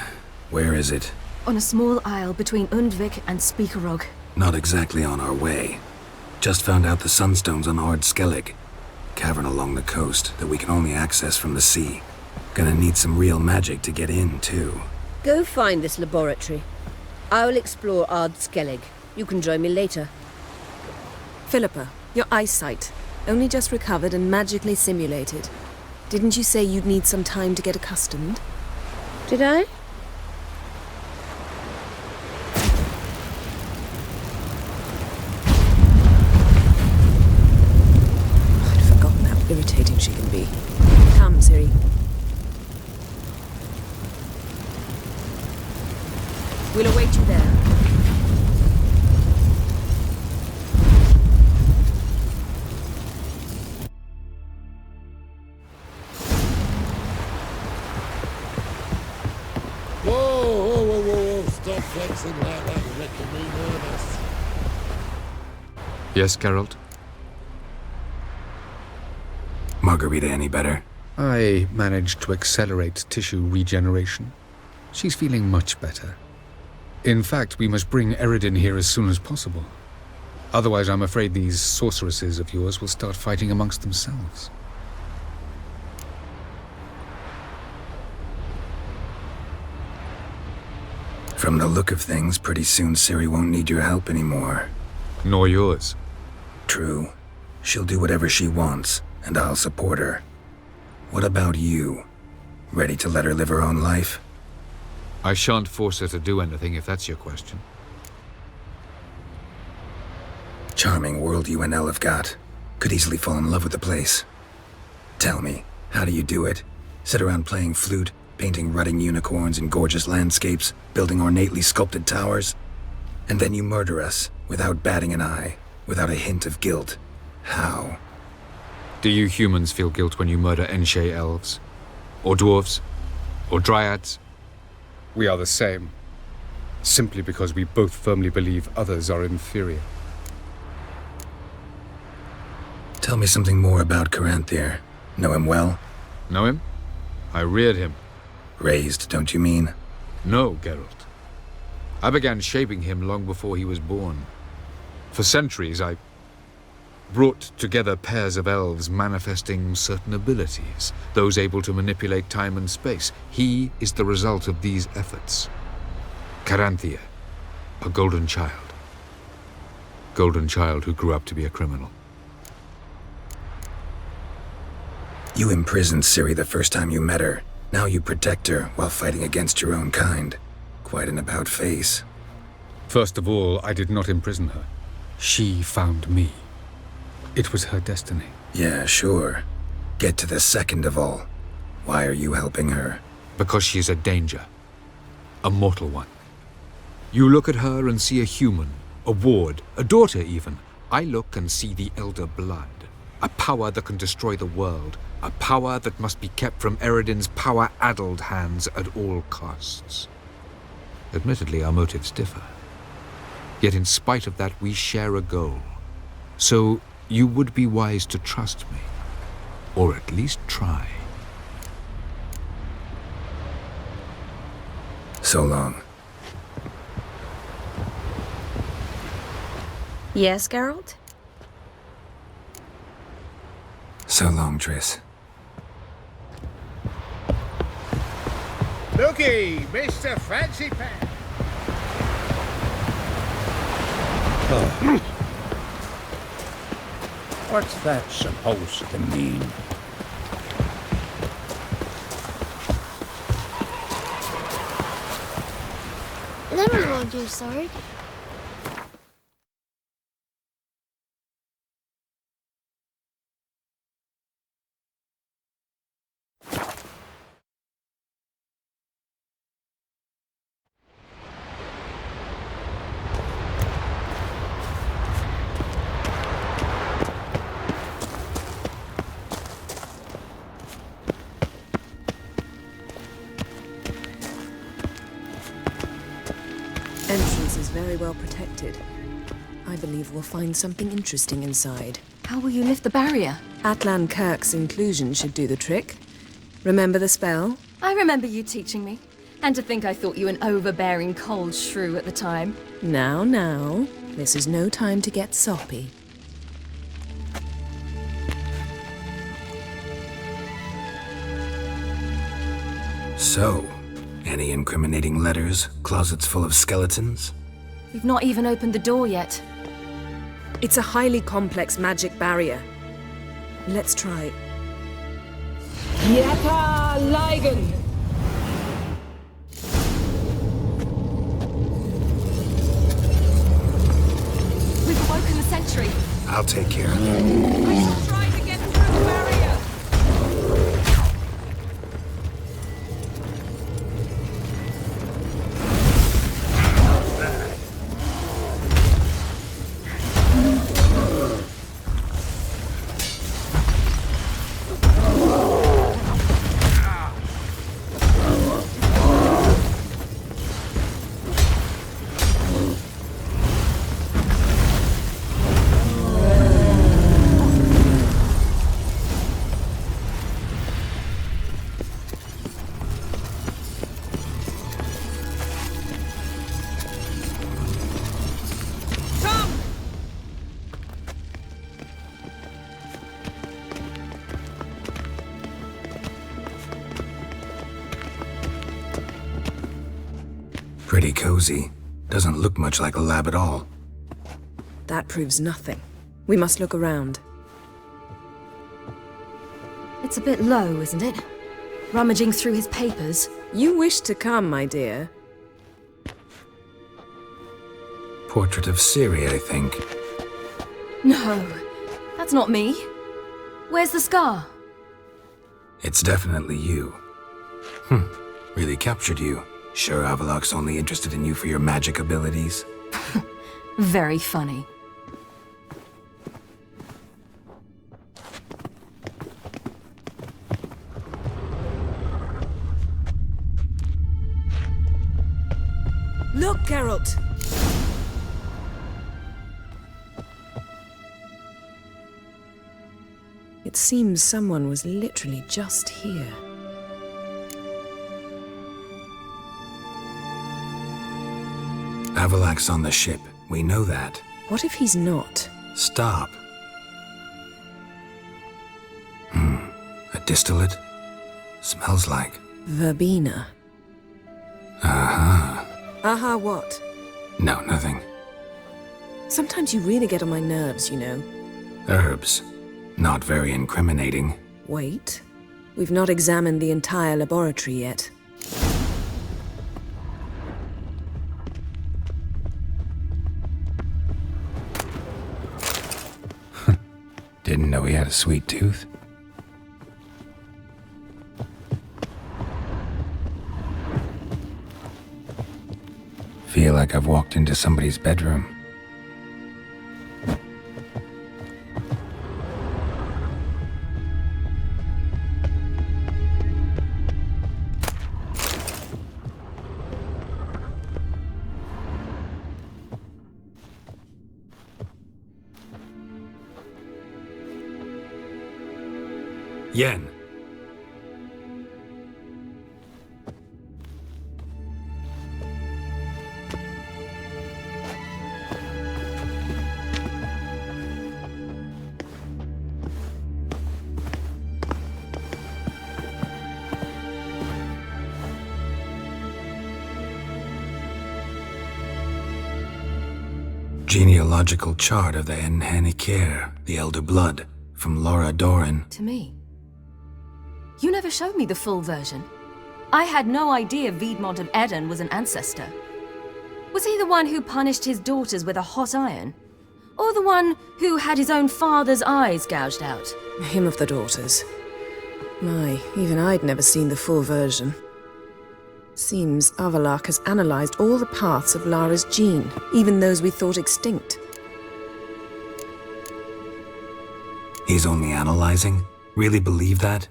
Where is it? On a small isle between Undvik and Speakerog. Not exactly on our way. Just found out the sunstone's on Ard Skellig. Cavern along the coast that we can only access from the sea. Gonna need some real magic to get in, too. Go find this laboratory. I'll explore Ard Skellig. You can join me later. Philippa, your eyesight. Only just recovered and magically simulated. Didn't you say you'd need some time to get accustomed? Did I? I'd forgotten how irritating she can be. Come, Siri. We'll await you there. Whoa, stop flexing like that, you're making me nervous. Yes, Geralt? Margarita any better? I managed to accelerate tissue regeneration. She's feeling much better. In fact, we must bring Eredin here as soon as possible. Otherwise, I'm afraid these sorceresses of yours will start fighting amongst themselves. From the look of things, pretty soon Ciri won't need your help anymore. Nor yours. True. She'll do whatever she wants, and I'll support her. What about you? Ready to let her live her own life? I shan't force her to do anything, if that's your question. Charming world you and Elle have got. Could easily fall in love with the place. Tell me, how do you do it? Sit around playing flute, painting rutting unicorns in gorgeous landscapes, building ornately sculpted towers? And then you murder us, without batting an eye, without a hint of guilt. How? Do you humans feel guilt when you murder Enshe elves? Or dwarves? Or dryads? We are the same. Simply because we both firmly believe others are inferior. Tell me something more about Caranthir. Know him well? Know him? I reared him. Raised, don't you mean? No, Geralt. I began shaping him long before he was born. For centuries, I brought together pairs of elves manifesting certain abilities, those able to manipulate time and space. He is the result of these efforts. Caranthir, a golden child. Golden child who grew up to be a criminal. You imprisoned Ciri the first time you met her. Now you protect her while fighting against your own kind. Quite an about-face. First of all, I did not imprison her. She found me. It was her destiny. Yeah, sure. Get to the second of all. Why are you helping her? Because she is a danger. A mortal one. You look at her and see a human, a ward, a daughter even. I look and see the Elder Blood. A power that can destroy the world. A power that must be kept from Eredin's power-addled hands at all costs. Admittedly, our motives differ. Yet in spite of that, we share a goal. So you would be wise to trust me. Or at least try. So long. Yes, Geralt? So long, Triss. Looky, Mr. Fancy Pants. What's that supposed to mean? never told you sorry. Entrance is very well protected. I believe we'll find something interesting inside. How will you lift the barrier? Atlan Kirk's inclusion should do the trick. Remember the spell? I remember you teaching me. And to think I thought you an overbearing cold shrew at the time. Now. This is no time to get soppy. So, any incriminating letters? Closets full of skeletons? We've not even opened the door yet. It's a highly complex magic barrier. Let's try. Yeta Ligen! We've awoken the sentry. I'll take care of it. I shall try to get through the barrier. Pretty cozy. Doesn't look much like a lab at all. That proves nothing. We must look around. It's a bit low, isn't it? Rummaging through his papers. You wish to come, my dear. Portrait of Siri, I think. No, that's not me. Where's the scar? It's definitely you. Really captured you. Sure Avalok's only interested in you for your magic abilities? Very funny. Look, Geralt! It seems someone was literally just here. Avalok's on the ship. We know that. What if he's not? Stop. A distillate? Smells like... Verbena. Aha. Aha what? No, nothing. Sometimes you really get on my nerves, you know. Herbs. Not very incriminating. Wait. We've not examined the entire laboratory yet. Didn't know he had a sweet tooth. Feel like I've walked into somebody's bedroom. Yen. Genealogical chart of the Enhanikir, the Elder Blood, from Laura Doran. To me. You never showed me the full version. I had no idea Viedmont of Eden was an ancestor. Was he the one who punished his daughters with a hot iron? Or the one who had his own father's eyes gouged out? Him of the daughters. My, even I'd never seen the full version. Seems Avalak has analyzed all the paths of Lara's gene, even those we thought extinct. He's only analyzing? Really believe that?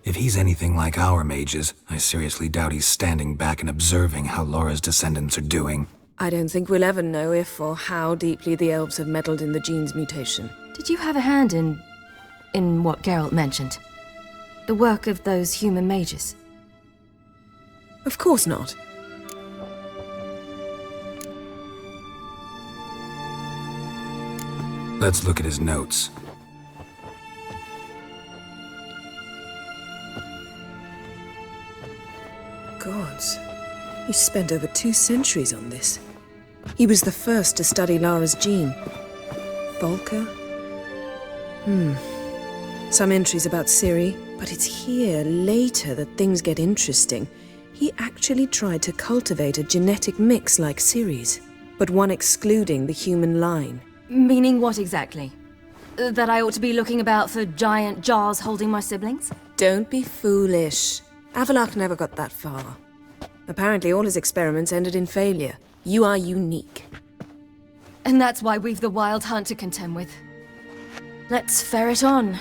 If he's anything like our mages, I seriously doubt he's standing back and observing how Laura's descendants are doing. I don't think we'll ever know if or how deeply the elves have meddled in the gene's mutation. Did you have a hand in what Geralt mentioned? The work of those human mages? Of course not. Let's look at his notes. Gods. He spent over 2 centuries on this. He was the first to study Lara's gene. Volker? Some entries about Ciri, but it's here, later, that things get interesting. He actually tried to cultivate a genetic mix like Ciri's, but one excluding the human line. Meaning what exactly? That I ought to be looking about for giant jars holding my siblings? Don't be foolish. Avalak never got that far. Apparently all his experiments ended in failure. You are unique. And that's why we've the Wild Hunt to contend with. Let's ferret on.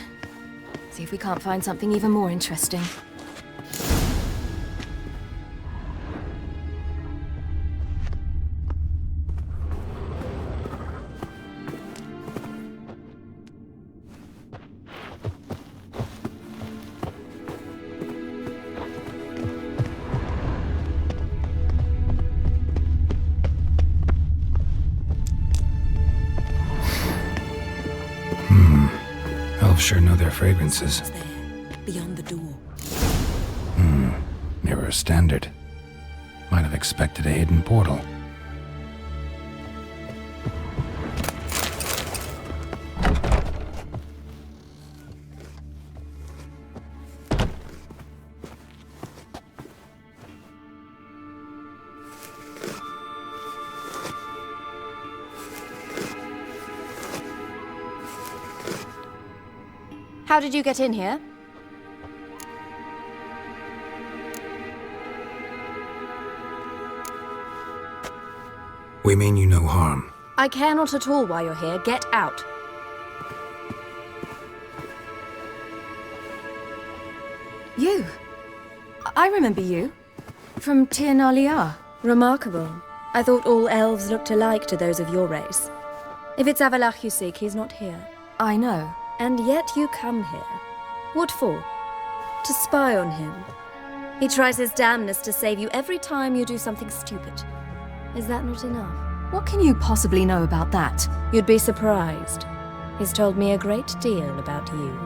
See if we can't find something even more interesting. Elves sure know their fragrances. Beyond the door. Mirror standard. Might have expected a hidden portal. How did you get in here? We mean you no harm. I care not at all why you're here. Get out. You. I remember you. From Tir Nalia. Remarkable. I thought all elves looked alike to those of your race. If it's Avalak you seek, he's not here. I know. And yet you come here. What for? To spy on him. He tries his damnedest to save you every time you do something stupid. Is that not enough? What can you possibly know about that? You'd be surprised. He's told me a great deal about you.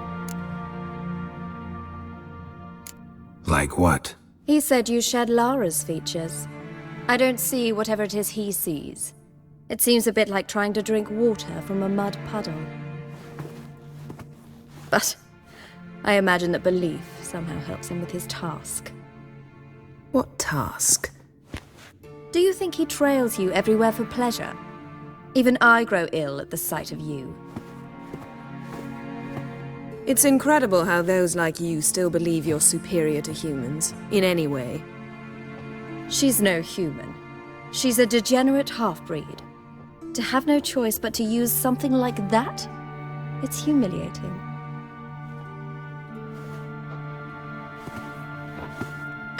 Like what? He said you shared Lara's features. I don't see whatever it is he sees. It seems a bit like trying to drink water from a mud puddle. But I imagine that belief somehow helps him with his task. What task? Do you think he trails you everywhere for pleasure? Even I grow ill at the sight of you. It's incredible how those like you still believe you're superior to humans, in any way. She's no human. She's a degenerate half-breed. To have no choice but to use something like that? It's humiliating.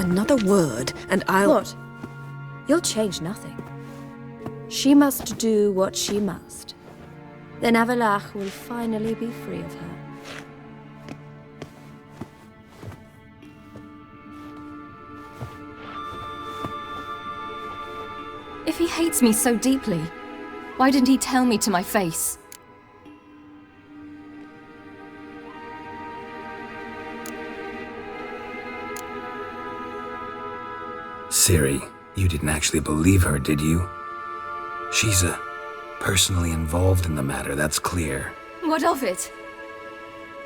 Another word, and I'll... What? You'll change nothing. She must do what she must. Then Avalak will finally be free of her. If he hates me so deeply, why didn't he tell me to my face? Ciri, you didn't actually believe her, did you? She's personally involved in the matter, that's clear. What of it?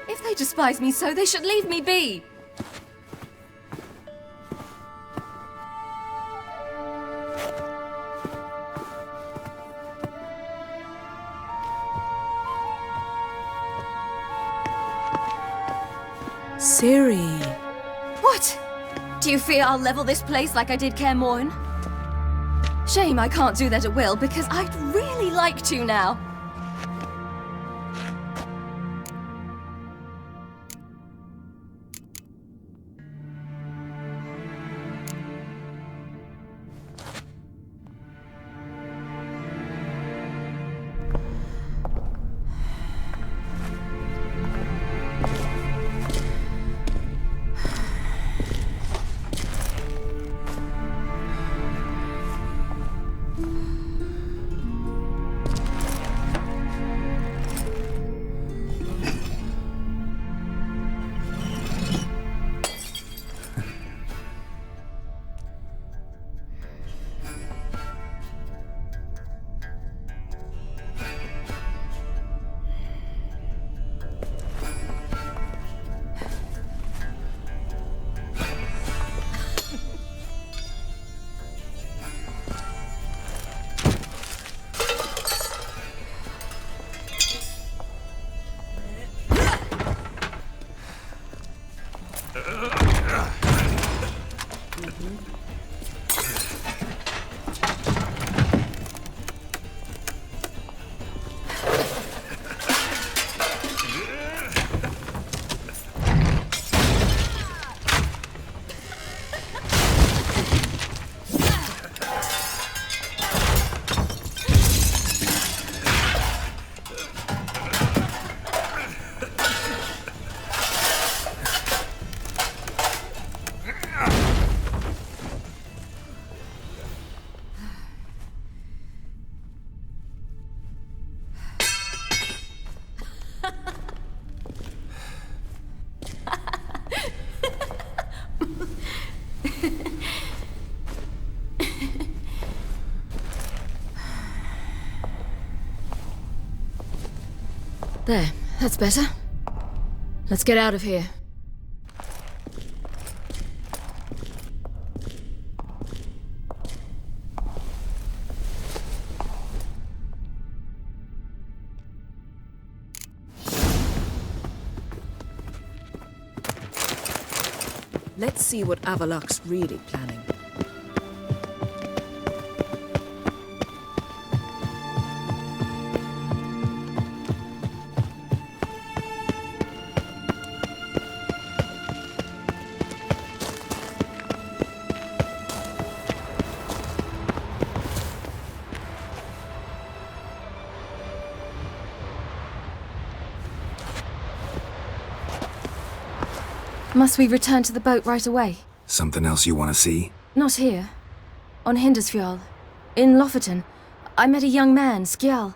If they despise me so, they should leave me be. Ciri. What? Do you fear I'll level this place like I did Kaer Morhen? Shame I can't do that at will, because I'd really like to now. There, that's better. Let's get out of here. Let's see what Avalok's really planning. Must we return to the boat right away? Something else you want to see? Not here. On Hindisfjall. In Lofoten. I met a young man, Skjal.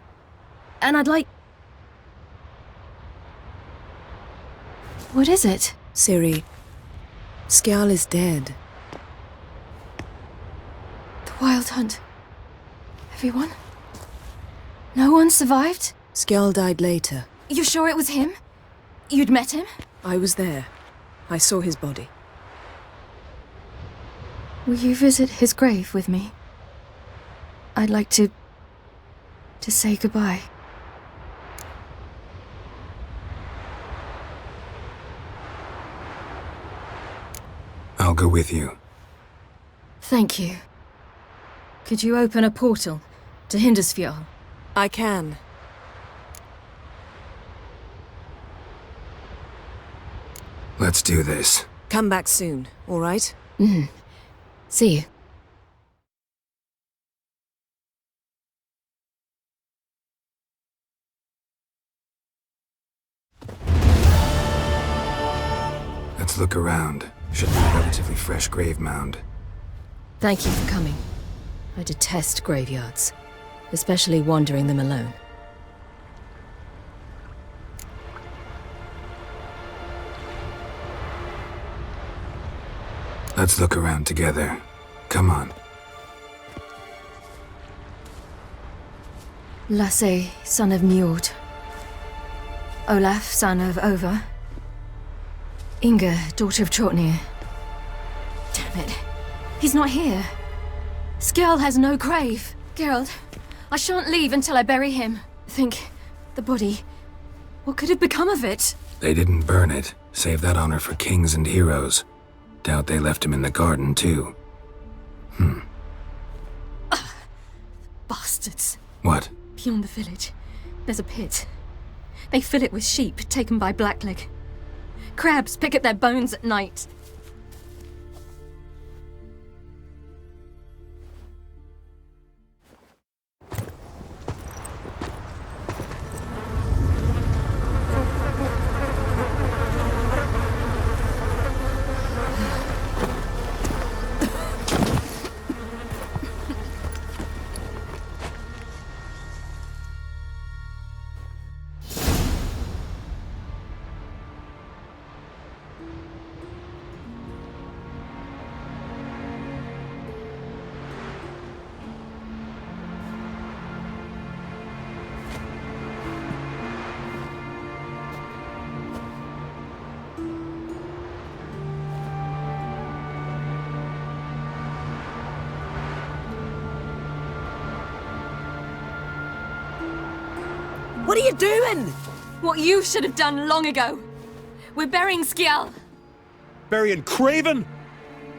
And I'd like... What is it? Ciri, Skjal is dead. The Wild Hunt. Everyone? No one survived? Skjal died later. You sure it was him? You'd met him? I was there. I saw his body. Will you visit his grave with me? I'd like to say goodbye. I'll go with you. Thank you. Could you open a portal to Hindisfjall? I can. Let's do this. Come back soon, all right? See you. Let's look around. Should be a relatively fresh grave mound. Thank you for coming. I detest graveyards, especially wandering them alone. Let's look around together. Come on. Lasse, son of Njord. Olaf, son of Ova. Inga, daughter of Trotnir. Damn it. He's not here. Skjal has no grave. Geralt, I shan't leave until I bury him. Think, the body. What could have become of it? They didn't burn it, Save that honor for kings and heroes. Doubt they left him in the garden, too. Bastards. What? Beyond the village, there's a pit. They fill it with sheep taken by Blackleg. Crabs pick at their bones at night. What are you doing? What you should have done long ago. We're burying Skjal. Burying Craven?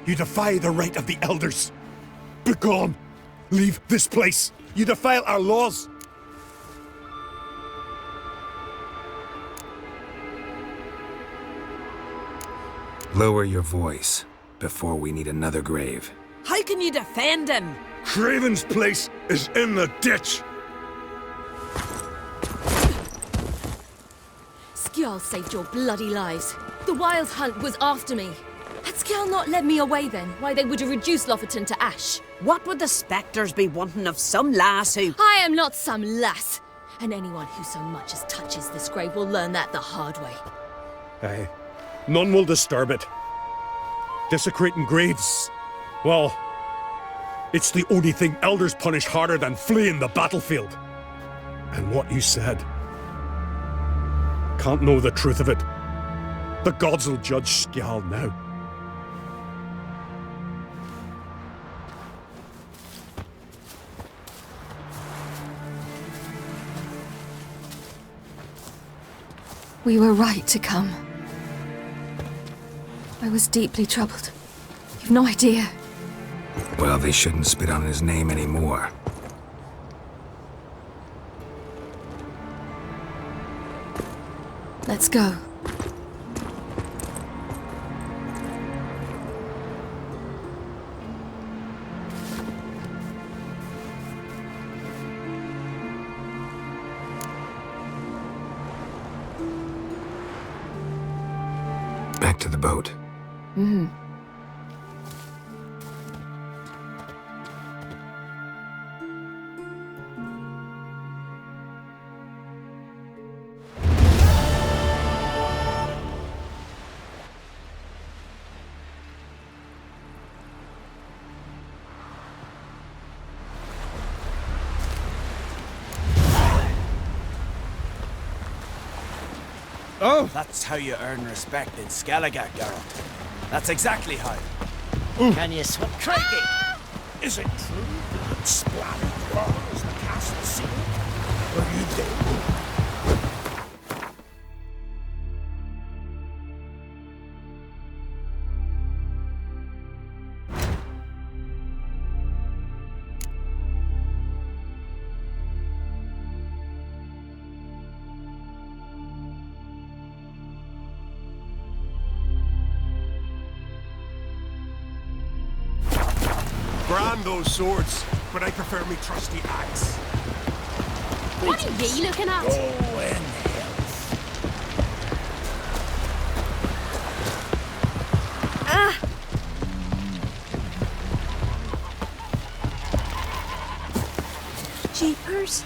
You defy the right of the elders. Begone! Leave this place! You defile our laws! Lower your voice before we need another grave. How can you defend him? Craven's place is in the ditch! Skjal saved your bloody lives. The Wild Hunt was after me. Had Skjal not led me away then, why they would have reduced Lofferton to ash. What would the spectres be wanting of some lass who... I am not some lass. And anyone who so much as touches this grave will learn that the hard way. Aye. None will disturb it. Desecrating graves. Well, it's the only thing elders punish harder than fleeing the battlefield. And what you said. Can't know the truth of it. The gods will judge Skjal now. We were right to come. I was deeply troubled. You've no idea. Well, they shouldn't spit on his name anymore. Let's go. Back to the boat. Mm-hmm. Oh! That's how you earn respect in Skellige, Geralt. That's exactly how. Can you swim? Crikey! Is it true blood splattered walls the castle ceiling? Were you there? Brand those swords, but I prefer me trusty axe. What are you looking at? Oh, in health. Ah! Jeepers.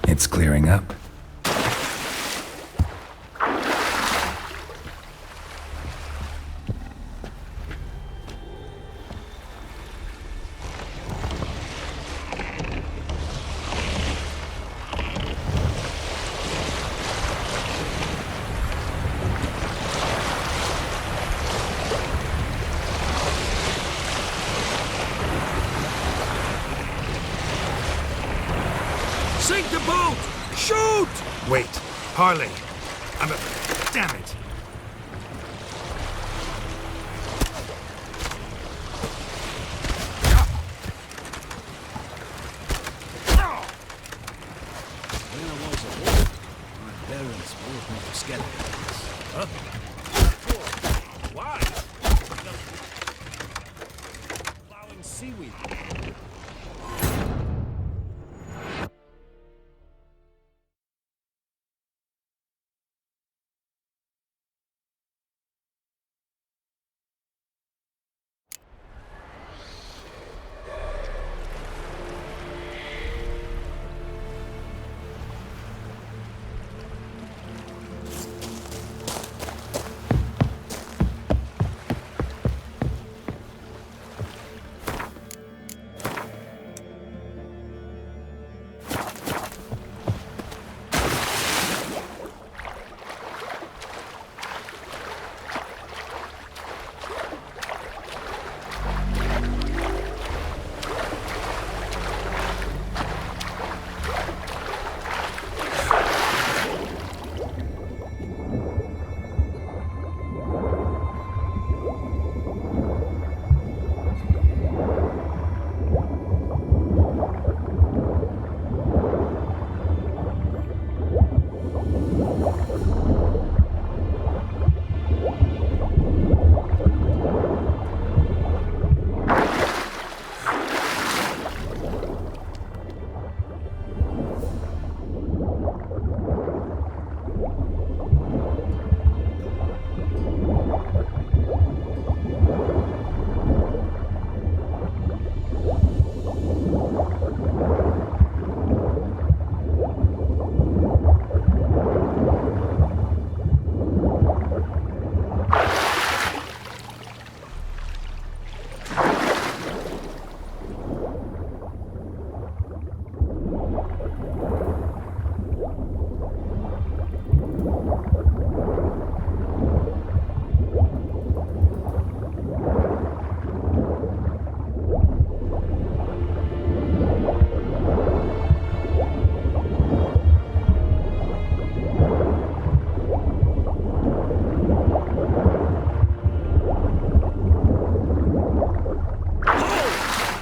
It's clearing up. the boat! Shoot! Wait, Harley. Damn it. When I was a boy, my parents brought me to skeletons. Huh? Why? Plowing seaweed.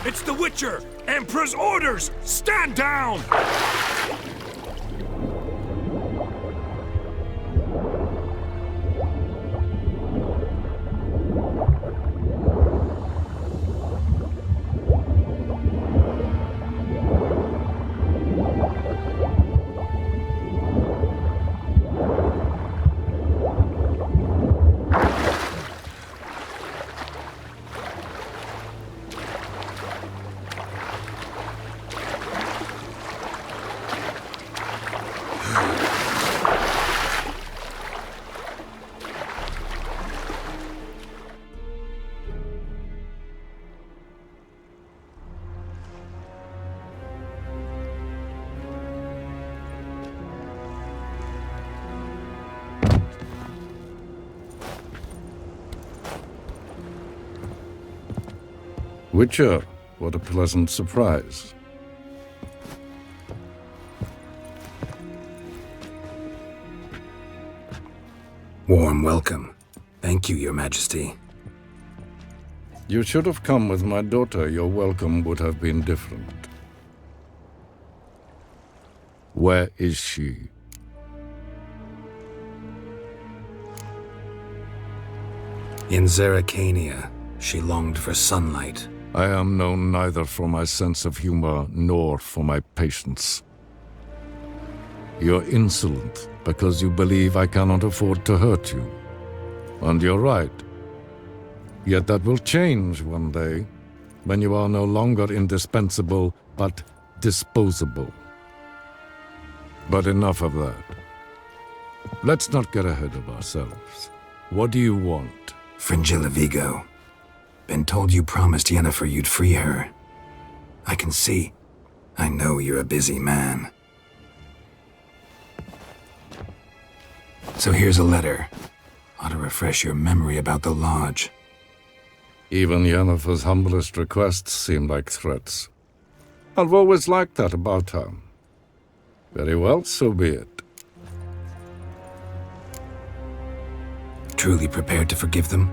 It's the Witcher! Emperor's orders! Stand down! Witcher, what a pleasant surprise. Warm welcome. Thank you, Your Majesty. You should have come with my daughter. Your welcome would have been different. Where is she? In Zeracania, she longed for sunlight. I am known neither for my sense of humor nor for my patience. You're insolent because you believe I cannot afford to hurt you. And you're right. Yet that will change one day, when you are no longer indispensable, but disposable. But enough of that. Let's not get ahead of ourselves. What do you want? Fringilla Vigo. Been told you promised Yennefer you'd free her. I can see. I know you're a busy man. So here's a letter. Ought to refresh your memory about the Lodge. Even Yennefer's humblest requests seem like threats. I've always liked that about her. Very well, so be it. Truly prepared to forgive them?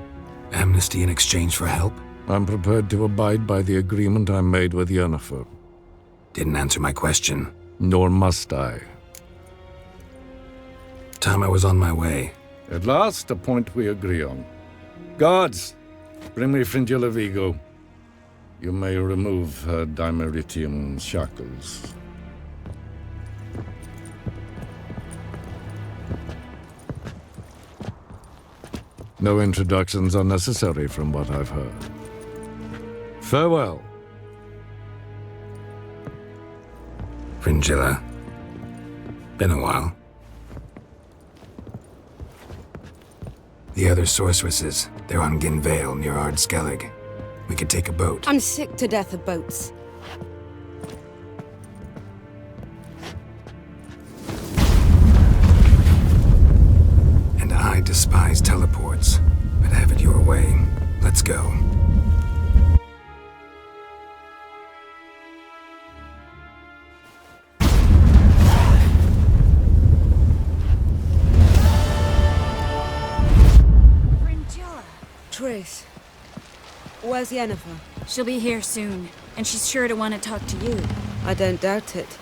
Amnesty in exchange for help? I'm prepared to abide by the agreement I made with Yennefer. Didn't answer my question. Nor must I. Time I was on my way. At last, a point we agree on. Guards, bring me Fringilla Vigo. You may remove her dimeritium shackles. No introductions are necessary from what I've heard. Farewell. Fringilla. Been a while. The other sorceresses, they're on Ginvale near Ard Skellig. We could take a boat. I'm sick to death of boats. And I despise teleports, but have it your way. Let's go. Triss, where's Yennefer? She'll be here soon, and she's sure to want to talk to you. I don't doubt it.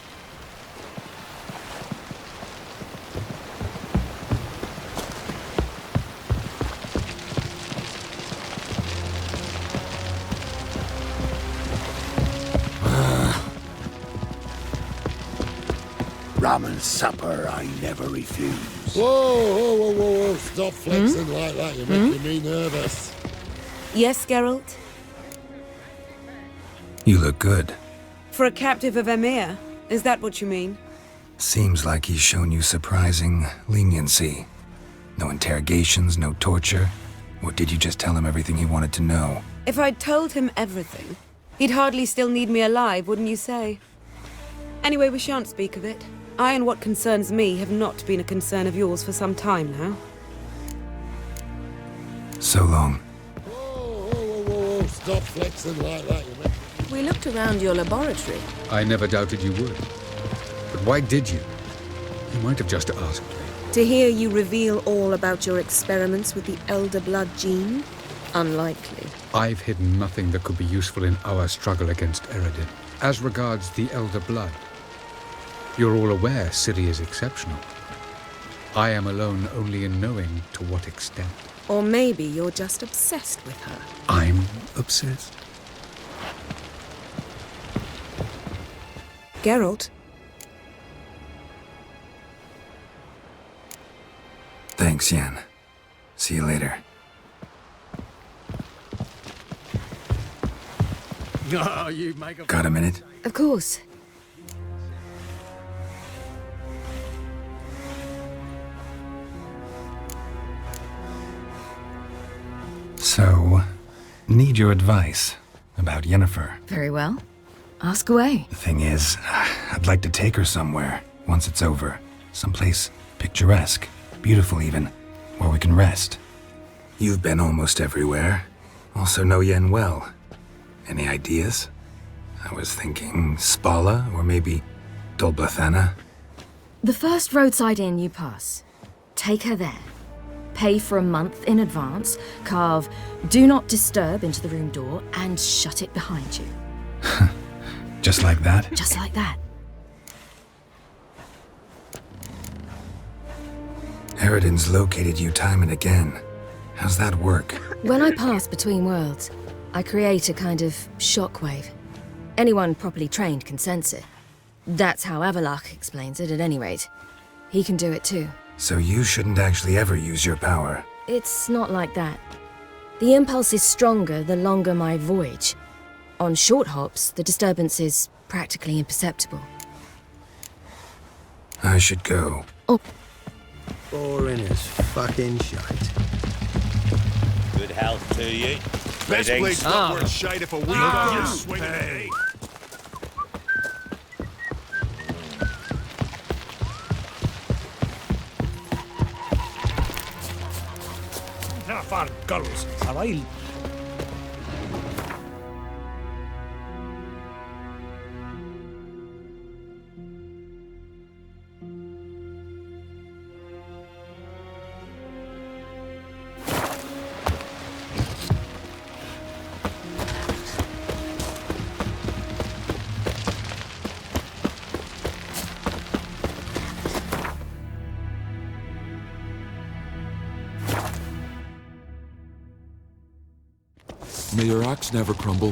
Ramen supper I never refuse. Whoa. Stop flexing like that. You're making me nervous. Yes, Geralt? You look good. For a captive of Emir, is that what you mean? Seems like he's shown you surprising leniency. No interrogations, no torture. Or did you just tell him everything he wanted to know? If I'd told him everything, he'd hardly still need me alive, wouldn't you say? Anyway, we shan't speak of it. I and what concerns me have not been a concern of yours for some time now. So long. Whoa. Stop flexing like that. You're making... We looked around your laboratory. I never doubted you would. But why did you? You might have just asked me. To hear you reveal all about your experiments with the Elder Blood gene? Unlikely. I've hidden nothing that could be useful in our struggle against Eredin. As regards the Elder Blood, you're all aware Ciri is exceptional. I am alone only in knowing to what extent. Or maybe you're just obsessed with her. I'm obsessed. Geralt? Thanks, Yen. See you later. Oh, you make a... Got a minute? Of course. So, need your advice about Yennefer. Very well. Ask away. The thing is, I'd like to take her somewhere, once it's over. Someplace picturesque, beautiful even, where we can rest. You've been almost everywhere. Also know Yen well. Any ideas? I was thinking Spala, or maybe Dol Blathanna. The first roadside inn you pass. Take her there. Pay for a month in advance, carve "Do Not Disturb" into the room door, and shut it behind you. Just like that? Just like that. Eredin's located you time and again. How's that work? When I pass between worlds, I create a kind of shockwave. Anyone properly trained can sense it. That's how Avalach explains it, at any rate. He can do it too. So you shouldn't actually ever use your power. It's not like that. The impulse is stronger the longer my voyage. On short hops, the disturbance is practically imperceptible. I should go. Oh. Boring as fucking shite. Good health to you. Best place not worth shite if a week on you swing hey. For girls, are I... May your axe never crumble.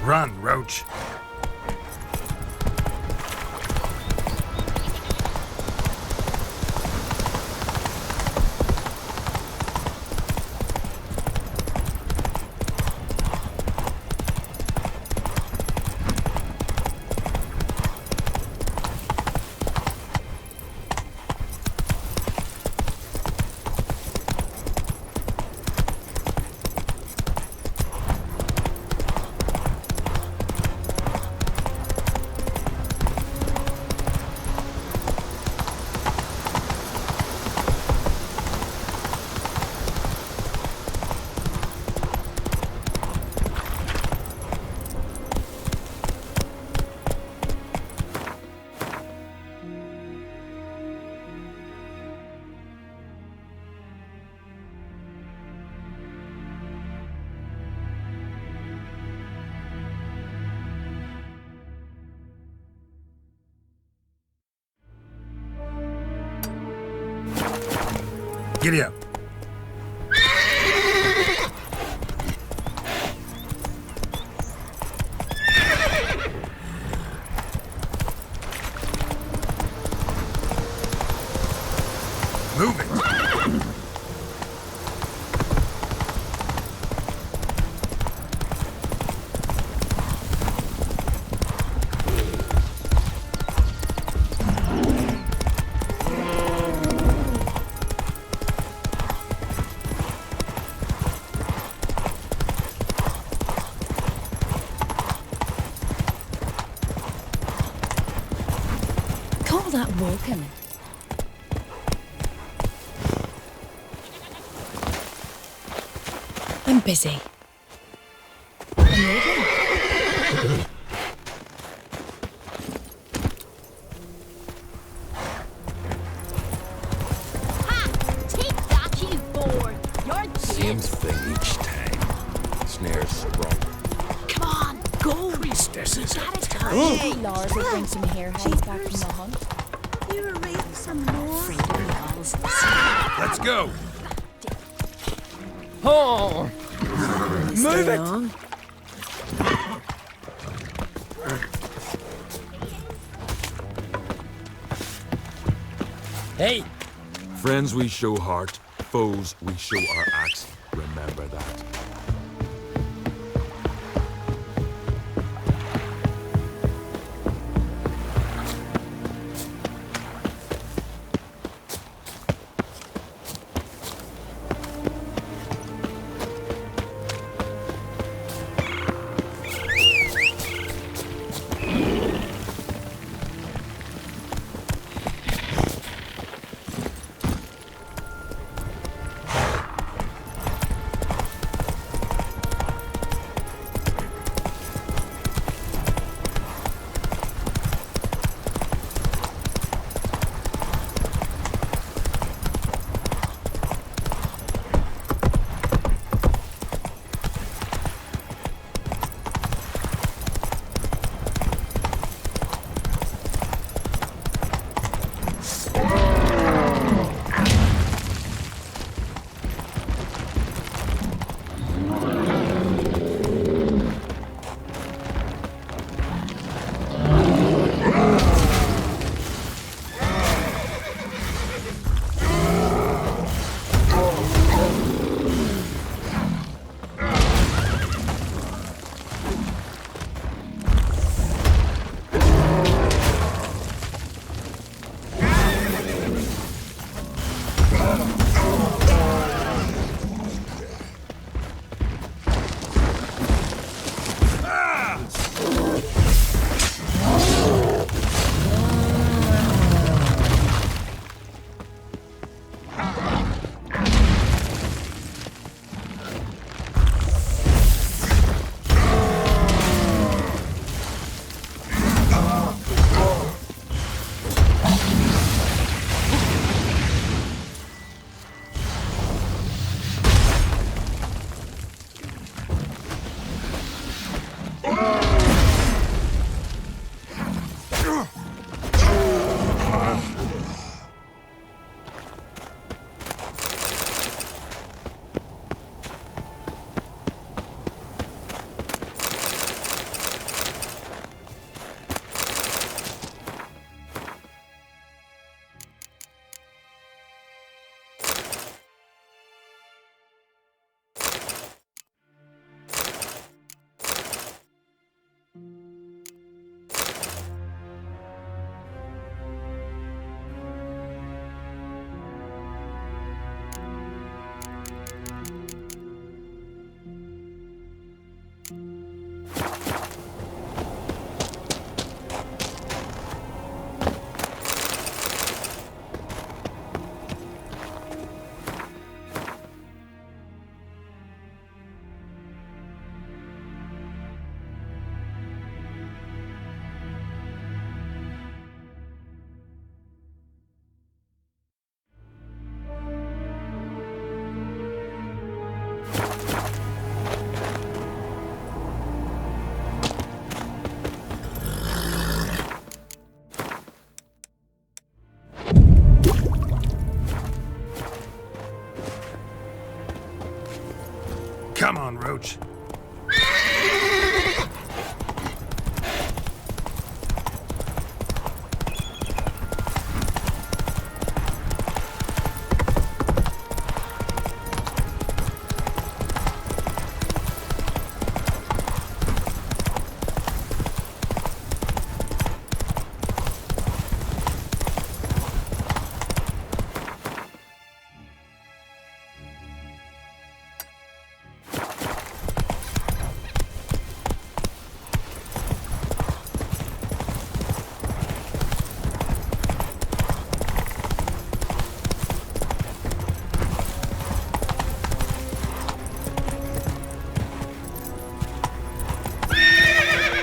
Run, Roach. Giddy up. Move it. Call that walking. I'm busy. Take that, you boar! You're Same thing each time. Snare's strong. Come on, go! Priestesses. Hey, Lars will bring some hair hides back from the hunt. You're raising some more. Let's go. Oh! Move it! Hey! Friends we show heart, foes we show our axe. Remember that. Come on, Roach.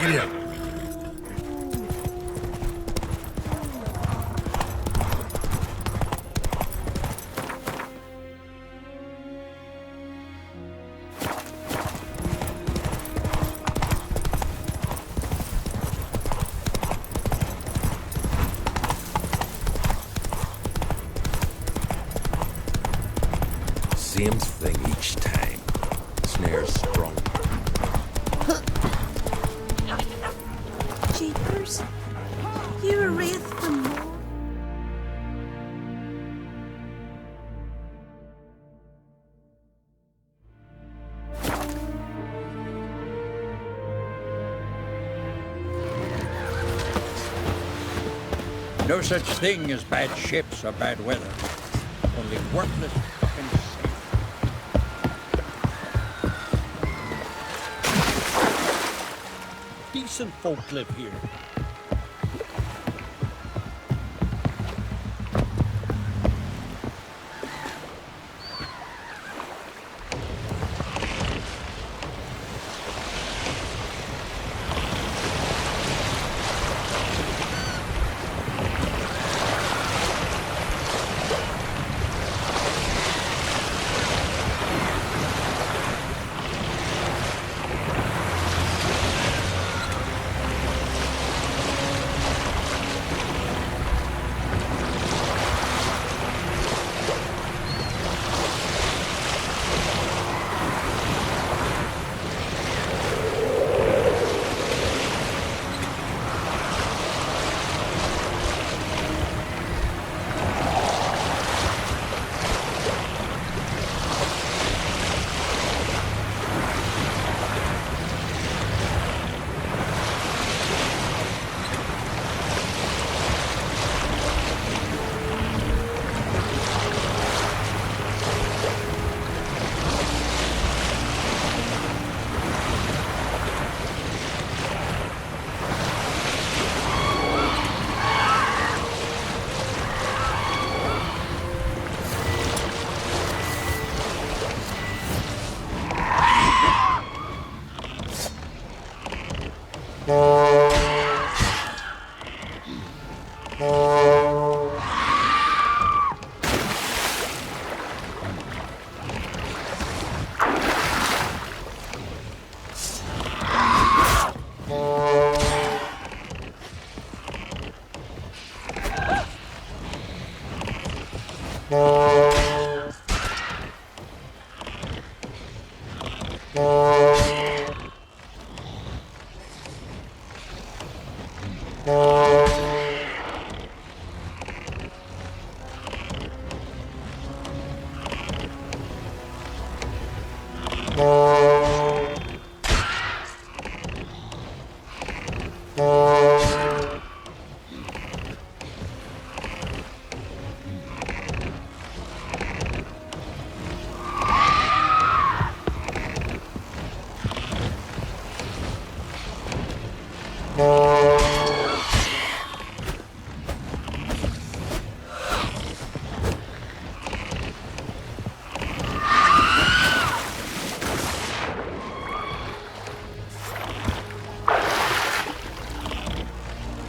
Giddy up. Same thing each time. Snare's strong. Jeepers. You're a wraith from more. No such thing as bad ships or bad weather. Only worthless fucking sailors. Decent folk live here.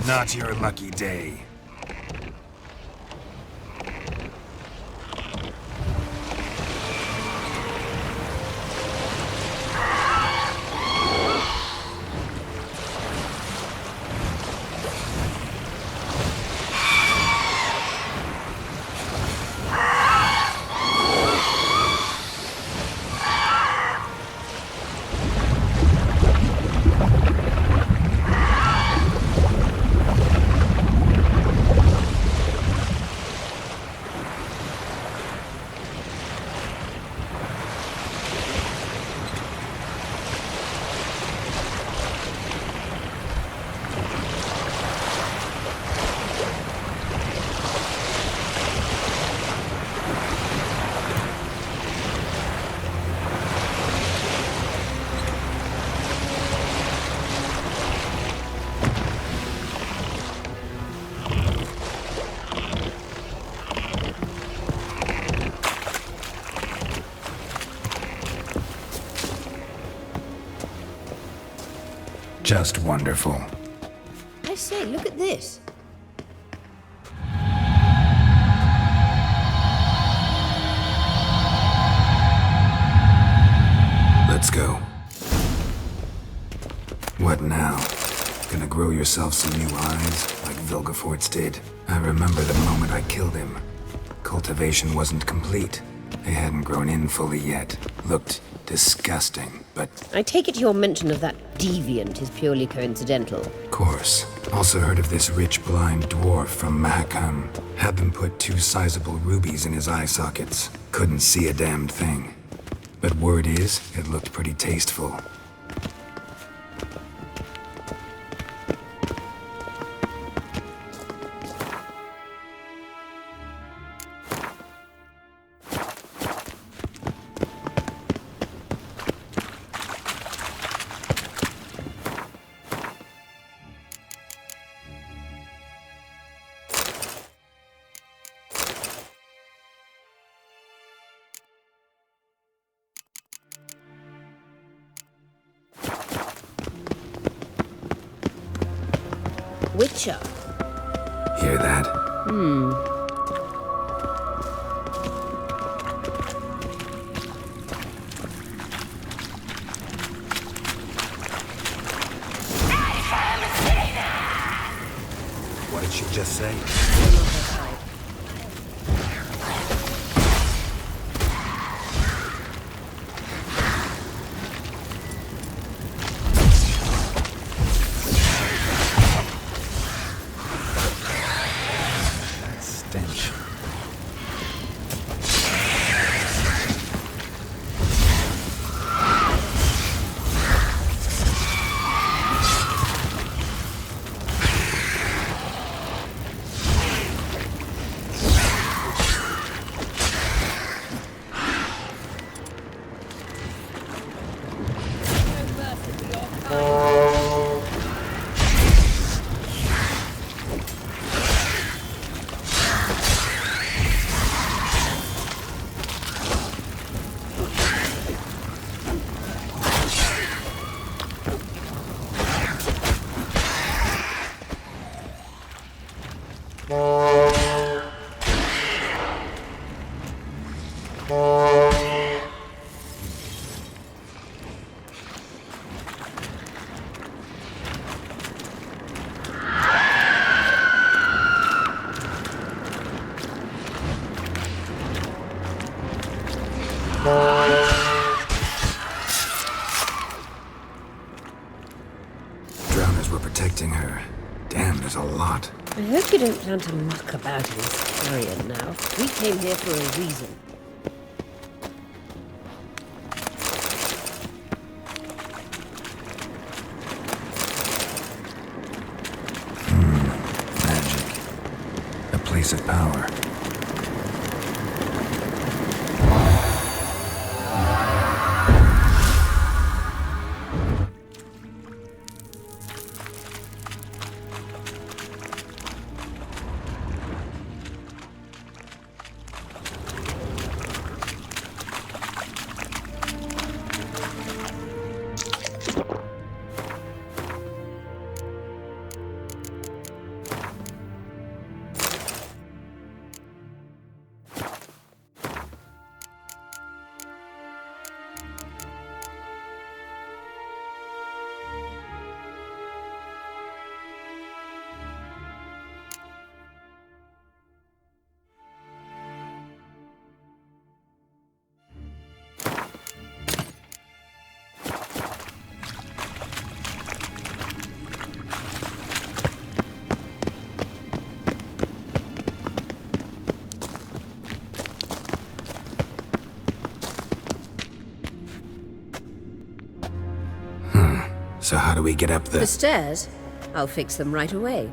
Not your lucky day. Just wonderful. I say, look at this. Let's go. What now? Gonna grow yourself some new eyes, like Vilgefortz did? I remember the moment I killed him. Cultivation wasn't complete. They hadn't grown in fully yet. Looked disgusting, but... I take it your mention of that deviant is purely coincidental. Of course. Also heard of this rich blind dwarf from Mahakam. Had them put 2 sizable rubies in his eye sockets. Couldn't see a damned thing. But word is, it looked pretty tasteful. Witcher. Hear that? What did she just say? Drowners were protecting her. Damn, there's a lot. I hope you don't plan to muck about in this area now. We came here for a reason. Magic. A place of power. So how do we get up The stairs? I'll fix them right away.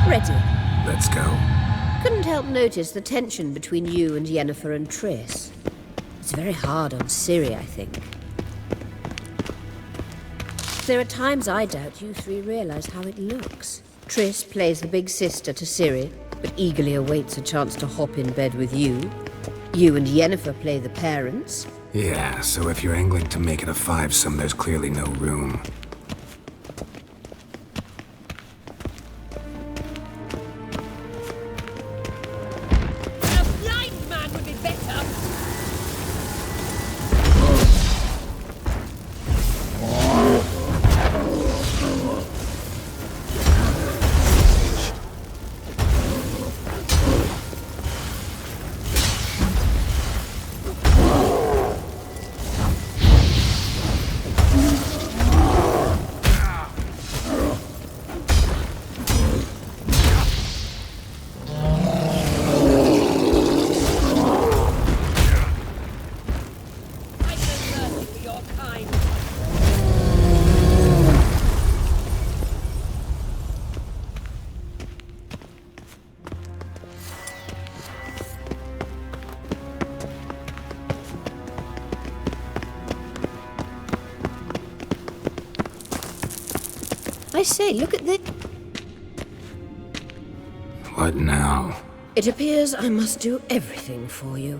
Ready. Let's go. Couldn't help notice the tension between you and Yennefer and Triss. It's very hard on Ciri, I think. There are times I doubt you three realize how it looks. Triss plays the big sister to Ciri, but eagerly awaits a chance to hop in bed with you. You and Yennefer play the parents. Yeah, so if you're angling to make it a fivesome, there's clearly no room. A blind man would be better. I say, look at this. What now? It appears I must do everything for you.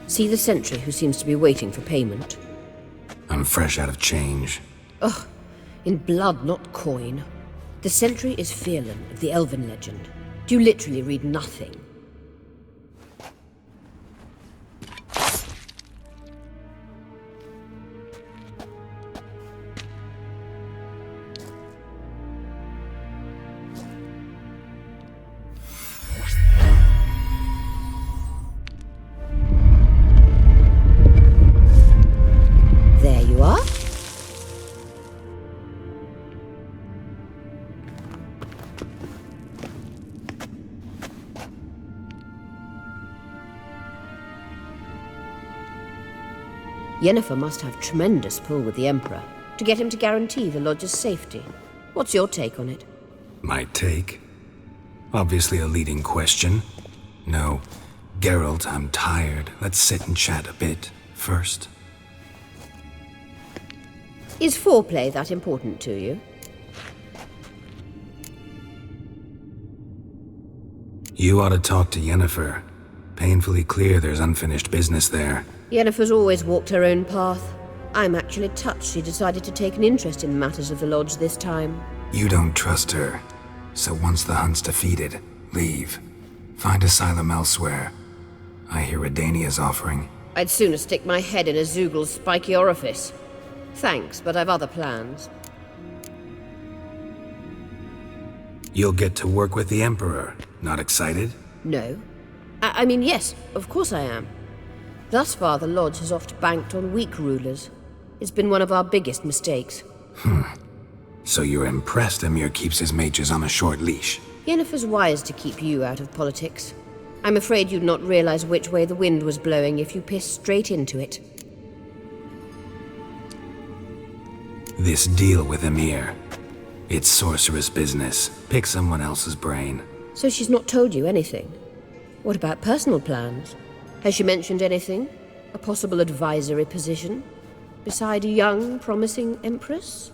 See the sentry who seems to be waiting for payment? I'm fresh out of change. Ugh, in blood, not coin. The sentry is Fearlan of the Elven legend. Do you literally read nothing? There you are. Yennefer must have tremendous pull with the Emperor to get him to guarantee the Lodge's safety. What's your take on it? My take? Obviously a leading question. No. Geralt, I'm tired. Let's sit and chat a bit first. Is foreplay that important to you? You ought to talk to Yennefer. Painfully clear there's unfinished business there. Yennefer's always walked her own path. I'm actually touched she decided to take an interest in matters of the Lodge this time. You don't trust her. So once the hunt's defeated, leave. Find asylum elsewhere. I hear Redania's offering. I'd sooner stick my head in a Zoogl's spiky orifice. Thanks, but I've other plans. You'll get to work with the Emperor. Not excited? No. I mean, yes, of course I am. Thus far, the Lodge has oft banked on weak rulers. It's been one of our biggest mistakes. So you're impressed Emir keeps his mages on a short leash? Yennefer's wise to keep you out of politics. I'm afraid you'd not realize which way the wind was blowing if you pissed straight into it. This deal with Emir. It's sorceress business. Pick someone else's brain. So she's not told you anything? What about personal plans? Has she mentioned anything? A possible advisory position? Beside a young, promising empress?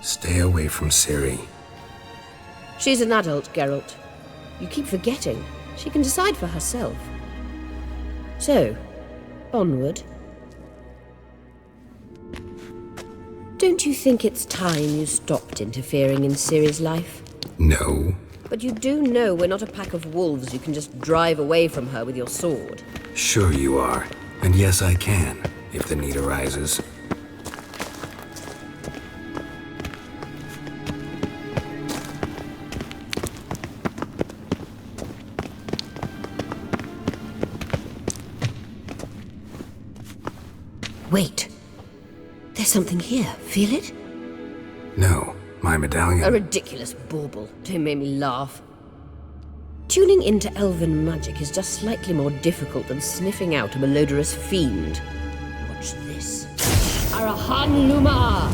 Stay away from Ciri. She's an adult, Geralt. You keep forgetting. She can decide for herself. So, onward. Don't you think it's time you stopped interfering in Ciri's life? No. But you do know we're not a pack of wolves you can just drive away from her with your sword. Sure you are. And yes, I can, if the need arises. Wait. There's something here. Feel it? No, my medallion. A ridiculous bauble. Don't make me laugh. Tuning into elven magic is just slightly more difficult than sniffing out a malodorous fiend. Watch this. Arahan Luma!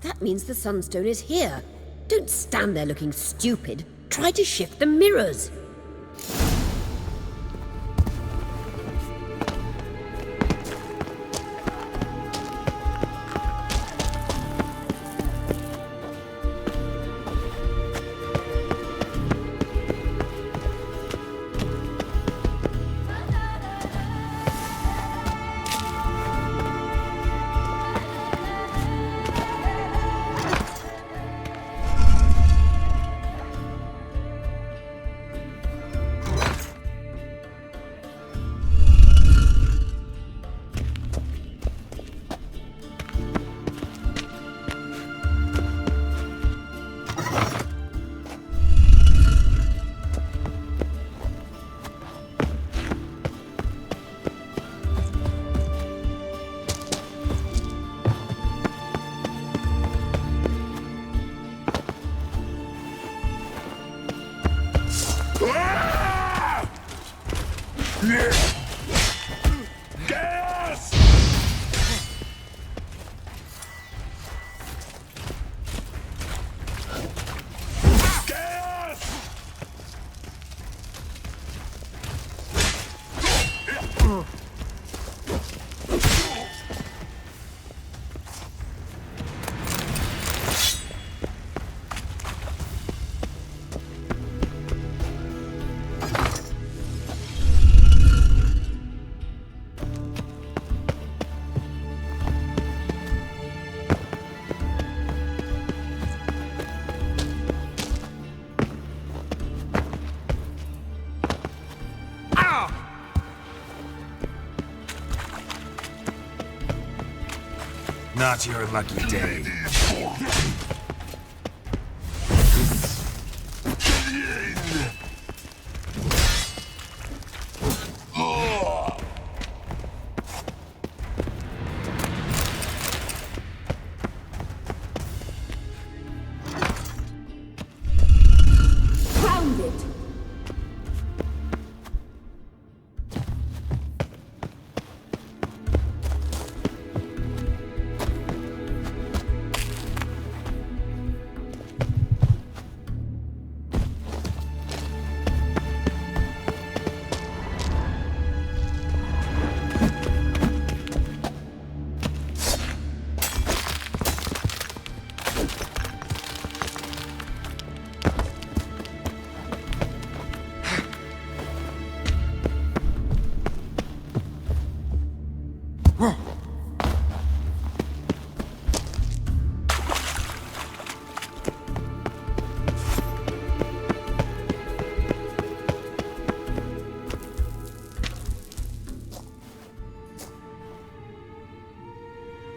That means the Sunstone is here. Don't stand there looking stupid. Try to shift the mirrors. Not your lucky day.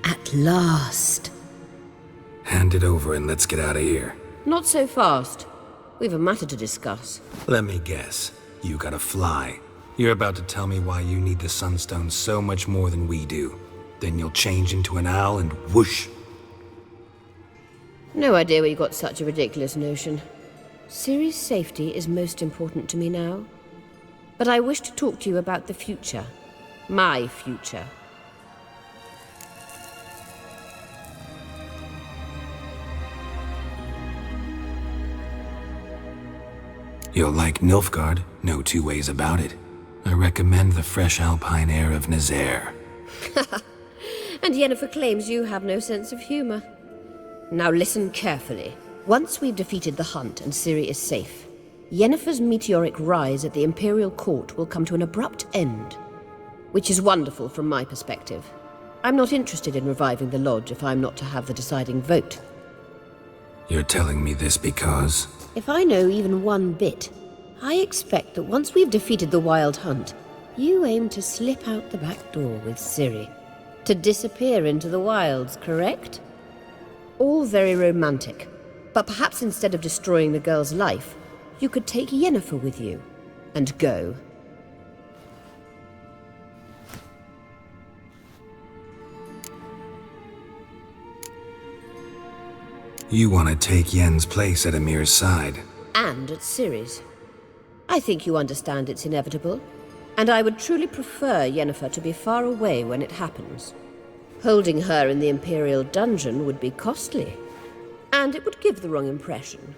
At last. Hand it over and let's get out of here. Not so fast. We've a matter to discuss. Let me guess. You gotta fly. You're about to tell me why you need the Sunstone so much more than we do. Then you'll change into an owl and whoosh. No idea where you got such a ridiculous notion. Ciri's safety is most important to me now. But I wish to talk to you about the future. My future. You'll like Nilfgaard, no two ways about it. I recommend the fresh alpine air of Nazaire. And Yennefer claims you have no sense of humor. Now listen carefully. Once we've defeated the hunt and Ciri is safe, Yennefer's meteoric rise at the Imperial Court will come to an abrupt end. Which is wonderful from my perspective. I'm not interested in reviving the Lodge if I'm not to have the deciding vote. You're telling me this because... If I know even one bit, I expect that once we've defeated the Wild Hunt, you aim to slip out the back door with Ciri. To disappear into the wilds, correct? All very romantic. But perhaps instead of destroying the girl's life, you could take Yennefer with you. And go. You want to take Yen's place at Amir's side. And at Ciri's. I think you understand it's inevitable. And I would truly prefer Yennefer to be far away when it happens. Holding her in the Imperial dungeon would be costly. And it would give the wrong impression.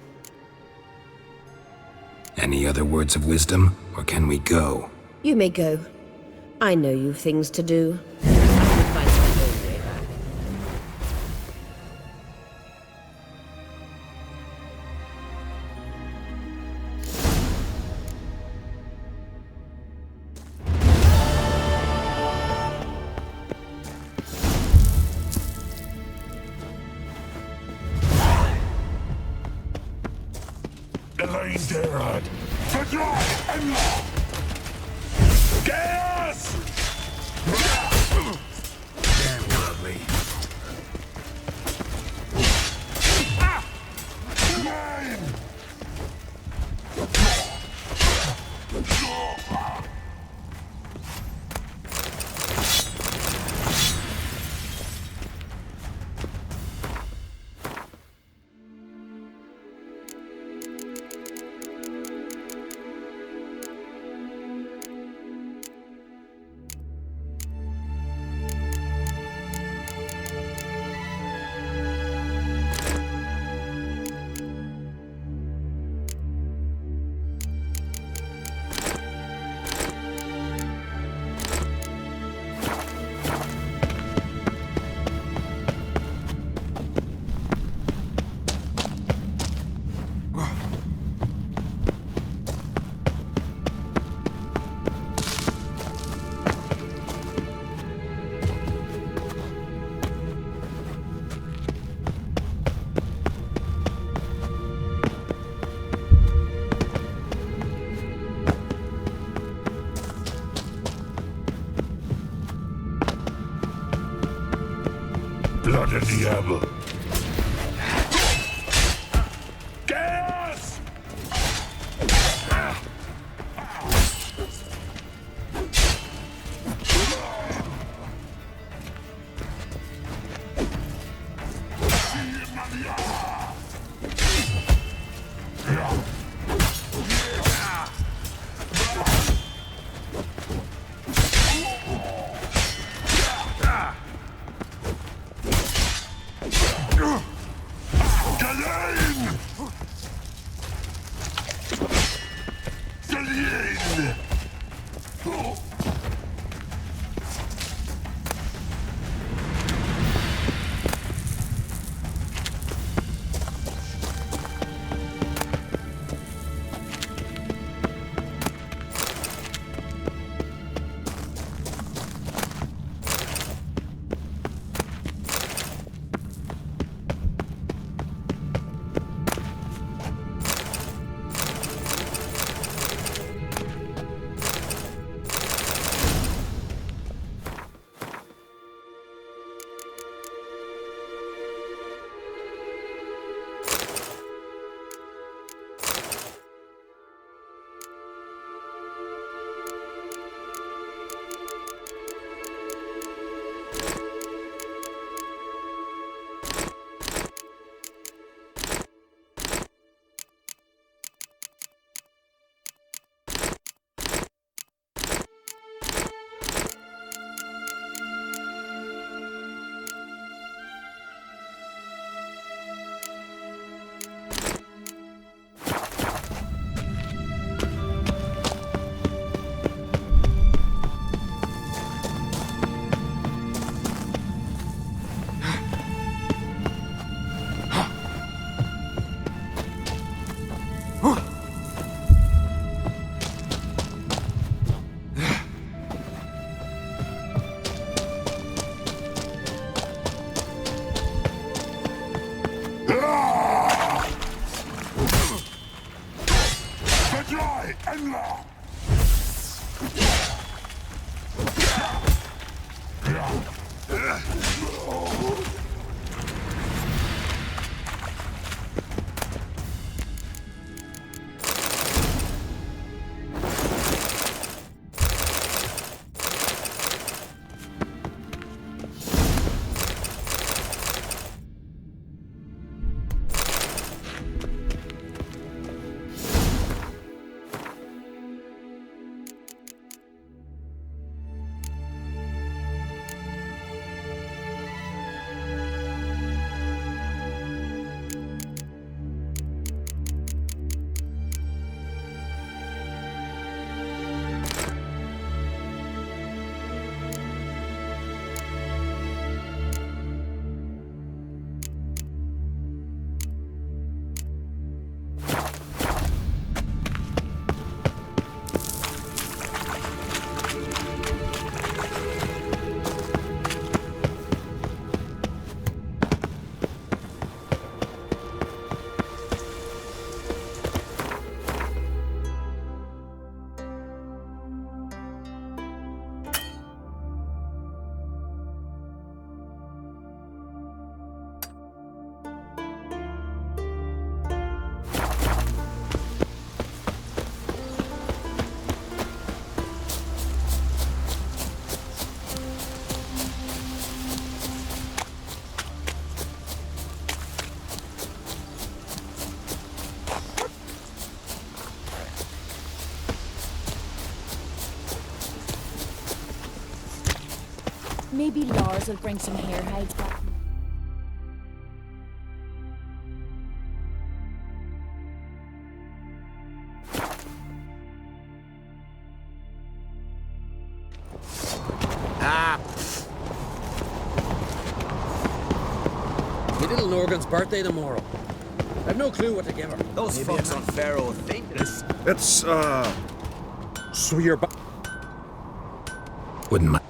Any other words of wisdom, or can we go? You may go. I know you've things to do. I can find my own way back. Elaine Derad! Fedra! Emla! Gas! Damn lovely. Blood of Diablo! Gas! Maybe Lars will bring some hair hides back. My little Norgan's birthday tomorrow. I've no clue what to give her. Those Maybe fucks a on Pharaoh think this. It's, so you're Wouldn't mind.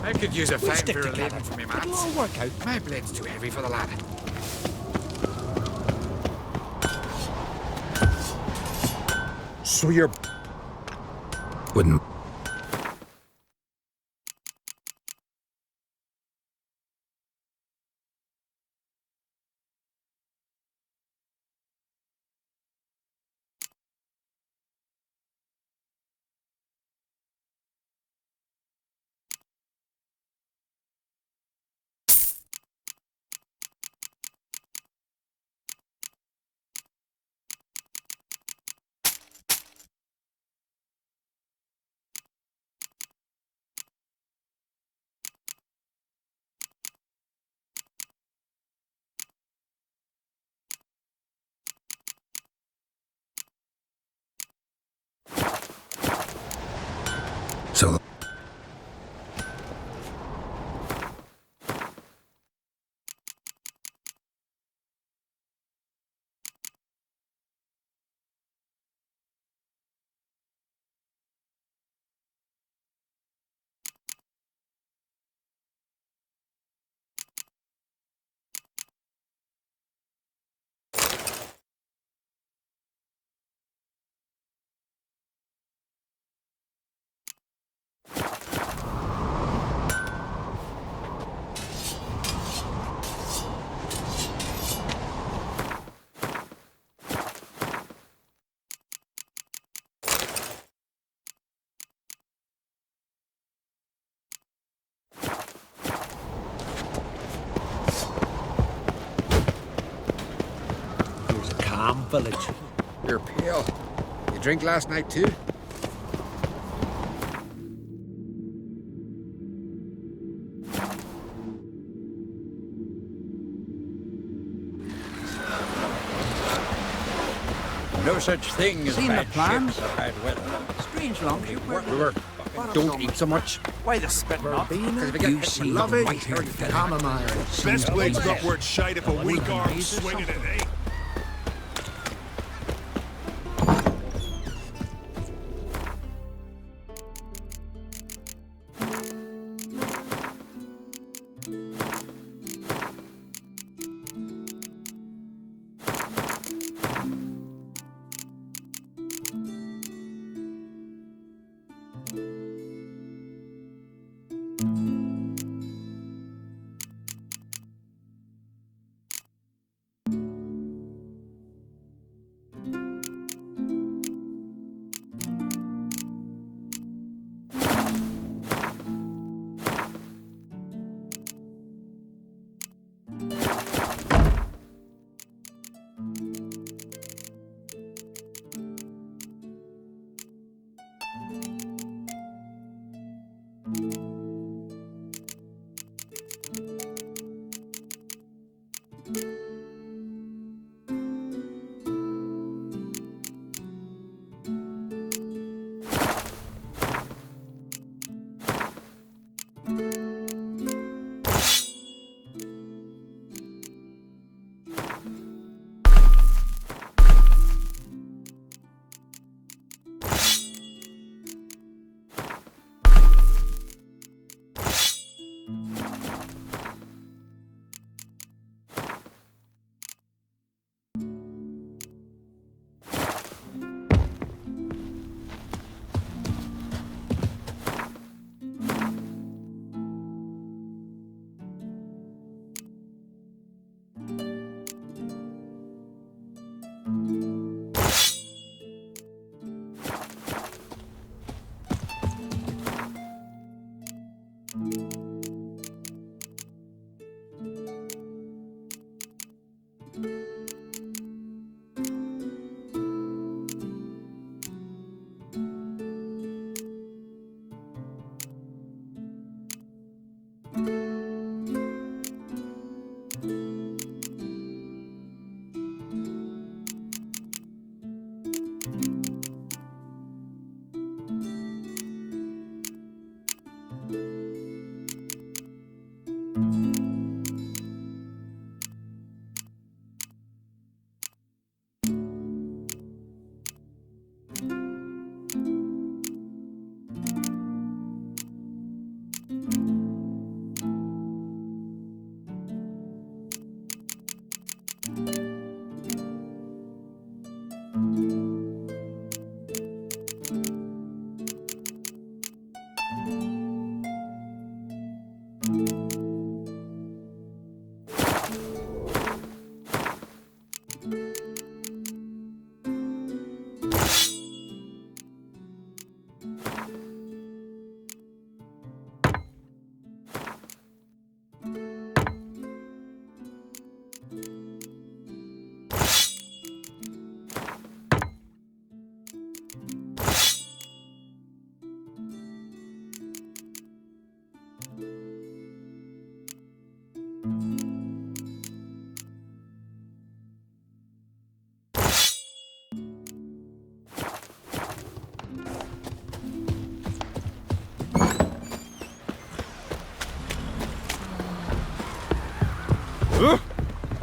I could use a We'll fine stick for a together. living for me, It'll mats. all work out. My blade's too heavy for the lad. So you're... Wouldn't... So... Here's a calm village. You're pale. You drink last night too? No such thing as Seen bad the plans? ships or bad weather. Strange longship. We were. Don't eat so much. Why the spit not? You see love the it. white-haired fella. Chamomile. Best blade's not worth shite if a weak arm's swinging it, eh?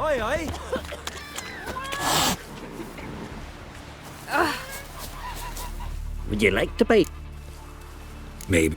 Aye, aye. Would you like to bite? Maybe.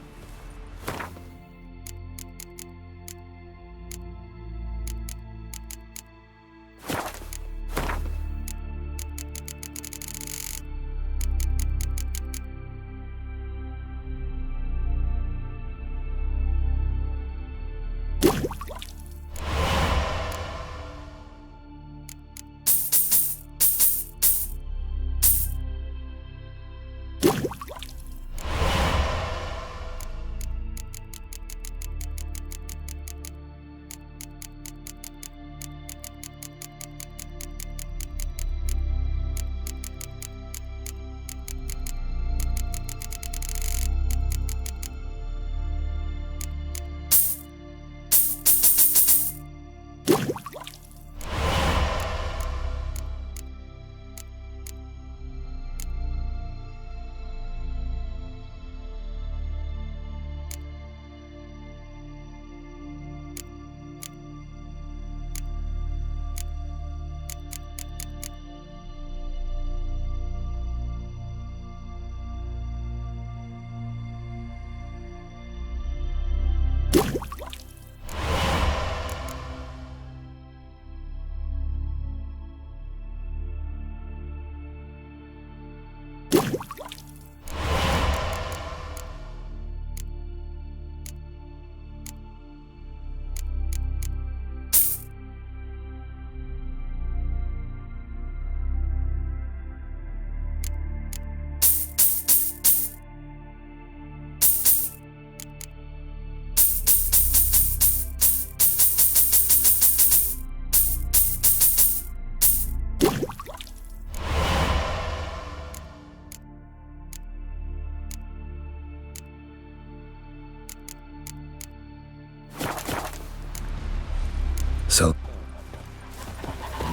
So,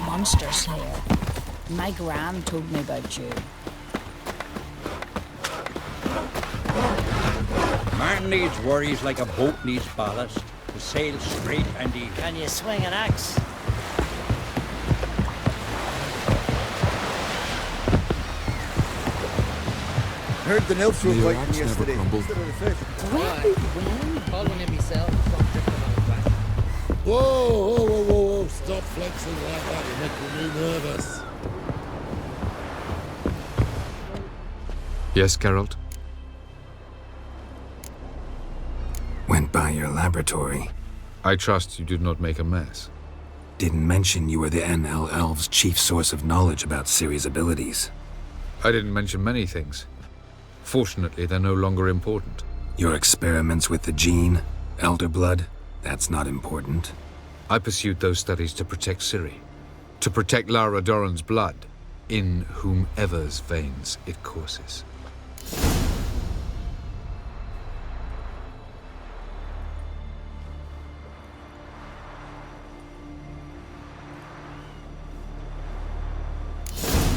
Monster Slayer. My gran told me about you. Man needs worries like a boat needs ballast. To sail straight and even. Can you swing an axe? Heard the nymphs were May your fighting axe never yesterday. crumble. Instead of the fish. Following him myself, stop drifting on his back. Whoa. Stop flexing like that. You're making me nervous. Yes, Geralt? Went by your laboratory. I trust you did not make a mess. Didn't mention you were the NL Elves' chief source of knowledge about Ciri's abilities. I didn't mention many things. Fortunately, they're no longer important. Your experiments with the gene, Elder Blood, that's not important. I pursued those studies to protect Ciri. To protect Lara Doran's blood, in whomever's veins it courses.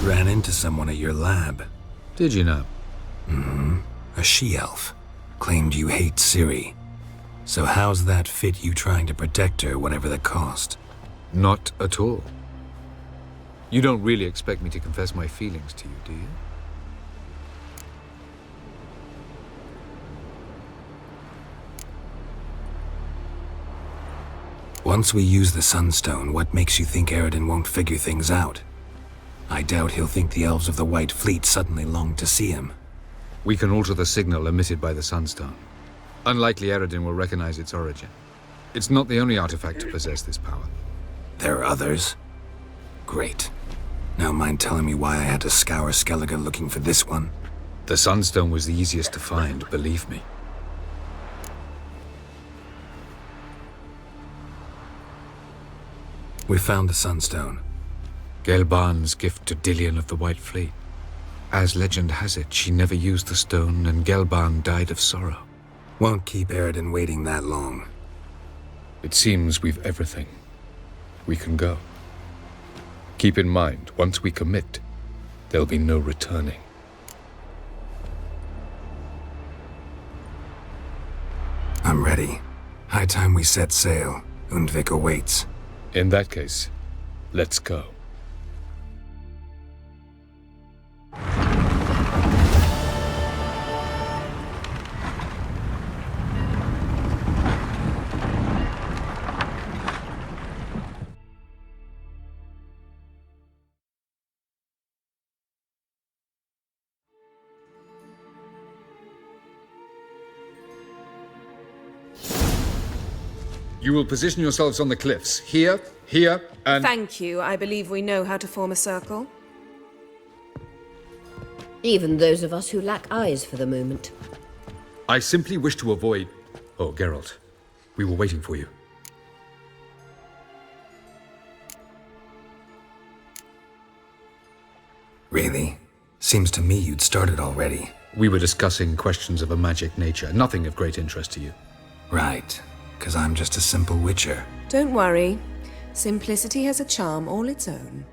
Ran into someone at your lab. Did you know? Mm-hmm. A she-elf. Claimed you hate Ciri. So how's that fit you trying to protect her, whatever the cost? Not at all. You don't really expect me to confess my feelings to you, do you? Once we use the Sunstone, what makes you think Eredin won't figure things out? I doubt he'll think the elves of the White Fleet suddenly long to see him. We can alter the signal emitted by the Sunstone. Unlikely Eredin will recognize its origin. It's not the only artifact to possess this power. There are others? Great. Now mind telling me why I had to scour Skellige looking for this one? The Sunstone was the easiest to find, believe me. We found the Sunstone. Gelban's gift to Dillion of the White Fleet. As legend has it, she never used the stone and Gelban died of sorrow. Won't keep Eredin waiting that long. It seems we've everything. We can go. Keep in mind, once we commit, there'll be no returning. I'm ready. High time we set sail. Undvik awaits. In that case, let's go. You will position yourselves on the cliffs. Here, and... Thank you. I believe we know how to form a circle. Even those of us who lack eyes for the moment. I simply wish to avoid... Oh, Geralt. We were waiting for you. Really? Seems to me you'd started already. We were discussing questions of a magic nature, nothing of great interest to you. Right. 'Cause I'm just a simple witcher. Don't worry. Simplicity has a charm all its own.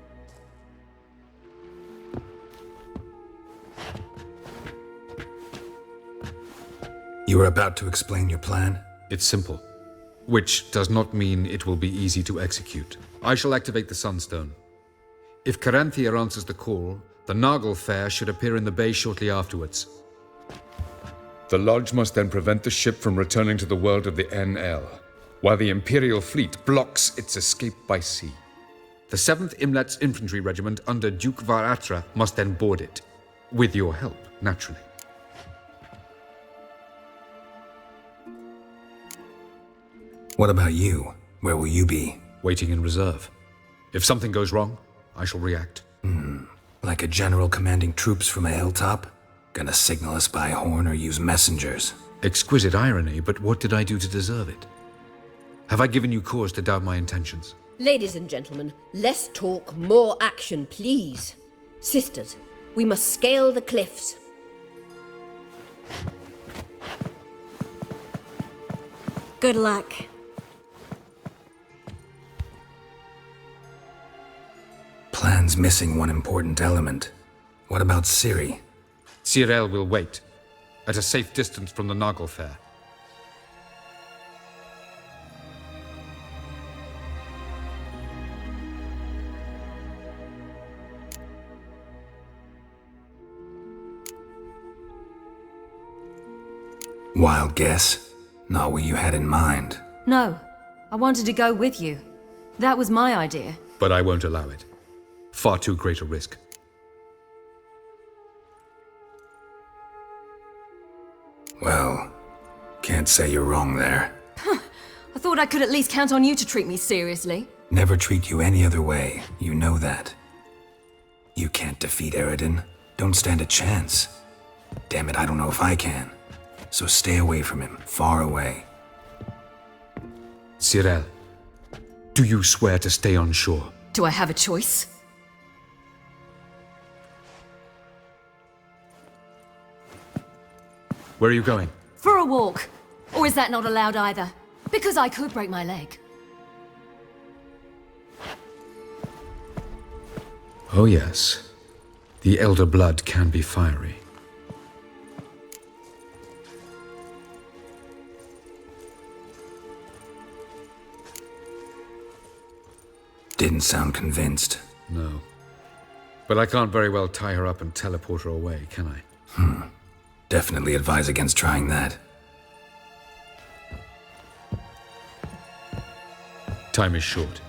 You were about to explain your plan? It's simple. Which does not mean it will be easy to execute. I shall activate the Sunstone. If Caranthia answers the call, the Nargle Fair should appear in the bay shortly afterwards. The Lodge must then prevent the ship from returning to the world of the NL, while the Imperial fleet blocks its escape by sea. The 7th Imlet's Infantry Regiment under Duke Varatra must then board it. With your help, naturally. What about you? Where will you be? Waiting in reserve. If something goes wrong, I shall react. Like a general commanding troops from a hilltop? Gonna signal us by horn or use messengers? Exquisite irony, but what did I do to deserve it? Have I given you cause to doubt my intentions? Ladies and gentlemen, less talk, more action, please. Sisters, we must scale the cliffs. Good luck. Plan's missing one important element. What about Ciri? Cyril will wait. at a safe distance from the Nagelfair. Wild guess? Not what you had in mind. No, I wanted to go with you. That was my idea. But I won't allow it. Far too great a risk. Well, can't say you're wrong there. I thought I could at least count on you to treat me seriously. Never treat you any other way, you know that. You can't defeat Eridan. Don't stand a chance. Damn it, I don't know if I can. So stay away from him, far away. Cyril, do you swear to stay on shore? Do I have a choice? Where are you going? For a walk. Or is that not allowed either? Because I could break my leg. Oh yes. The elder blood can be fiery. Didn't sound convinced. No. But I can't very well tie her up and teleport her away, can I? Definitely advise against trying that. Time is short.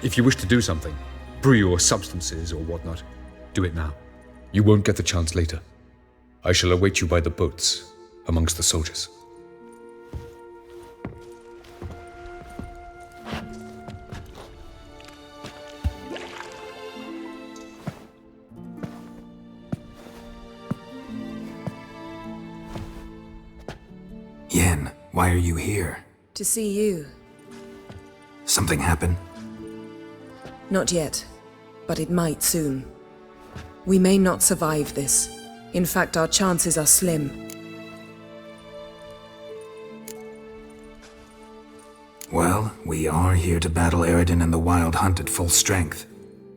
If you wish to do something, brew your substances or whatnot, do it now. You won't get the chance later. I shall await you by the boats, amongst the soldiers. Yen, why are you here? To see you. Something happen? Not yet, but it might soon. We may not survive this. In fact, our chances are slim. Well, we are here to battle Eridan and the Wild Hunt at full strength.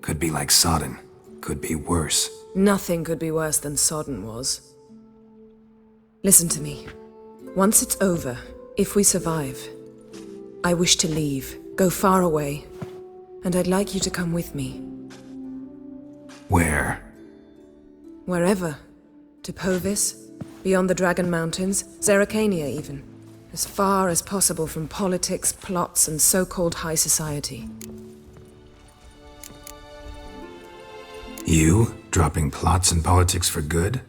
Could be like Sodden. Could be worse. Nothing could be worse than Sodden was. Listen to me. Once it's over, if we survive, I wish to leave, go far away, and I'd like you to come with me. Where? Wherever. To Povis, beyond the Dragon Mountains, Zeracania even. As far as possible from politics, plots, and so-called high society. You? Dropping plots and politics for good?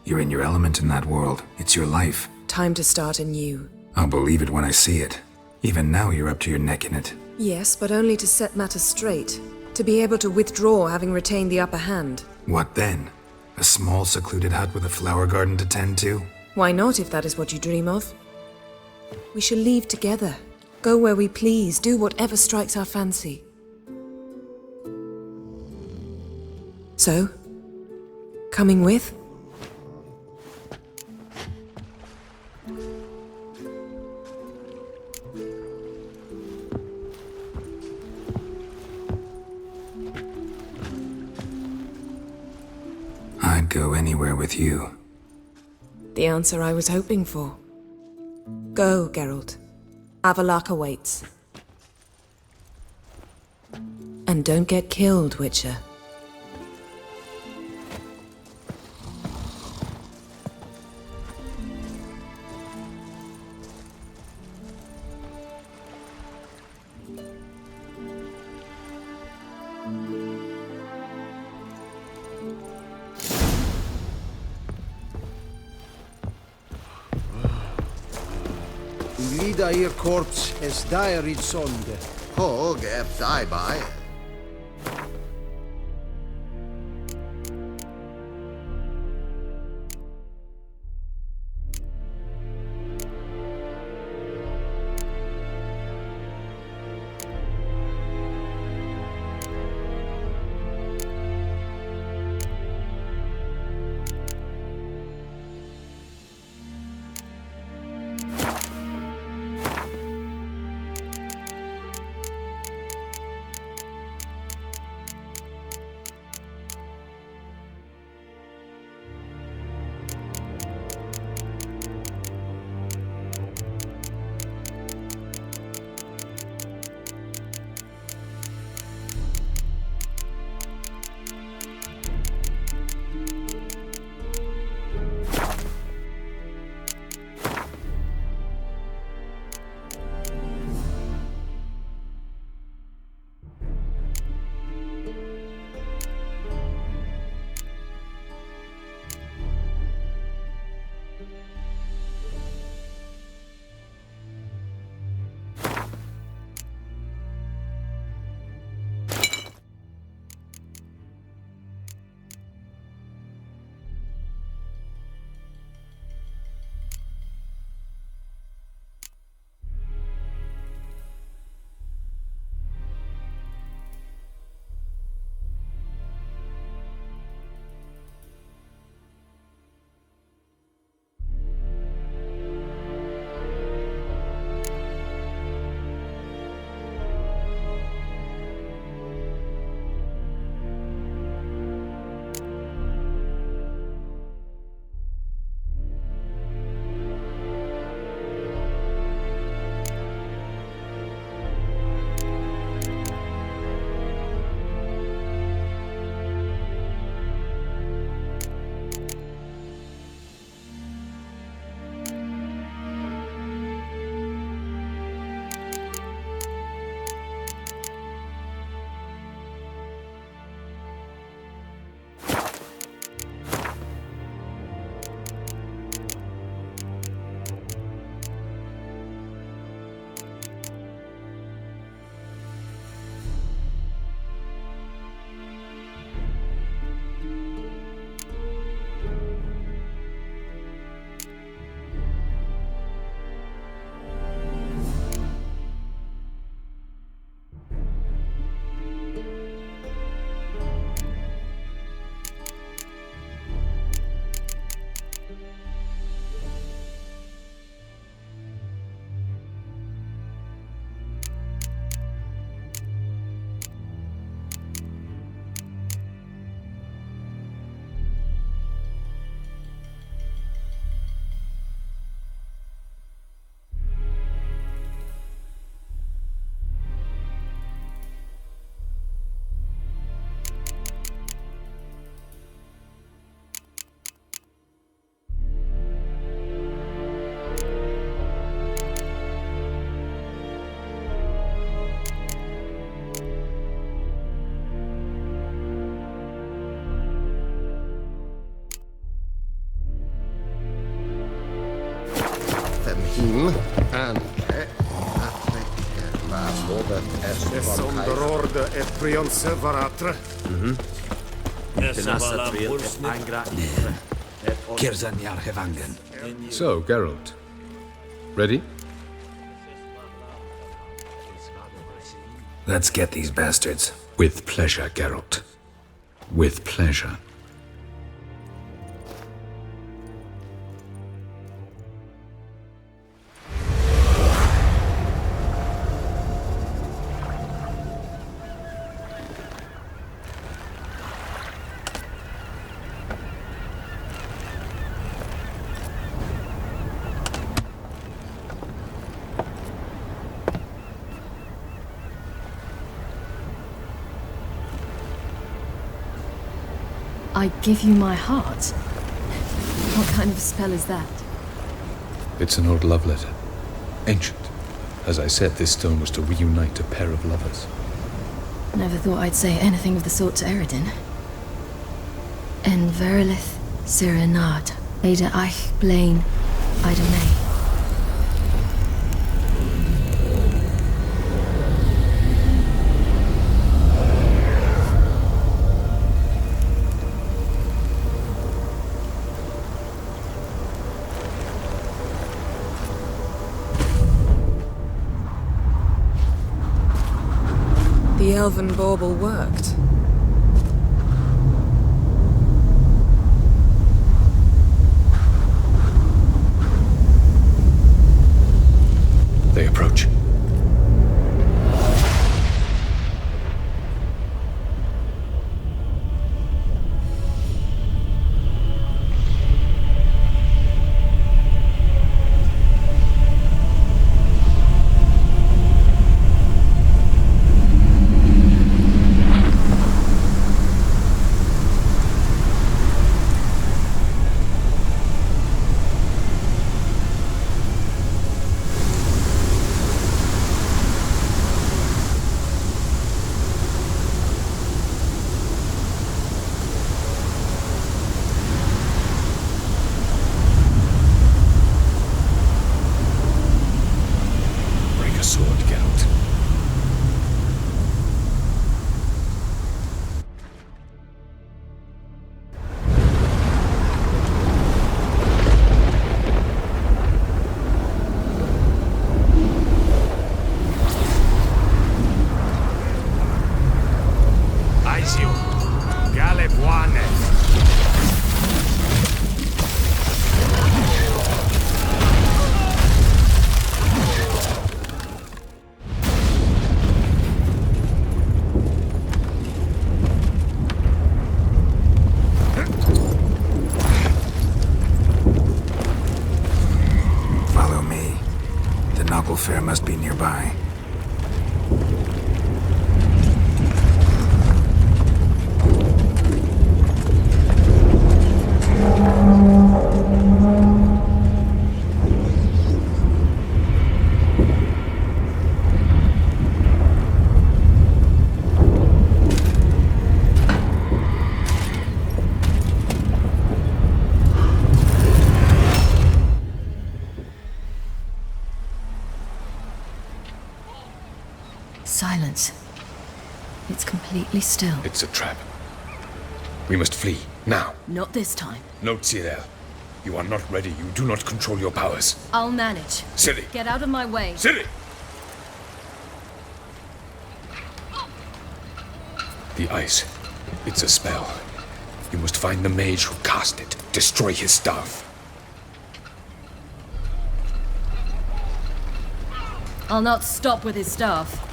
You're in your element in that world. It's your life. Time to start anew. I'll believe it when I see it. Even now you're up to your neck in it. Yes, but only to set matters straight. To be able to withdraw having retained the upper hand. What then? A small secluded hut with a flower garden to tend to? Why not, if that is what you dream of? We shall leave together. Go where we please, do whatever strikes our fancy. So? Coming with? I'd go anywhere with you. The answer I was hoping for. Go, Geralt. Avalok awaits. And don't get killed, Witcher. Lida hier kort es diary sonde. Hog ep die by. So, Geralt. Ready? Let's get these bastards. With pleasure, Geralt. With pleasure. I give you my heart? What kind of spell is that? It's an old love letter. Ancient. As I said, this stone was to reunite a pair of lovers. Never thought I'd say anything of the sort to Eredin. En verilith Serenade, Ada Eich Blaine, Ida May. The elven bauble worked. They approach. Fair must be nearby. Silence. It's completely still. It's a trap. We must flee, now. Not this time. No, Cyril. You are not ready. You do not control your powers. I'll manage. Ciri! Get out of my way. Ciri! The ice. It's a spell. You must find the mage who cast it. Destroy his staff. I'll not stop with his staff.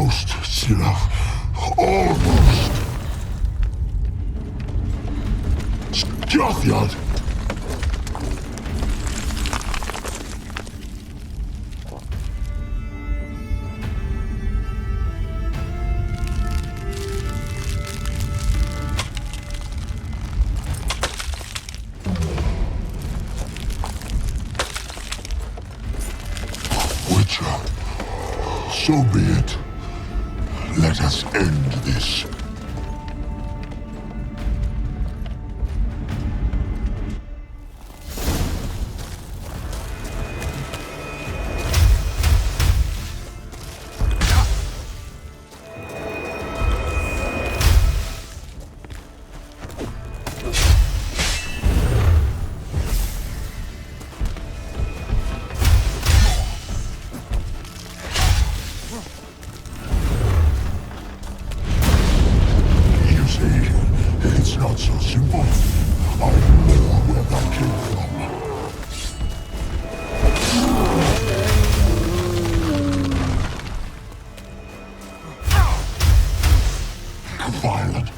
Almost, Scylla. Almost. Scathliad! Witcher, so be it. Let us end this. It's not so simple. I know where that came from. Violent.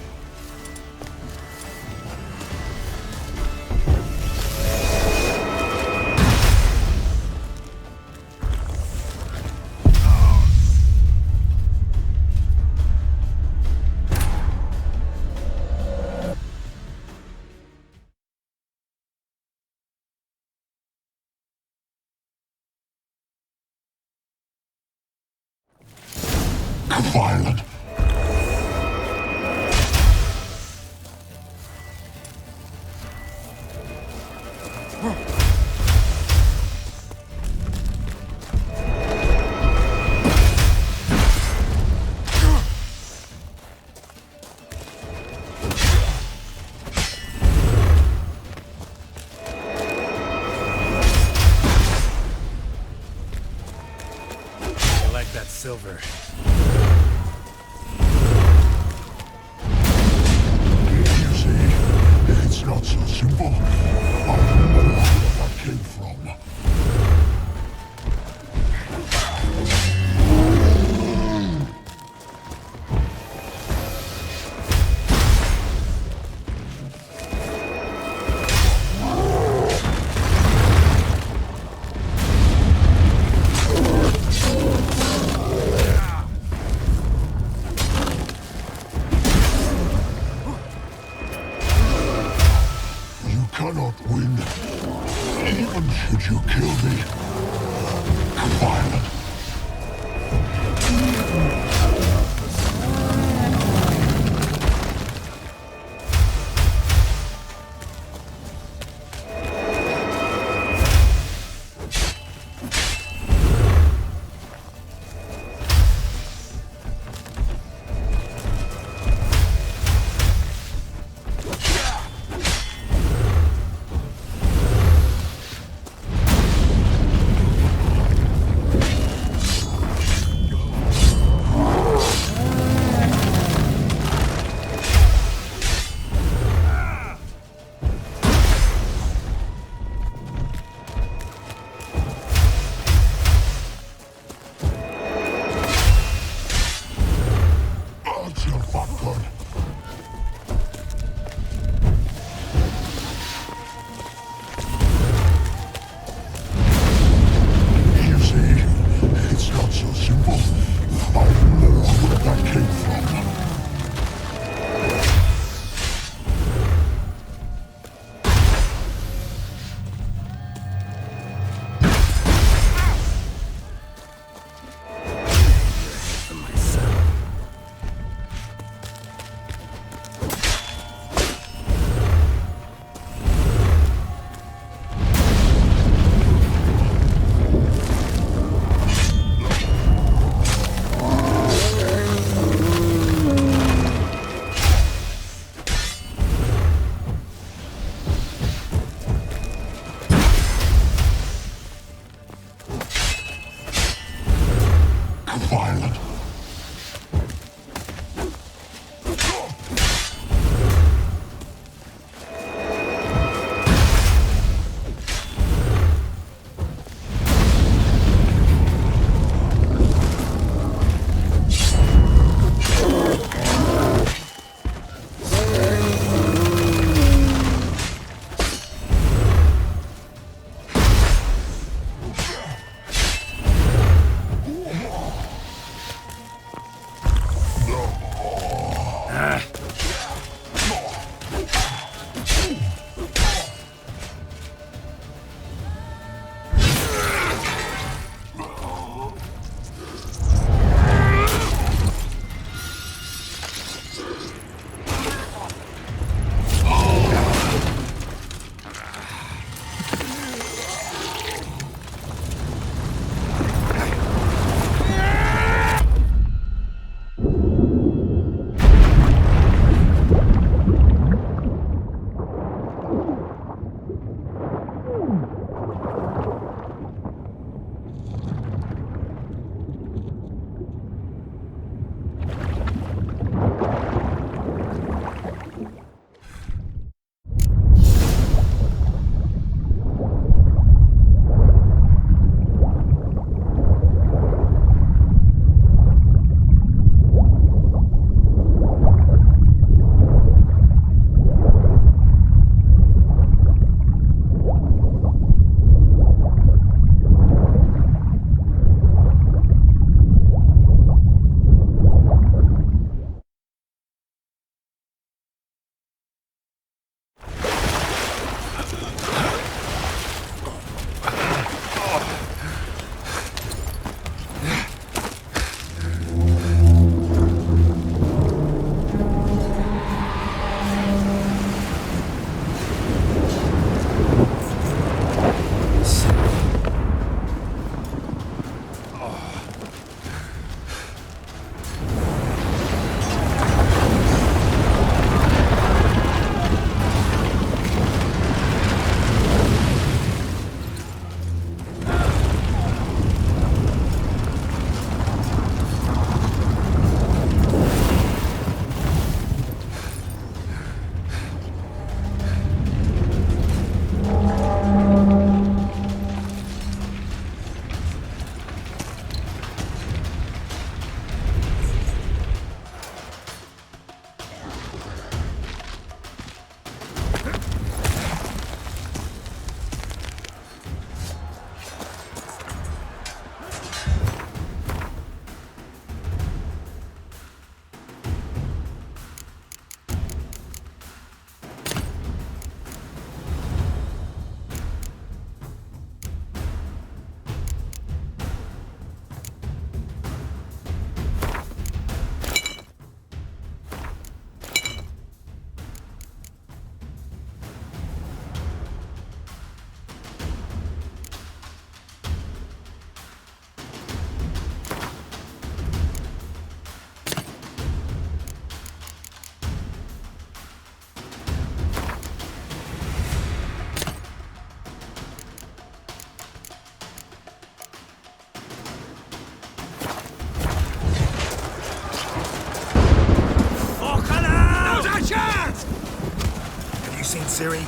Violent. I like that silver. It's not so simple. I know where that came from. Cannot win, even should you kill me. Violent. Violent. Ciri? He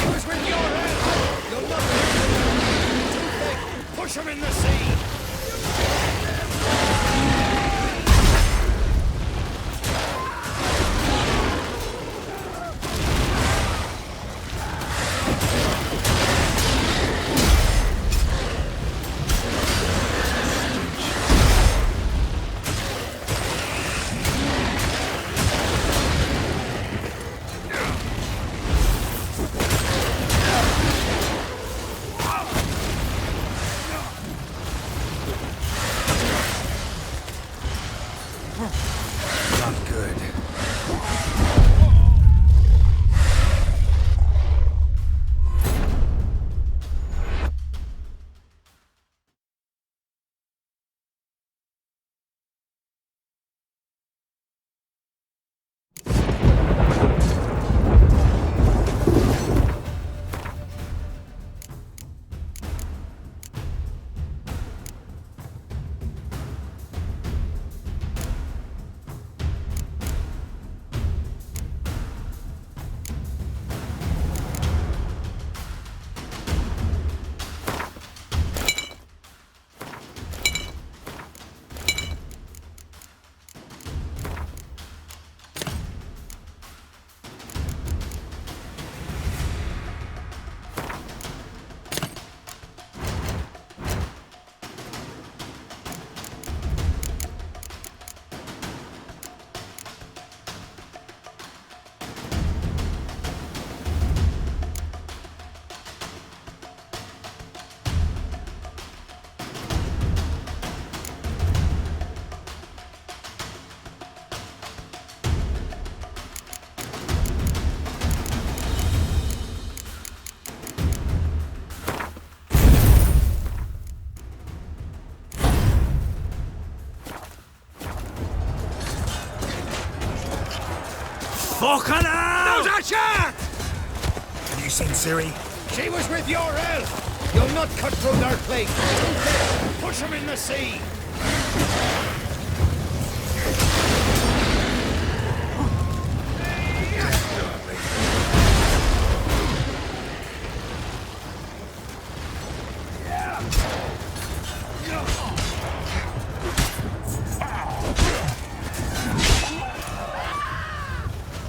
was with your help! You'll not too thick! Push him in the sea! Not good. Fucking hell! There's a shot! Have you seen Ciri? She was with your help! You'll not cut through their plate! Too thick! Push him in the sea!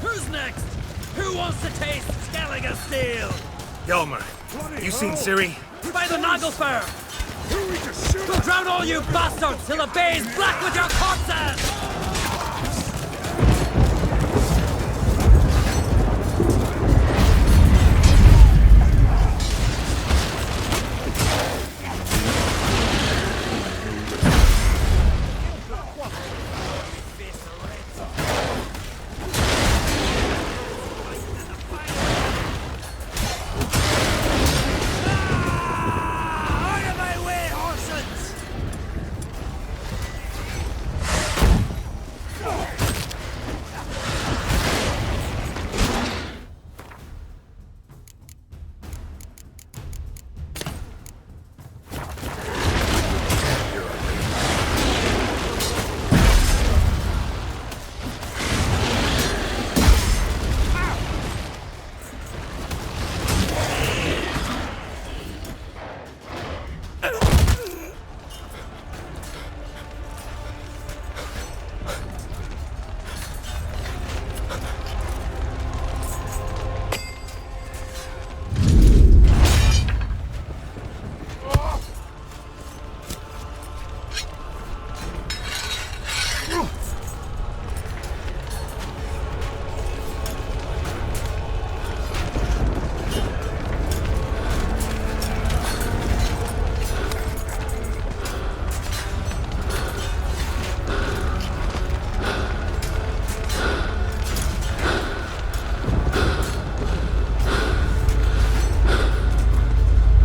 Who's next? Who wants to taste Skelliger Steel? Yelmer, you seen Ciri? By the Nagelfur! We'll drown all you bastards till the bay's black with your corpses!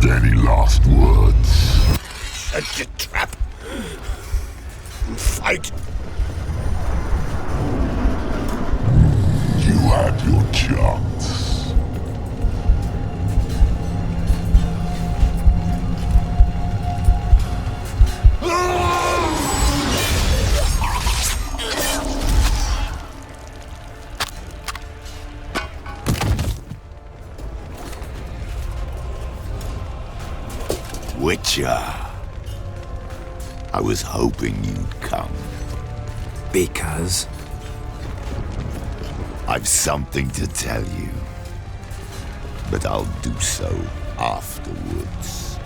Any last words? Set your trap. Fight. You had your chance. I was hoping you'd come. Because? I've something to tell you. But I'll do so afterwards.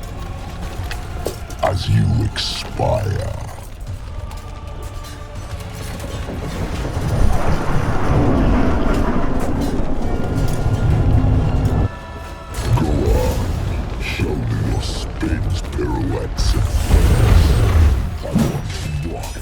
As you expire. Go on. Show me your spins, pirouettes, and flares. I want to watch.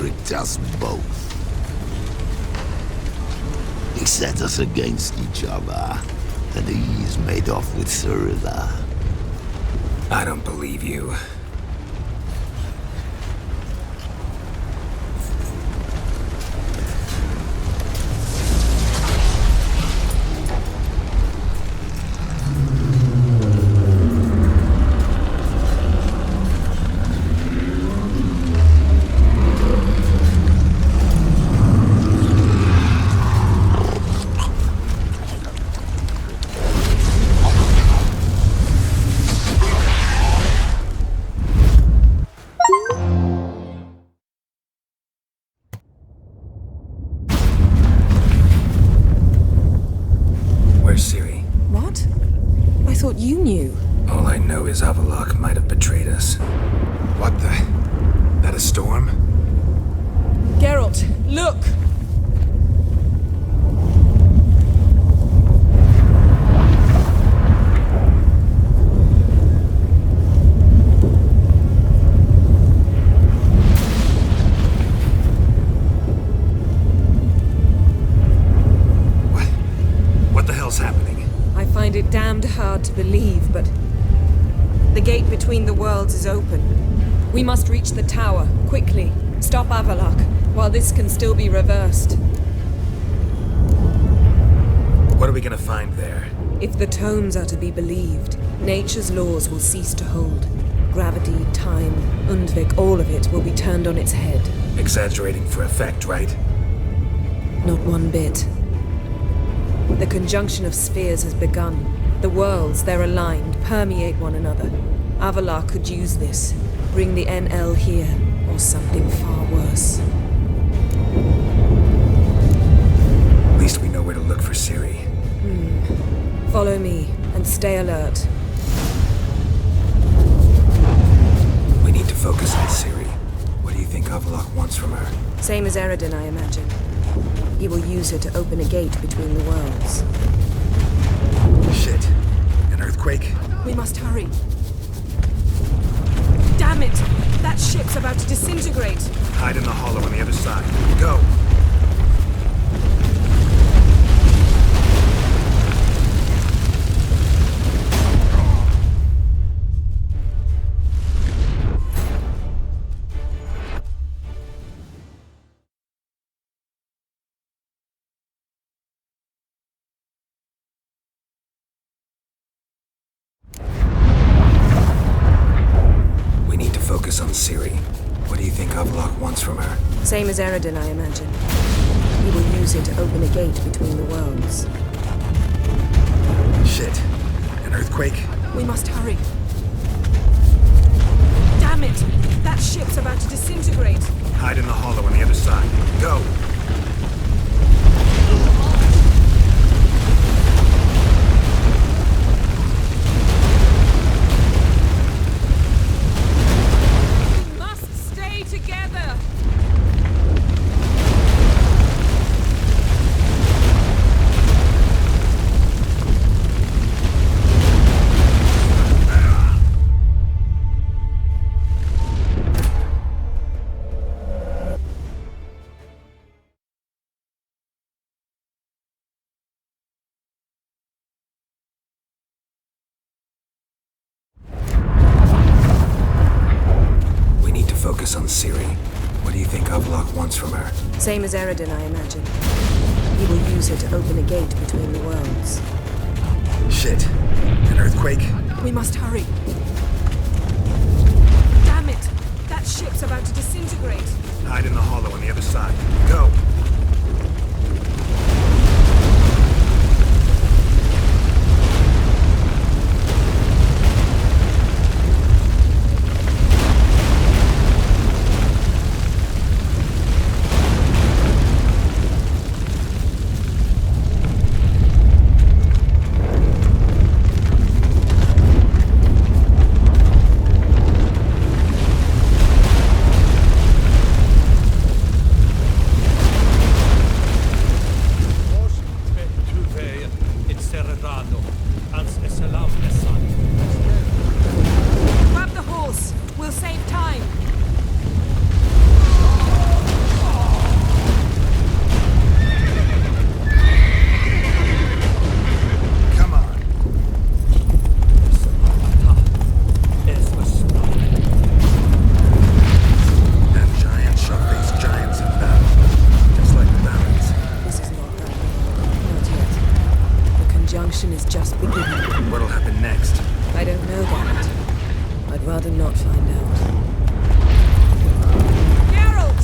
tricked us both. He set us against each other, and he's made off with Cyrilla. I don't believe you. Where's Ciri? What? I thought you knew. All I know is Avallac'h might have betrayed us. What the? That a storm? Geralt, look! What the hell's happening? I find it damned hard to believe, but the gate between the worlds is open. We must reach the tower, quickly. Stop Avallac'h, while this can still be reversed. What are we gonna find there? If the tomes are to be believed, nature's laws will cease to hold. Gravity, time, Undvik, all of it will be turned on its head. Exaggerating for effect, right? Not one bit. The conjunction of spheres has begun. The worlds, they're aligned, permeate one another. Avallac'h could use this. Bring the NL here, or something far worse. At least we know where to look for Ciri. Follow me, and stay alert. We need to focus on Ciri. What do you think Avallac'h wants from her? Same as Eredin, I imagine. He will use her to open a gate between the worlds. Shit. An earthquake? We must hurry. Damn it! That ship's about to disintegrate! Hide in the hollow on the other side. Go! Focus on Ciri. What do you think Avallac'h wants from her? Same as Eredin, I imagine. He will use it to open a gate between the worlds. Shit. An earthquake? We must hurry. Damn it! That ship's about to disintegrate! Hide in the hollow on the other side. Go! Together! Focus on Ciri. What do you think Avallac'h wants from her? Same as Eredin, I imagine. He will use her to open a gate between the worlds. Shit. An earthquake? We must hurry. Damn it! That ship's about to disintegrate. Hide in the hollow on the other side. Go! mission is just beginning. What'll happen next? I don't know, Garrett. I'd rather not find out. Geralt!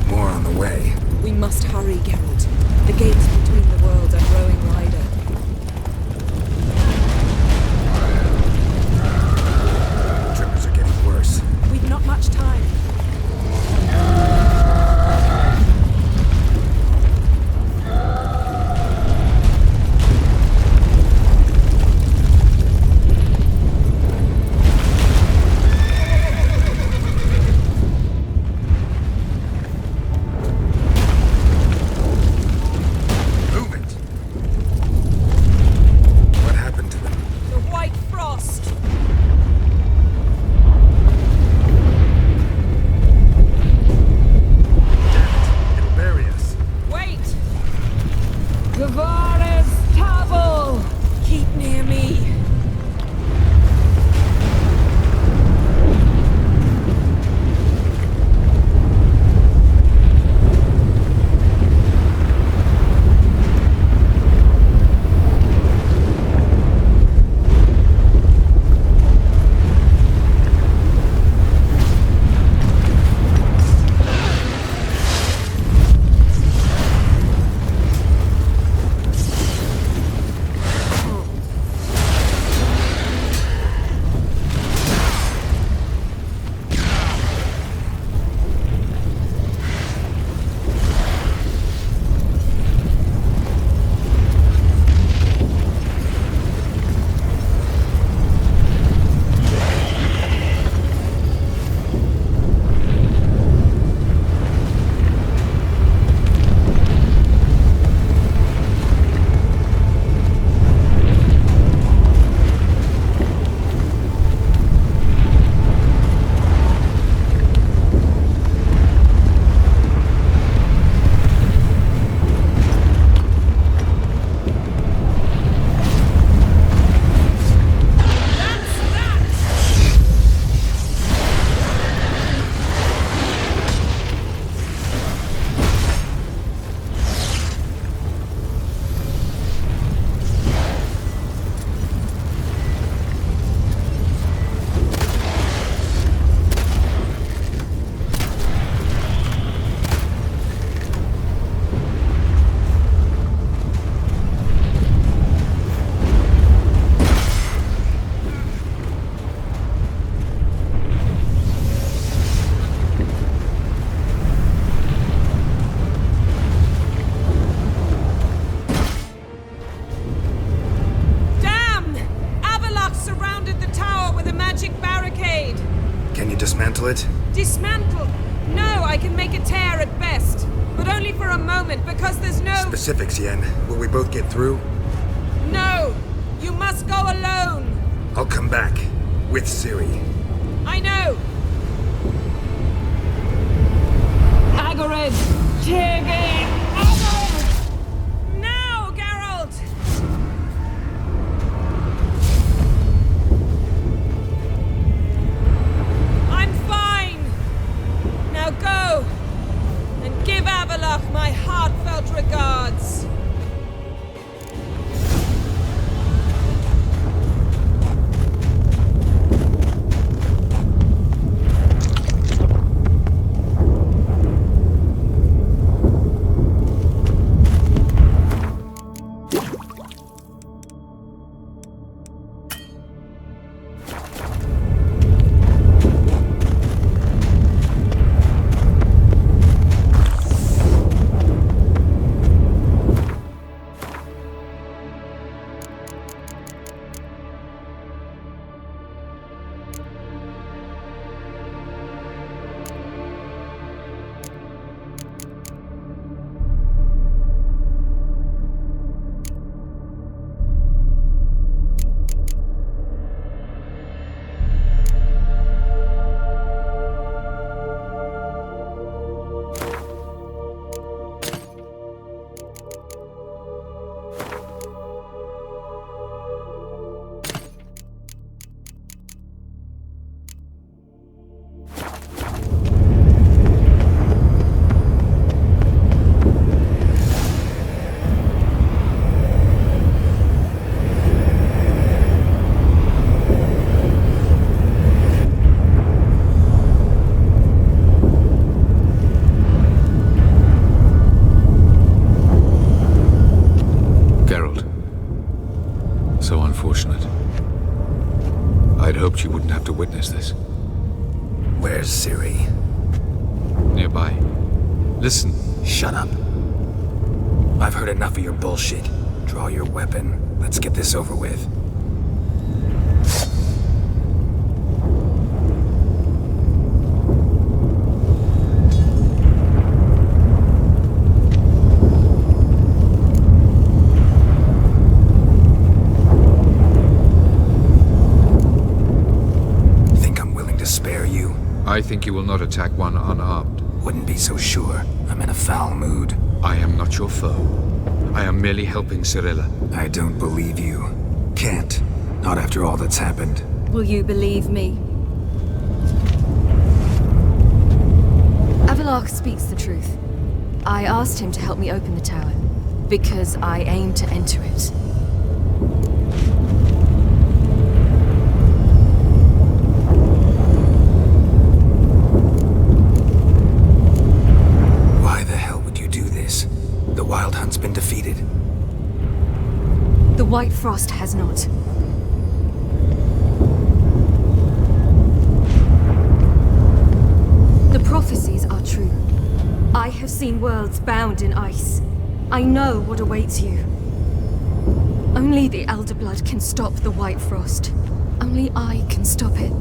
More on the way. We must hurry, Geralt. The gates between the worlds are growing wider. Trippers are getting worse. We've not much time. It? Dismantle? No, I can make a tear at best. But only for a moment, because there's no... Specifics, Yen. Will we both get through? No! You must go alone! I'll come back. With Ciri. I know! Agarid! Tiggy! Now, Geralt! Go and give Avalok my heartfelt regards. nearby. Listen. Shut up. I've heard enough of your bullshit. Draw your weapon. Let's get this over with. Think I'm willing to spare you? I think you will not attack one unarmed. Wouldn't be so sure. I'm in a foul mood. I am not your foe. I am merely helping Cyrilla. I don't believe you. Can't. Not after all that's happened. Will you believe me? Avalok speaks the truth. I asked him to help me open the tower, because I aim to enter it. Why the hell would you do this? The Wild Hunt's been defeated. The White Frost has not. The prophecies are true. I have seen worlds bound in ice. I know what awaits you. Only the Elder Blood can stop the White Frost. Only I can stop it.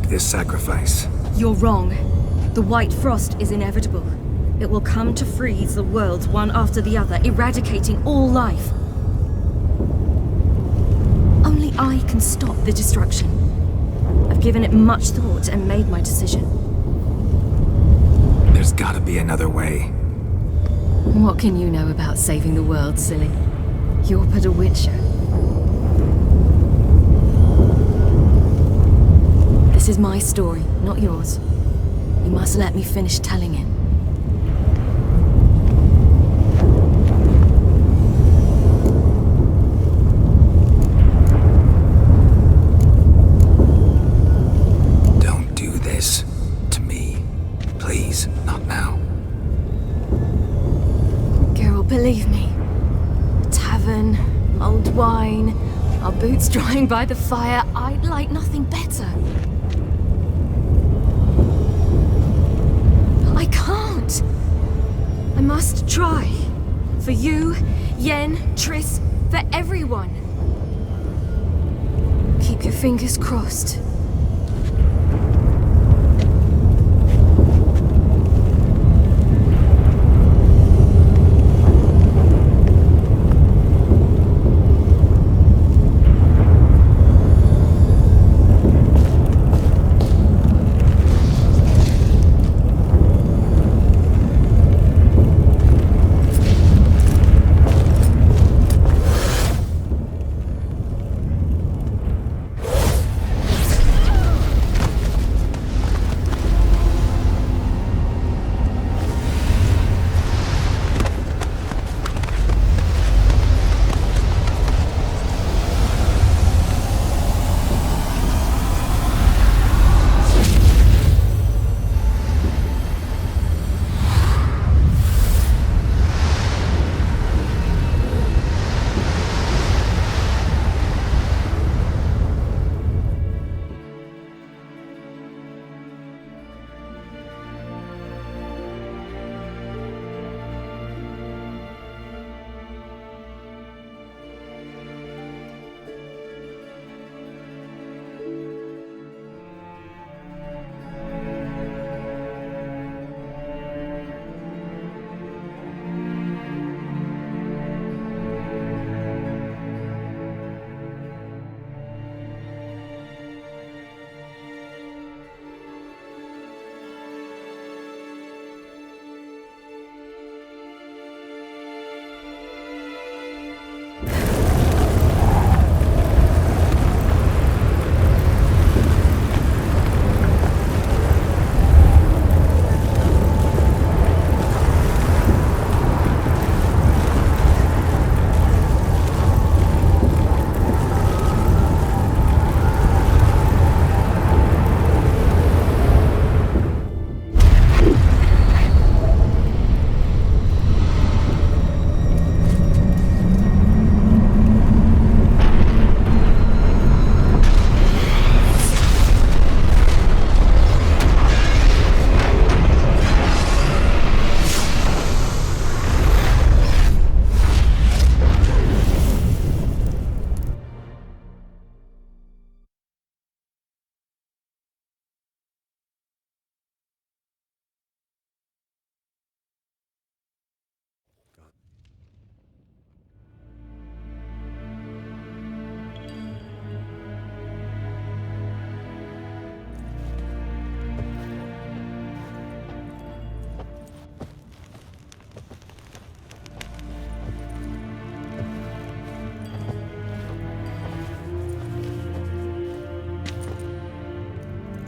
This sacrifice. You're wrong. The White Frost is inevitable. It will come to freeze the worlds one after the other, eradicating all life. Only I can stop the destruction. I've given it much thought and made my decision. There's gotta be another way. What can you know about saving the world, silly? You're but a witcher. This is my story, not yours. You must let me finish telling it. Don't do this to me. Please, not now. Geralt, believe me. A tavern, mulled wine, our boots drying by the fire. I'd like nothing better. I can't. I must try. For you, Yen, Triss, for everyone. Keep your fingers crossed.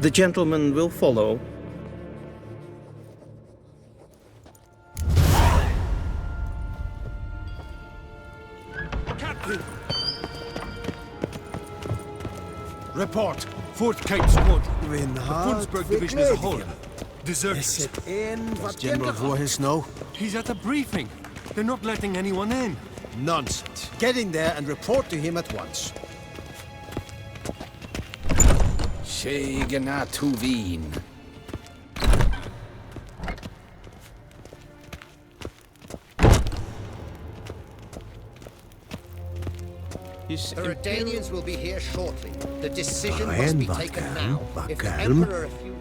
The gentleman will follow. Captain! Report. Fourth Cape Squad. The Funsberg Division as a whole. Deserters. Does General Voorhis know? He's at a briefing. They're not letting anyone in. Nonsense. Get in there and report to him at once. Shegana Tuvin. The Redanians will be here shortly. The decision must be taken now. If the Emperor refuses...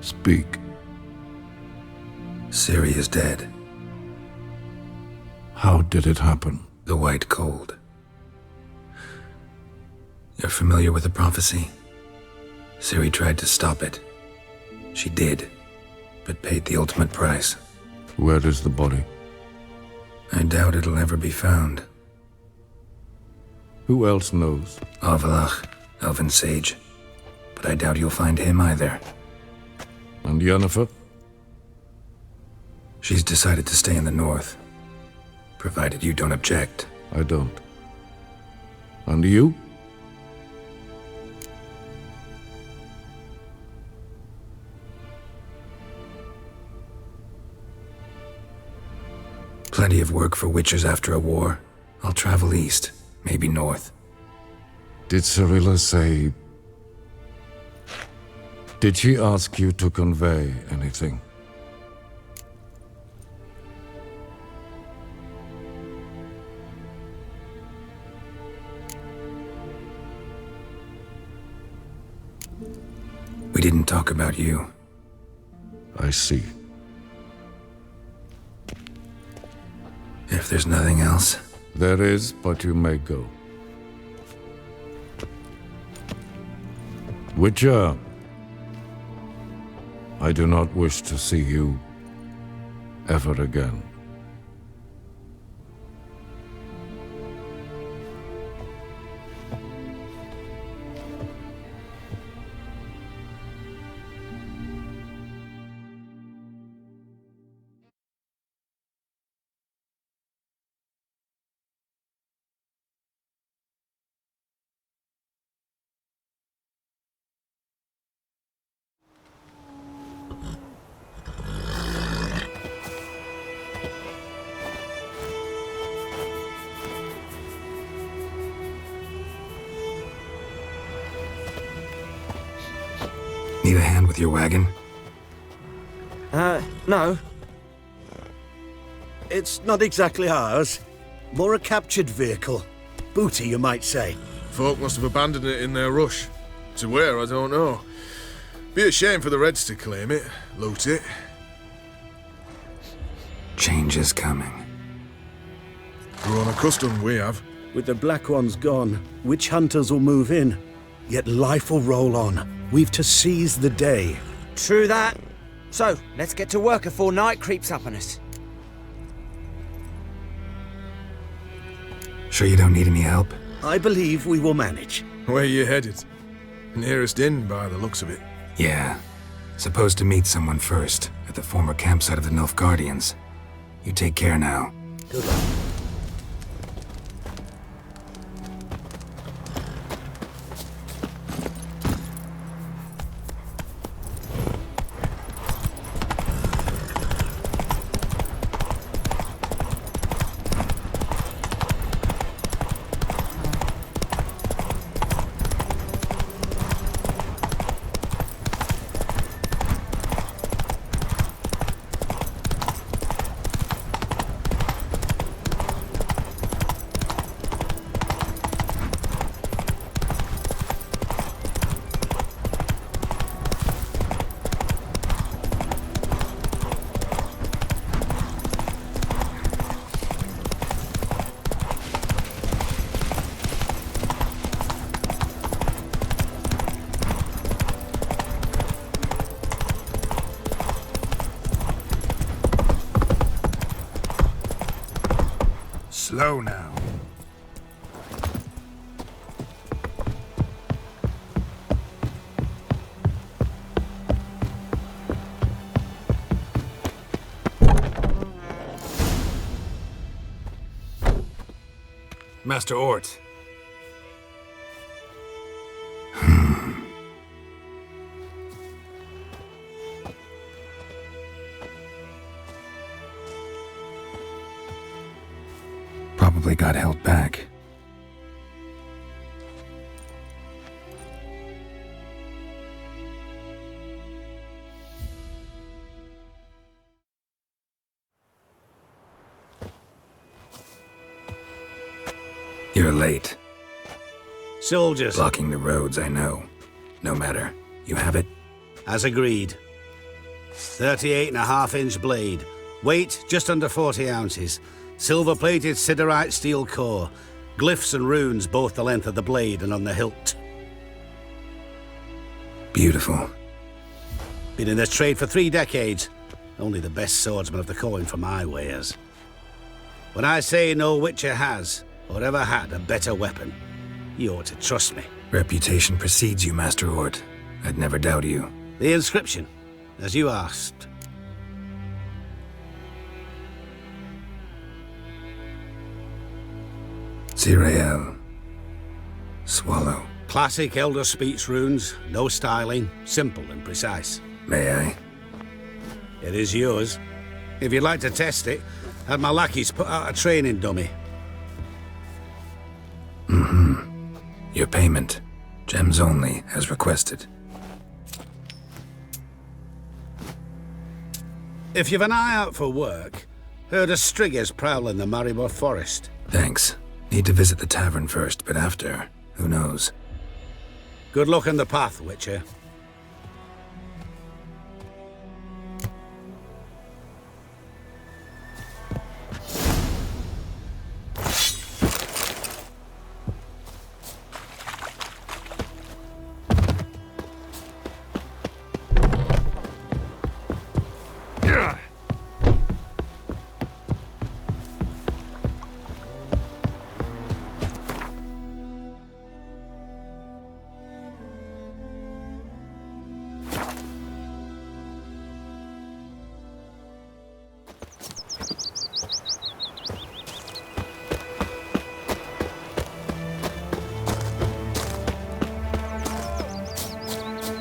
Speak. Ciri is dead. How did it happen? The White Cold. You're familiar with the prophecy? Ciri tried to stop it. She did, but paid the ultimate price. Where is the body? I doubt it'll ever be found. Who else knows? Avalach, Elven Sage. But I doubt you'll find him either. And Yennefer? She's decided to stay in the north. Provided you don't object. I don't. And you? Plenty of work for witchers after a war. I'll travel east, maybe north. Did Cirilla say... Did she ask you to convey anything? We didn't talk about you. I see. If there's nothing else... There is, but you may go. Witcher, I do not wish to see you ever again. Need a hand with your wagon? No. It's not exactly ours. More a captured vehicle. Booty, you might say. Folk must have abandoned it in their rush. To where, I don't know. Be a shame for the Reds to claim it, loot it. Change is coming. Grown accustomed, we have. With the Black Ones gone, witch hunters will move in. Yet life will roll on. We've to seize the day. True that. So, let's get to work before night creeps up on us. Sure you don't need any help? I believe we will manage. Where you headed? Nearest inn, by the looks of it. Yeah. Supposed to meet someone first, at the former campsite of the Nilfgaardians. You take care now. Good luck. Slow now. Master Ort. Probably got held back. You're late. Soldiers. Blocking the roads, I know. No matter. You have it? As agreed. 38.5-inch blade. Weight just under 40 ounces. Silver-plated siderite steel core. Glyphs and runes both the length of the blade and on the hilt. Beautiful. Been in this trade for 3 decades. Only the best swordsman of the coin for my wares. When I say no Witcher has, or ever had, a better weapon, you ought to trust me. Reputation precedes you, Master Ort. I'd never doubt you. The inscription, as you asked. Zirael. Swallow. Classic Elder Speech runes, no styling, simple and precise. May I? It is yours. If you'd like to test it, have my lackeys put out a training dummy. Your payment. Gems only, as requested. If you've an eye out for work, heard of Striggers prowling the Maribor Forest. Thanks. Need to visit the tavern first, but after, who knows? Good luck on the path, Witcher.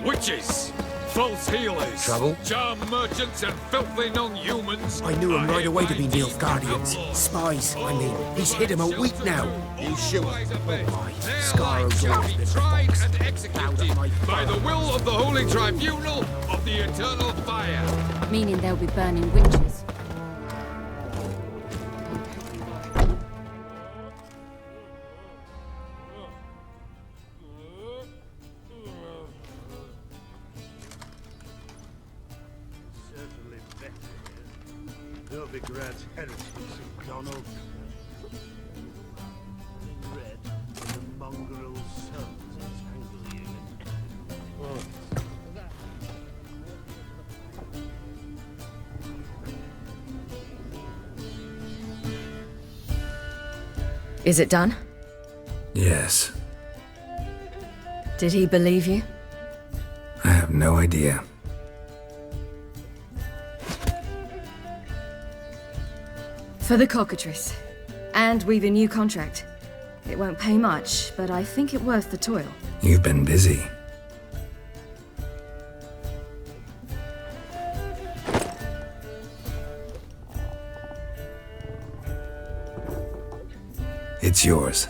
Witches, false healers, Trouble? charm merchants, and filthy non-humans. I knew him right away to be Nilfgaardians. Spies, I mean. He's hid him a week now. You shoot. Scarro's always been a Tried fox. and executed by the will of the Holy Tribunal of the Eternal Fire. Meaning they'll be burning witches. Certainly better. Novigrad's heretics have gone over. Red, the mongrel sons entangling Is it done? Yes. Did he believe you? I have no idea. For the cockatrice. And we've a new contract. It won't pay much, but I think it worth the toil. You've been busy. It's yours.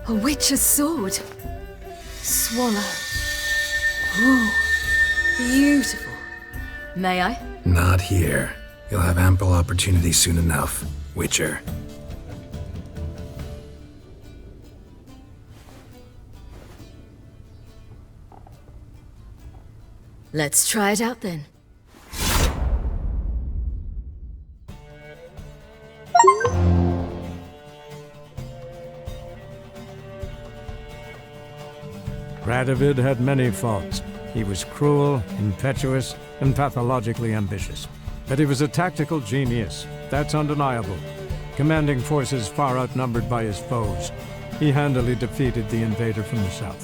A witch's sword. Swallow. Ooh, beautiful. May I? Not here. You'll have ample opportunity soon enough, Witcher. Let's try it out then. Radovid had many faults. He was cruel, impetuous, and pathologically ambitious. But he was a tactical genius. That's undeniable. Commanding forces far outnumbered by his foes, he handily defeated the invader from the south.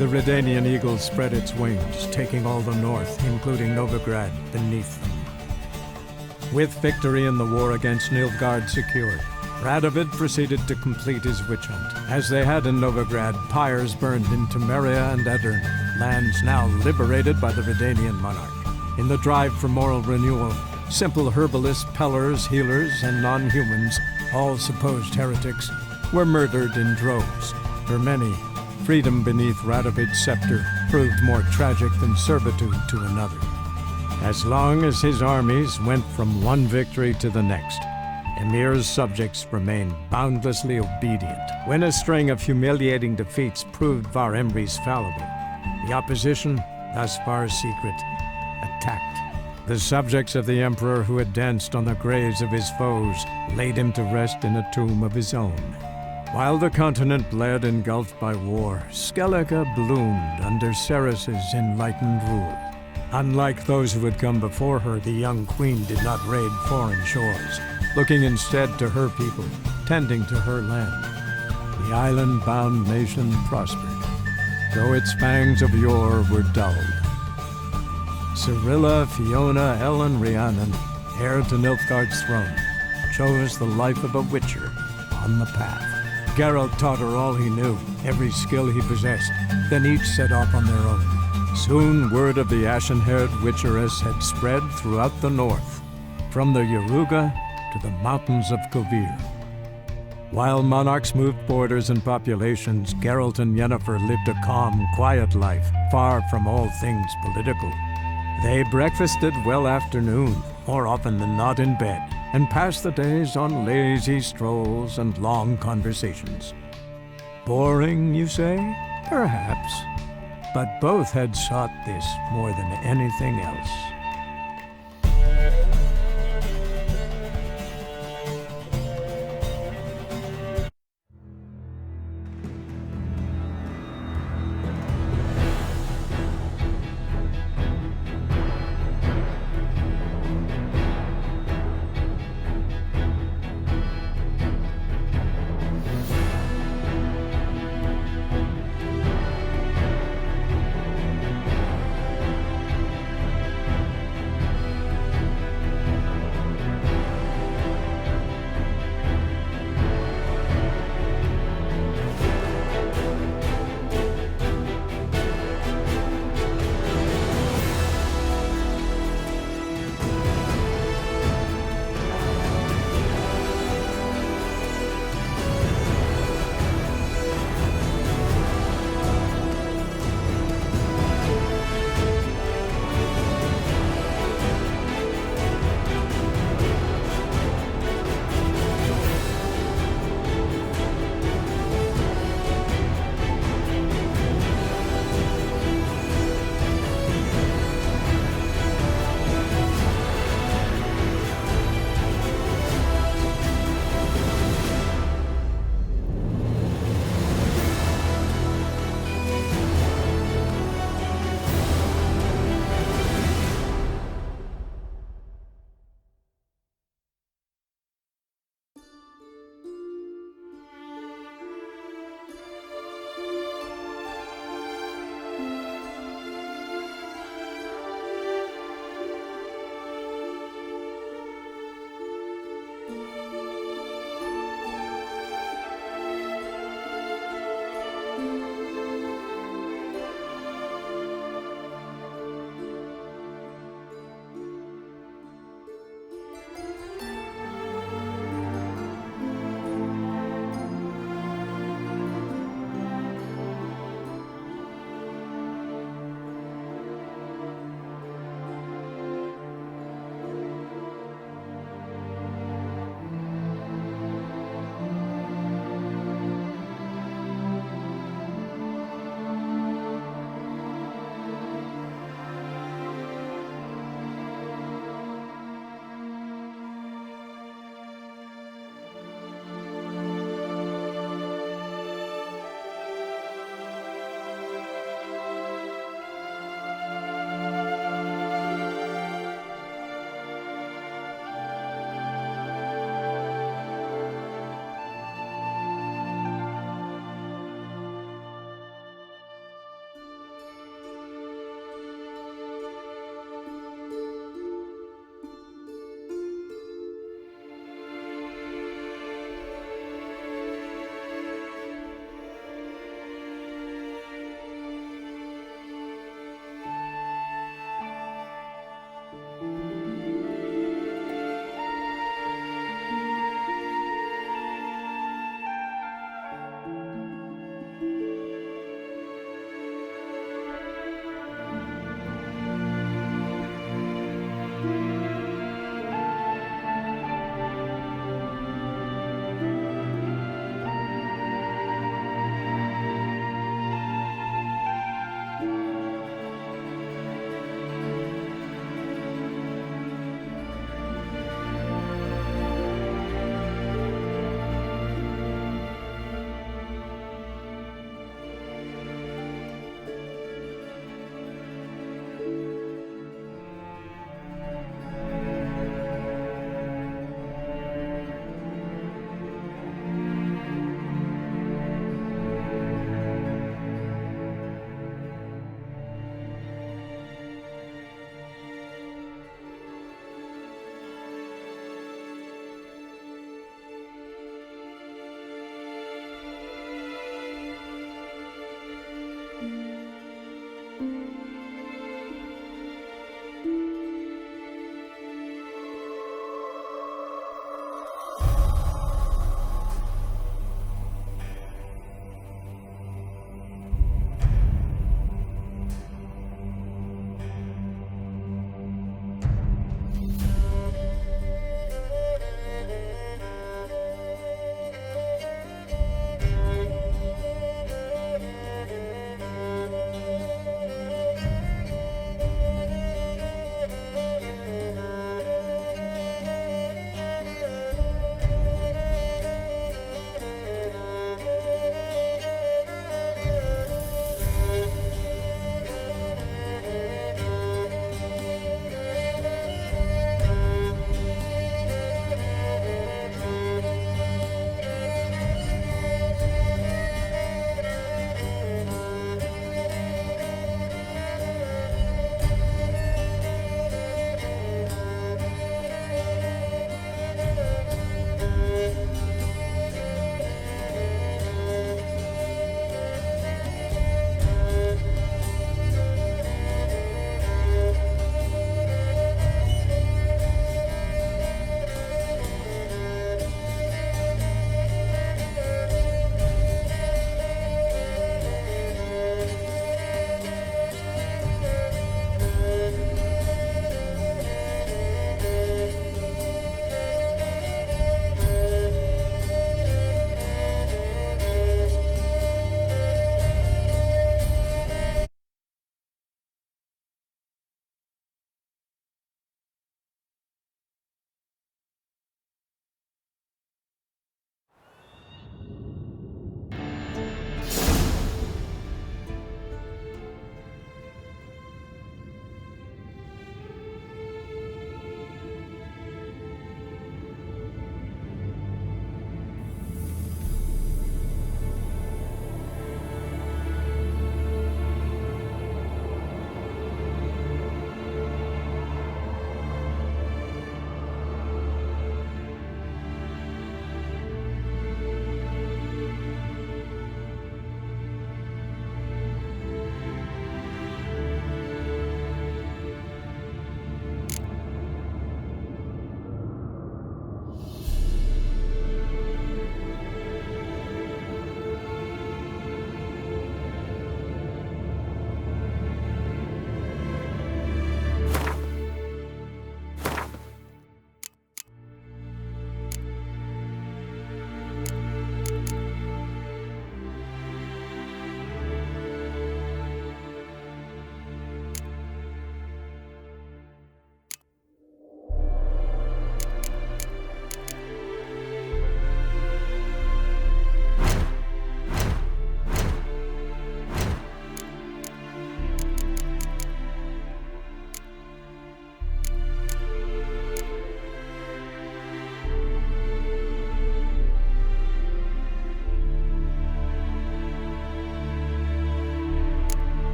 The Redanian eagle spread its wings, taking all the north, including Novigrad, beneath them. With victory in the war against Nilfgaard secured, Radovid proceeded to complete his witch hunt. As they had in Novigrad, pyres burned in Temeria and Edirn, lands now liberated by the Redanian monarch. In the drive for moral renewal, simple herbalists, pellers, healers, and non-humans, all supposed heretics, were murdered in droves. For many, freedom beneath Radovid's scepter proved more tragic than servitude to another. As long as his armies went from one victory to the next, Emir's subjects remained boundlessly obedient. When a string of humiliating defeats proved Var Emreis fallible, the opposition, thus far secret, attacked. The subjects of the Emperor who had danced on the graves of his foes laid him to rest in a tomb of his own. While the continent bled engulfed by war, Skellige bloomed under Ceres's enlightened rule. Unlike those who had come before her, the young queen did not raid foreign shores, looking instead to her people, tending to her land. The island-bound nation prospered, though its fangs of yore were dulled. Cyrilla, Fiona, Ellen, Rhiannon, heir to Nilfgaard's throne, chose the life of a witcher on the path. Geralt taught her all he knew, every skill he possessed, then each set off on their own. Soon word of the ashen-haired witcheress had spread throughout the north, from the Yaruga to the mountains of Kovir. While monarchs moved borders and populations, Geralt and Yennefer lived a calm, quiet life, far from all things political. They breakfasted well afternoon, more often than not in bed, and passed the days on lazy strolls and long conversations. Boring, you say? Perhaps. But both had sought this more than anything else.